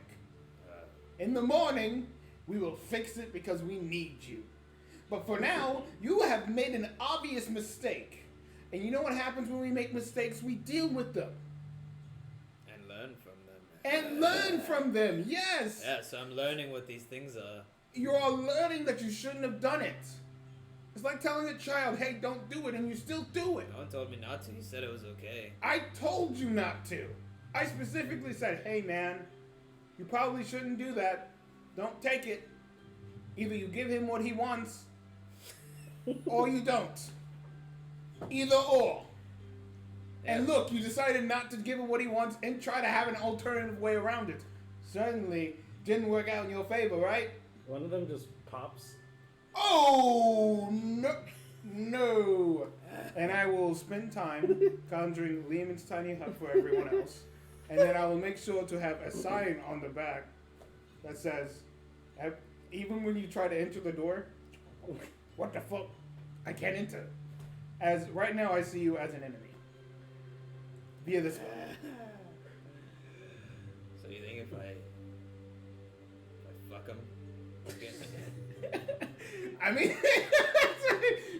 In the morning, we will fix it because we need you. But for now, you have made an obvious mistake. And you know what happens when we make mistakes? We deal with them. And learn from them. And learn from them, yes! Yeah, so I'm learning what these things are. You're learning that you shouldn't have done it. It's like telling a child, hey, don't do it, and you still do it. No one told me not to. He said it was okay. I told you not to. I specifically said, hey, man, you probably shouldn't do that. Don't take it. Either you give him what he wants, or you don't. Either or. And look, you decided not to give him what he wants and try to have an alternative way around it. Certainly didn't work out in your favor, right? One of them just pops. Oh, no. No. And I will spend time conjuring Lehman's tiny hut for everyone else. And then I will make sure to have a sign on the back that says, even when you try to enter the door, what the fuck? I can't enter. As right now I see you as an enemy. Via this one. So you think if I fuck him, I mean,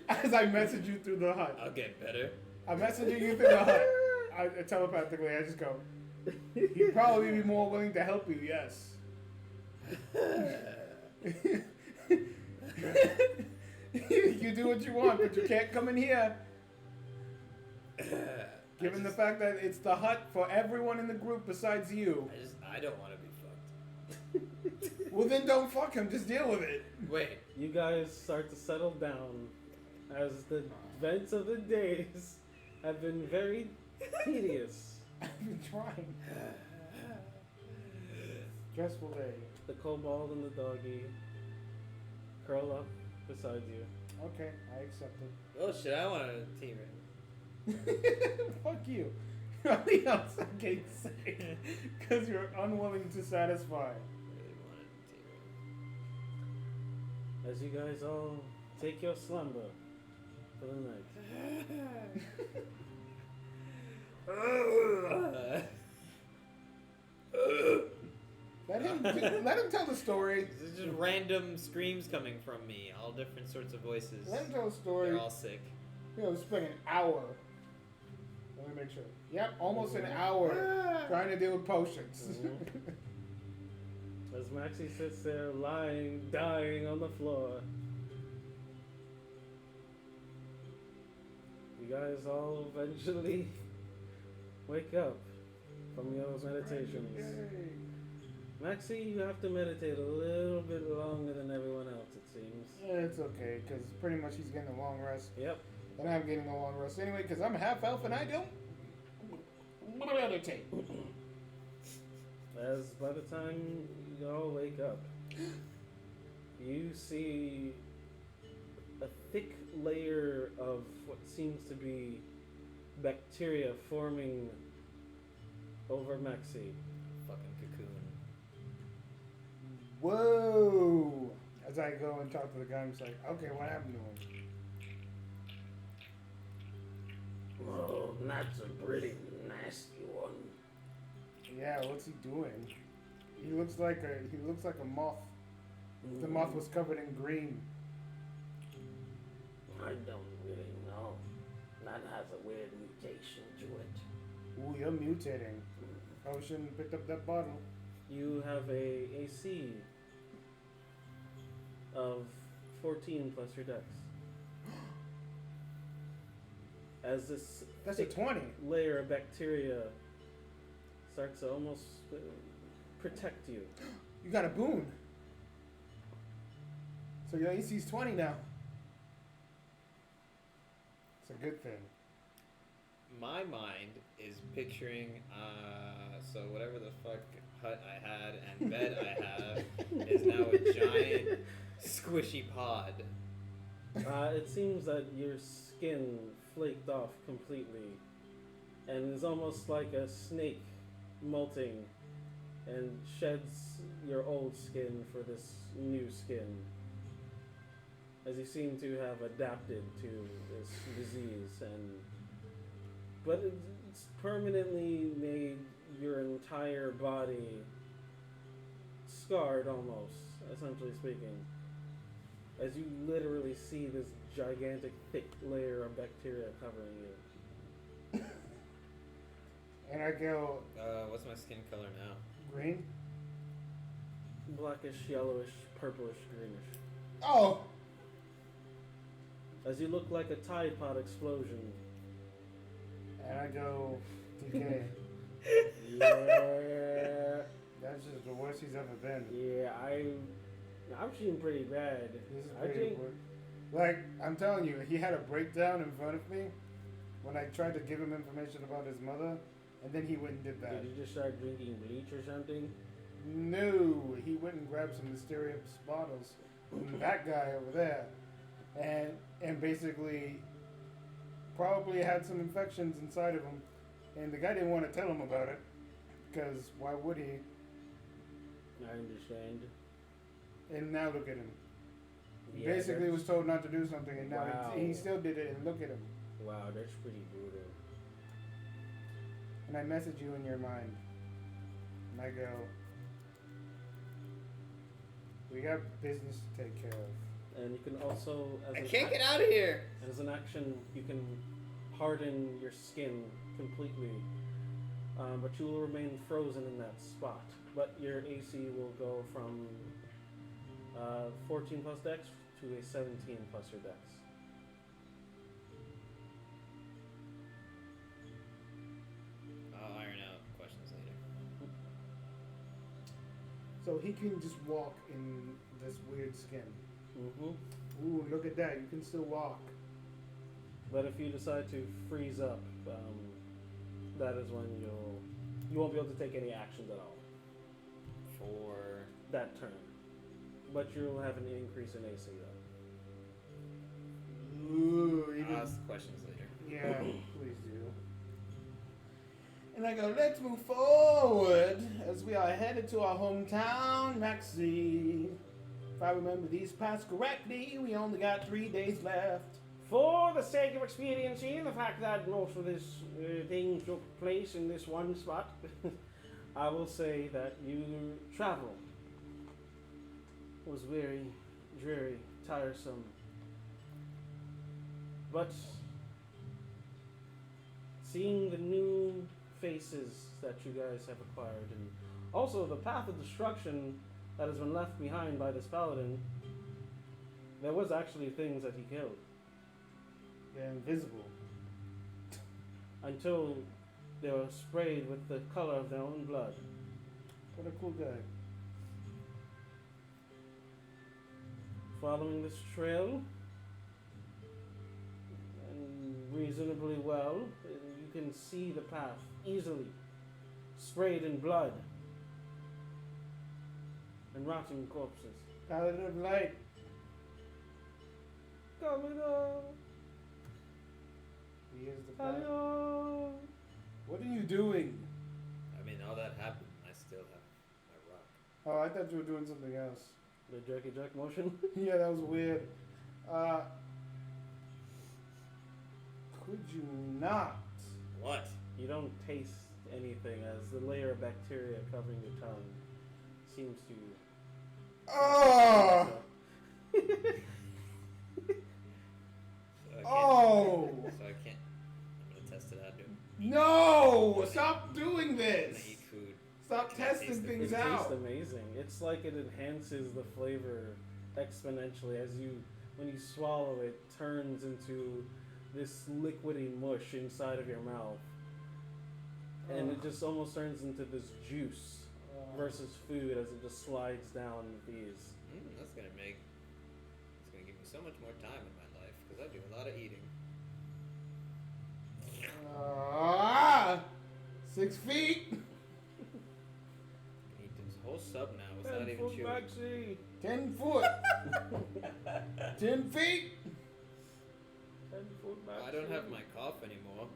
as I message you through the hut. I'll get better? I'm messaging you through the hut. Telepathically, I just go, he'd probably be more willing to help you, yes. You do what you want, but you can't come in here. Given the fact that it's the hut for everyone in the group besides you. I don't want to be fucked. Well, then don't fuck him. Just deal with it. Wait. You guys start to settle down as the events of the days have been very tedious. I've been trying. Stressful day. The kobold and the doggy curl up beside you. Okay, I accept it. Oh shit, I want a T-Rex. Fuck you. Nothing else I can say. Because you're unwilling to satisfy. I really wanted a T-Rex. As you guys all take your slumber for the night. Let him tell the story. This is just random screams coming from me, all different sorts of voices. Let him tell the story. They're all sick. We spent an hour. Let me make sure. Yep, almost an hour trying to deal with potions. As Maxie sits there lying, dying on the floor. You guys all eventually wake up from your meditations. Maxie, you have to meditate a little bit longer than everyone else, it seems. Yeah, it's okay, because pretty much he's getting a long rest. Yep. And I'm getting a long rest anyway, because I'm a half elf and I don't meditate. As by the time you all wake up, you see a thick layer of what seems to be bacteria forming over Maxie. Fucking cocoon. Whoa! As I go and talk to the guy, I'm just like, okay, what happened to him? Well, that's a pretty nasty one. Yeah, what's he doing? He looks like a moth. The moth was covered in green. I don't really know. That has a weird mutation to it. Ooh, you're mutating. Probably shouldn't have picked up that bottle. You have a AC of 14 plus your dex. As this That's a thick 20. layer of bacteria starts to almost protect you. You got a boon. So your AC's 20 now. It's a good thing. My mind is picturing, so whatever the fuck hut I had and bed I have is now a giant squishy pod. It seems that your skin flaked off completely and is almost like a snake molting and sheds your old skin for this new skin, as you seem to have adapted to this disease, but it's permanently made your entire body scarred almost, essentially speaking. as you literally see this gigantic, thick layer of bacteria covering you. And I go, What's my skin color now? green? Blackish, yellowish, purplish, greenish. Oh! As you look like a Tide Pod explosion. And I go, DK. Yeah. That's just the worst he's ever been. Yeah, I'm feeling pretty bad. This is I pretty think worse. Like, I'm telling you, he had a breakdown in front of me when I tried to give him information about his mother, and then he went and did that. Did you just start drinking bleach or something? No, he went and grabbed some mysterious bottles from that guy over there, and basically probably had some infections inside of him, and the guy didn't want to tell him about it, because why would he? I understand. And now look at him. He Yeah, basically that's- was told not to do something, and now Wow. he still did it, and look at him. Wow, that's pretty brutal. And I message you in your mind, and I go, we got business to take care of. And you can also, I can't get out of here! as an action, you can harden your skin completely, but you will remain frozen in that spot. But your AC will go from 14 plus dex to a 17 plus your dex. I'll iron out questions later. So he can just walk in this weird skin. Mm-hmm. Ooh, look at that. You can still walk. But if you decide to freeze up, that is when you won't be able to take any actions at all For that turn. But you'll have an increase in AC though. Ooh, even, I'll ask the questions later. yeah, please do. And I go, let's move forward as we are headed to our hometown, Maxie. If I remember these paths correctly, we only got 3 days left. For the sake of experiencing the fact that most of this thing took place in this one spot, I will say that your travel was very dreary, tiresome. But seeing the new faces that you guys have acquired, and also the path of destruction that has been left behind by this paladin, there was actually things that he killed. They're invisible. Until they were sprayed with the color of their own blood. What a cool guy. Following this trail, and reasonably well, you can see the path easily, sprayed in blood and rotting corpses. Paladin of light. Coming on, He is the paladin. hello. What are you doing? I mean, all that happened, I still have my rock. Oh, I thought you were doing something else. The jerky jerk motion. Yeah, that was weird. Could you not? What? You don't taste anything as the layer of bacteria covering your tongue seems to. Oh! So I can't, Oh! So I can't. I'm gonna test it out, dude. No! Stop doing I'm this! gonna eat food. Stop Can I testing taste it? things It tastes out. amazing. It's like it enhances the flavor exponentially as when you swallow it, turns into this liquidy mush inside of your mouth. And it just almost turns into this juice versus food as it just slides down with ease. That's gonna give me so much more time in my life because I do a lot of eating. 6 feet! I can eat this whole sub now without 10 even foot chewing. maxi. 10 foot! 10 feet! 10 foot maxi. I don't have my cough anymore.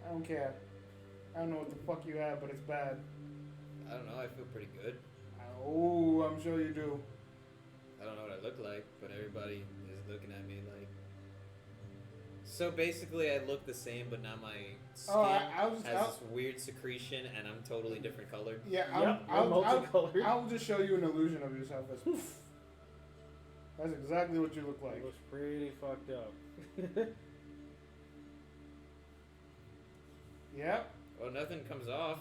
I don't care. I don't know what the fuck you have, but it's bad. I don't know. I feel pretty good. Oh, I'm sure you do. I don't know what I look like, but everybody is looking at me like. So basically, I look the same, but now my skin has this weird secretion, and I'm totally different colored. Yeah, Yep, you're multicolored. I'll just show you an illusion of yourself as That's exactly what you look like. It was pretty fucked up. Yep. Well, nothing comes off.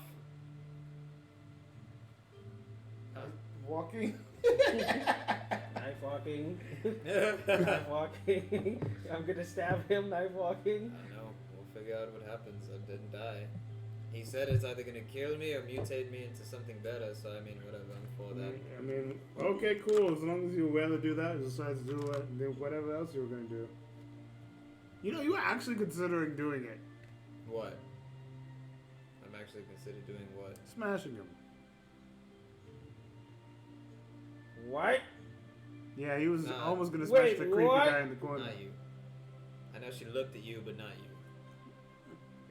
Walking. Knife walking. Knife walking. I'm gonna stab him, knife walking. I know. We'll figure out what happens. I didn't die. He said it's either gonna kill me or mutate me into something better. So I mean, whatever. I'm for that. I mean, okay, cool. As long as you rather do that, you decide to do whatever else you were gonna do. You know, you were actually considering doing it. What? I'm actually considered doing what? Smashing him. What? Yeah, he was Nah. almost gonna smash Wait, the creepy what? guy in the corner. Not you. I know she looked at you, but not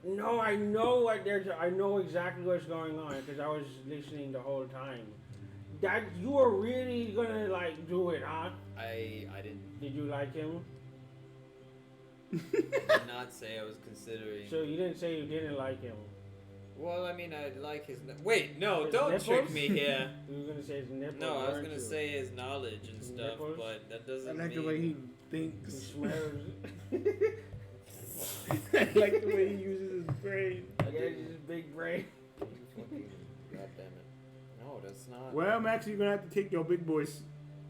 you. No, I know what there's. I know exactly what's going on because I was listening the whole time. That you were really gonna like do it, huh? I didn't. Did you like him? Did not say I was considering. So you didn't say you didn't like him. Well, I mean, I like his. Wait, no, His don't trick nipples? me here. You were gonna say his nipples. No, I was weren't gonna you? say his knowledge and His stuff, nipples? but that I doesn't like the mean. way he He thinks. swears. I like the way he uses his brain. I guess his big brain. Fucking goddamn it! No, that's not. Well, Max, you're gonna have to take your big boys.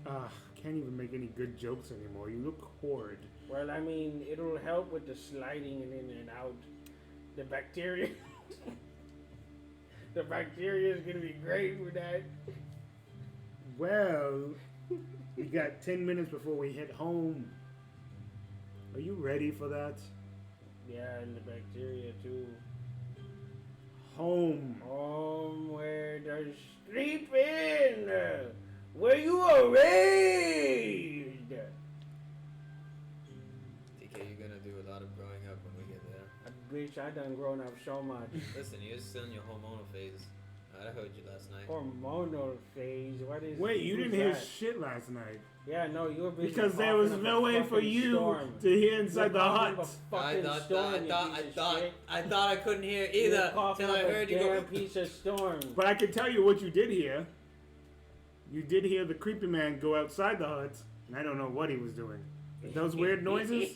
Can't even make any good jokes anymore. You look horrid. Well, I mean, it'll help with the sliding in and out. The bacteria. The bacteria is gonna be great with that. Well, we got 10 minutes before we hit home. Are you ready for that? Yeah, and the bacteria too. Home. Where there's sleeping, where you are raised. TK, you're gonna do a lot of growing up when we get there. I wish I done grown up so much. Listen, you're still in your hormonal phase. I heard you last night. Hormonal phase. What is? Wait, you who's didn't hear that? shit last night. Yeah, no, you were busy Because there was coughing no up a way for fucking you storm. to hear inside the You're coughing hut. up a fucking storm, you piece of shit. I thought I couldn't hear You're either coughing till I up a heard you damn go. piece of storm. But I can tell you what you did hear. You did hear the creepy man go outside the hut, and I don't know what he was doing. But those weird noises,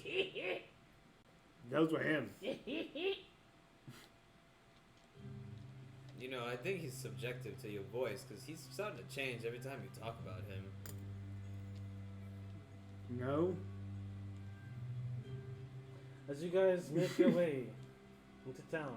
those were him. You know, I think he's subjective to your voice because he's starting to change every time you talk about him. No? As you guys make your way into town.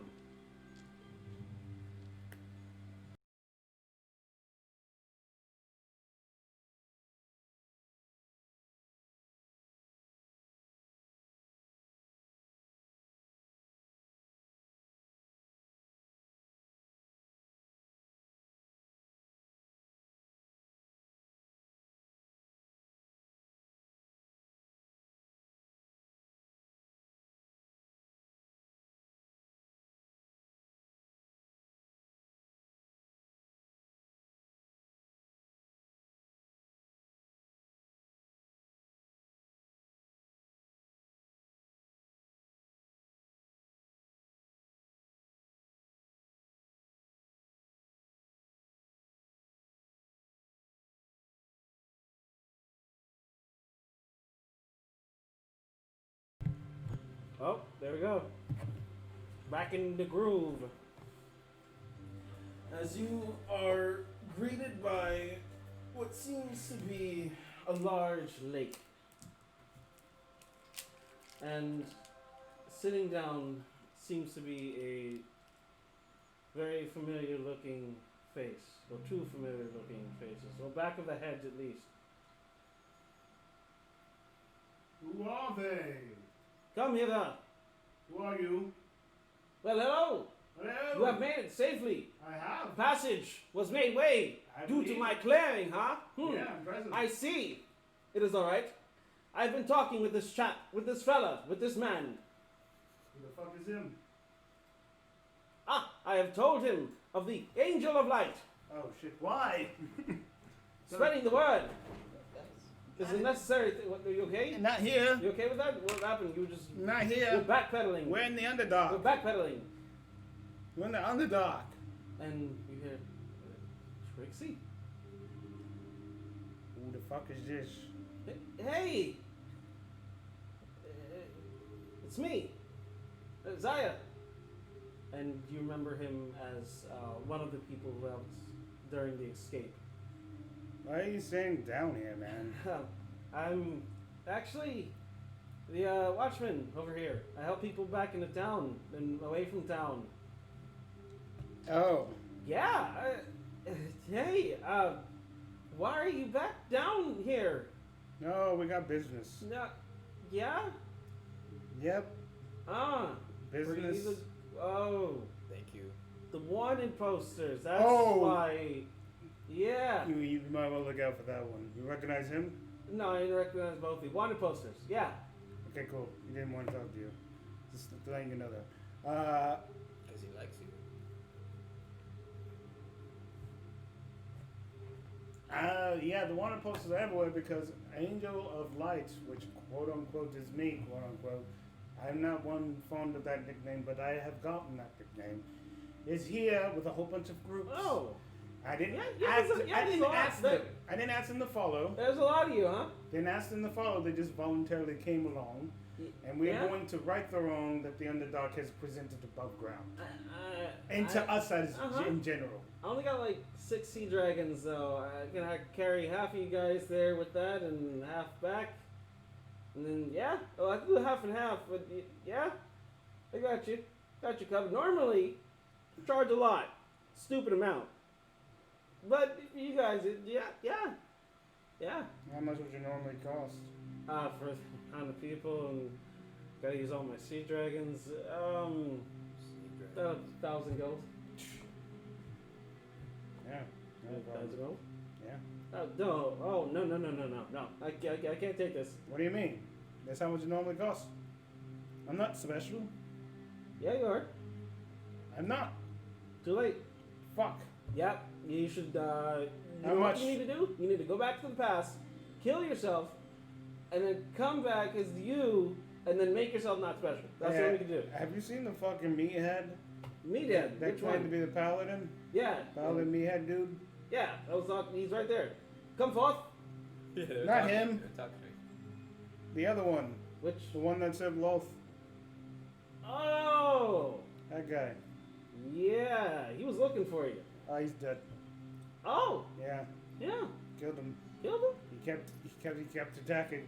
Oh, there we go. Back in the groove. As you are greeted by what seems to be a large lake. And sitting down seems to be a very familiar looking face. Or two familiar looking faces. Or back of the heads at least. Who are they? Come hither. Who are you? Well, hello. Hello. You have made it safely. I have. Passage was made way I due to believe- my clearing, huh? Yeah, I'm present. I see. It is all right. I've been talking with this chap, with this fella, with this man. Who the fuck is him? Ah, I have told him of the angel of light, Oh shit, why? spreading the word. Is it necessary? Are you okay? Not here. You okay with that? What happened? You just Not you're here. backpedaling. We're in the You're underdog. backpedaling, We're in the underdog. and you hear Trixie. Who the fuck is this? Hey! It's me, Zaya. And you remember him as one of the people who helped during the escape. Why are you staying down here, man? I'm actually the watchman over here. I help people back into town and away from town. Oh, Yeah. Hey, why are you back down here? no, we got business. No, yeah. Yep, Ah. business. Oh, Thank you. the wanted posters. That's Oh. why. Yeah. You might want to look out for that one. You recognize him? No, I didn't recognize both the wanted posters. Yeah. Okay, cool. He didn't want to talk to you. Just letting you know that. Because he likes you. Yeah, the wanted posters are everywhere because Angel of Light, which quote unquote is me, quote unquote. I'm not one fond of that nickname, but I have gotten that nickname. Is here with a whole bunch of groups. Oh. I didn't Yeah, ask. there's a I didn't lot. ask them. I didn't ask them to follow. There's a lot of you, huh? Didn't ask them to follow. They just voluntarily came along, and we are Yeah? going to right the wrong that the Underdark has presented above ground, and to I us as Uh-huh. in general. only got like 6 sea dragons, though. Can I carry half of you guys there with that and half back? And then, yeah. Oh, I can do half and half, but yeah. I got you. Got you covered. Normally, I charge a lot. Stupid amount. But you guys, yeah. How much would you normally cost? For the kind of people and gotta use all my sea dragons. Sea dragons. 1,000 gold. Yeah, no 1,000 problem. gold. Yeah. No. Oh, no. I can't take this. What do you mean? That's how much it normally costs. I'm not special. Yeah, you are. I'm not. Too late. Fuck. Yep. You should. You How know much? what you need to do? You need to go back to the past, kill yourself, and then come back as you, and then make yourself not special. That's what we can do. Have you seen the fucking meathead? Me, Dad. That Which claimed to one? be the paladin? Yeah. Paladin meathead dude? Yeah. That was not. He's right there. Come forth. Yeah, they're Not talking- him. They're talking to me. The other one. Which? The one that said Loth. Oh. That guy. Yeah. He was looking for you. Oh, he's dead. Oh. Yeah. Yeah. Killed him. Killed him. He kept attacking.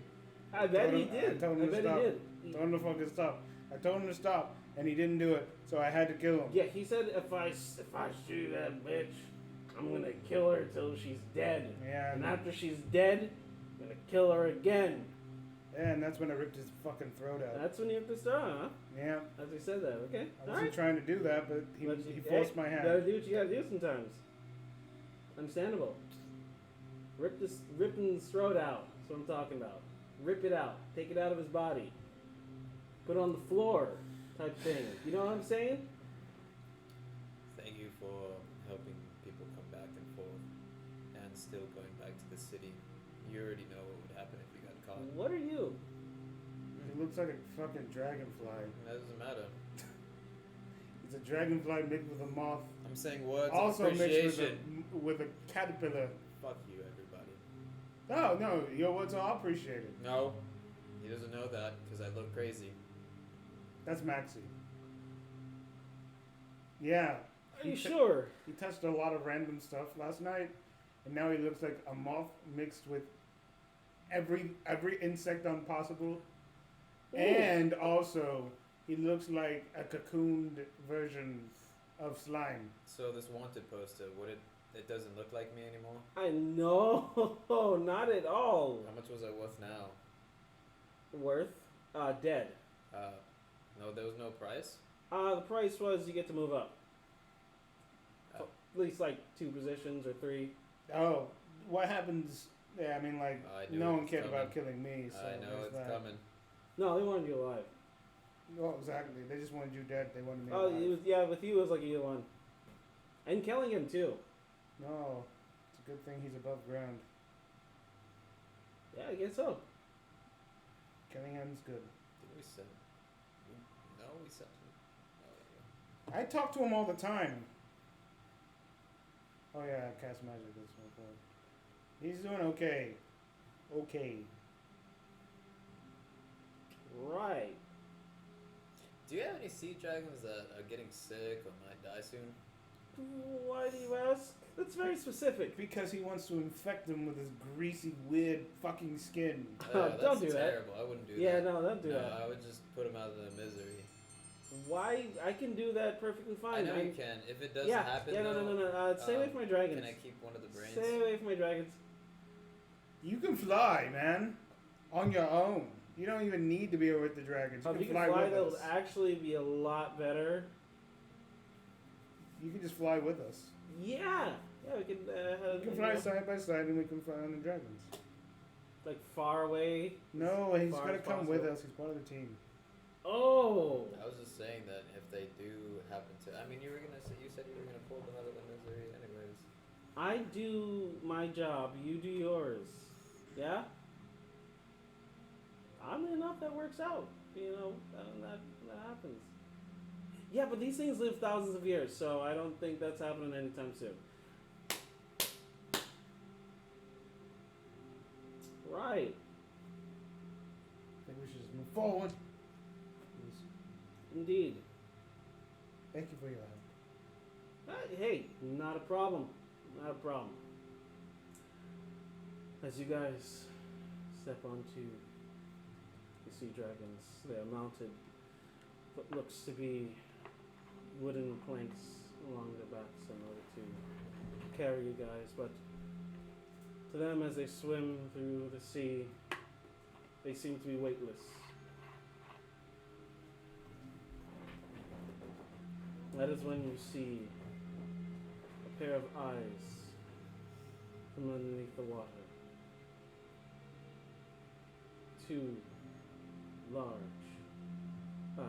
I bet he Told him- did. I told him to bet stop. he did. Told him to fucking stop. I told him to stop, and he didn't do it, so I had to kill him. Yeah, he said if I shoot that bitch, I'm gonna kill her till she's dead. Yeah, And after she's dead, I'm gonna kill her again. yeah, and that's when I ripped his fucking throat out. That's when you have to start, huh? Yeah, As he said that, okay? I wasn't Alright. trying to do that, but he Hey, forced my You hand. gotta do what you gotta do sometimes. Understandable. Rip his throat out. That's what I'm talking about. Rip it out. Take it out of his body. Put it on the floor, type thing. You know what I'm saying? Thank you for helping people come back and forth and still going back to the city. You already know what would happen if you got caught. What are you? He looks like a fucking dragonfly. That doesn't matter. It's a dragonfly mixed with a moth. I'm saying words Also of mixed appreciation. with a caterpillar. Fuck you, everybody. No, your words are appreciated. No, he doesn't know that because I look crazy. That's Maxie. Yeah. Are you He t- sure? He touched a lot of random stuff last night, and now he looks like a moth mixed with every insect on possible. Ooh. And also, he looks like a cocooned version of slime. So this wanted poster, it doesn't look like me anymore? I know, not at all. How much was I worth now? Worth? Dead. No, there was no price? The price was you get to move up. Oh. At least like 2 positions or 3. Oh, what happens? Yeah, I mean, like, I knew no it one was cared coming. about killing me, so I know there's it's that. coming. No, they wanted you alive. Well, exactly. They just wanted you dead. They wanted me Oh, alive. it was, yeah, with you it was like either one. And killing him too. No, it's a good thing he's above ground. Yeah, I guess so. Killingham's good. Did we send? No, we sent him. Oh, I talk to him all the time. Oh yeah, cast magic. That's my fault. He's doing okay. Okay. Right. Do you have any sea dragons that are getting sick or might die soon? Why do you ask? That's very specific. Because he wants to infect them with his greasy, weird fucking skin. That's Don't do that. terrible. I wouldn't do that. Yeah, no, don't do No, that. I would just put them out of their misery. Why? I can do that perfectly fine. I know you can. If it doesn't yeah, happen, yeah, no, though, no. Stay away from my dragons. can I keep one of the brains? Stay away from my dragons. You can fly, man. On your own. You don't even need to be with the dragons. You If can you fly can fly, with that us. would actually be a lot better. You can just fly with us. Yeah, we can. You can fly side by side and we can fly on the dragons. like far away. No, he's Far gonna as come with possible. us. He's part of the team. Oh, I was just saying that if they do happen to, I mean, you said you were gonna pull them out of the misery, anyways. I do my job. You do yours. Yeah. Oddly enough, that works out. You know, that happens. Yeah, but these things live thousands of years, so I don't think that's happening anytime soon. Right. I think we should just move forward. Please. Indeed. Thank you for your help. Hey, not a problem. Not a problem. As you guys step onto the sea dragons, they are mounted what looks to be wooden planks along their backs in order to carry you guys, but to them, as they swim through the sea, they seem to be weightless. That is when you see a pair of eyes from underneath the water. Two large eyes.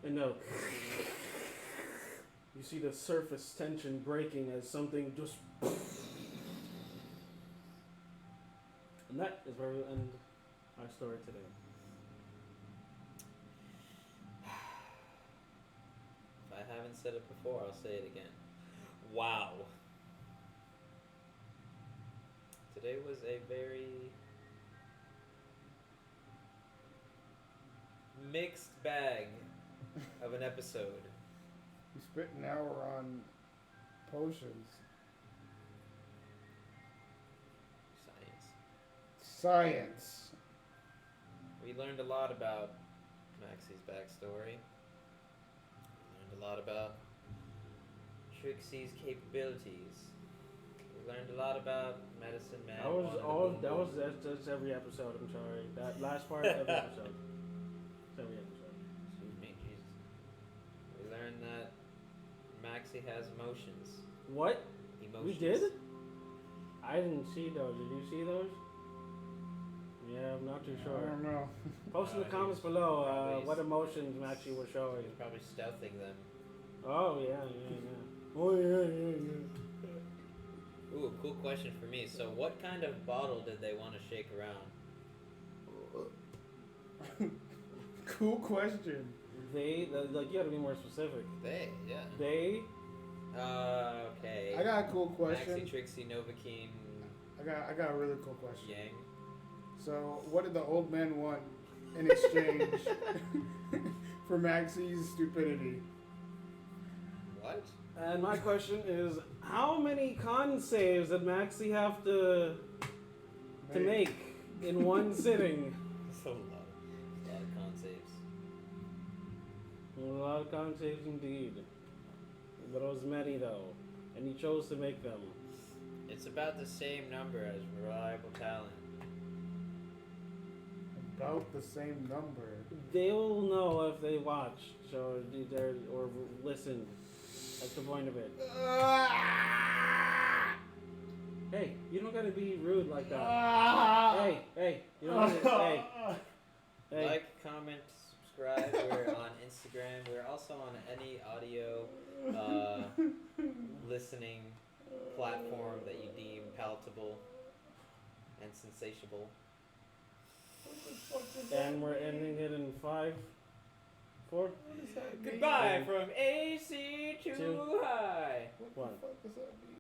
And no, you see the surface tension breaking as something just. And that is where we'll end our story today. If I haven't said it before, I'll say it again. Wow. Today was a very mixed bag of an episode. We spent an hour on potions. Science. We learned a lot about Maxie's backstory. We learned a lot about Trixie's capabilities. We learned a lot about Medicine Man. That's every episode. I'm sorry. That last part, every episode. It's every episode. Excuse me, Jesus. We learned that Maxie has emotions. What? Emotions. We did? I didn't see those. Did you see those? Yeah, I'm not too I sure. don't know. Post in the comments Probably below what emotions Maxie was showing. He's probably stealthing them. Oh, yeah. Oh, yeah. Ooh, a cool question for me. So, what kind of bottle did they want to shake around? Cool question. You gotta be more specific. They, yeah. They, Okay. I got a cool question. Maxie, Trixie, Novocaine, I got a really cool question. Yang. So, what did the old man want in exchange for Maxie's stupidity? What? and my question is, how many con saves did Maxie have to make in one sitting? That's a lot of con saves. A lot of con saves indeed. But it was many though, and he chose to make them. It's about the same number as reliable talent. About the same number. They will know if they watched or listened. That's the point of it. Hey, you don't gotta be rude like that. Hey, you don't gotta, hey. Like, comment, subscribe. We're on Instagram. We're also on any audio listening platform that you deem palatable and sensatiable. And we're ending it in 5, 4. Goodbye from AC to Two. High. What the fuck does that mean?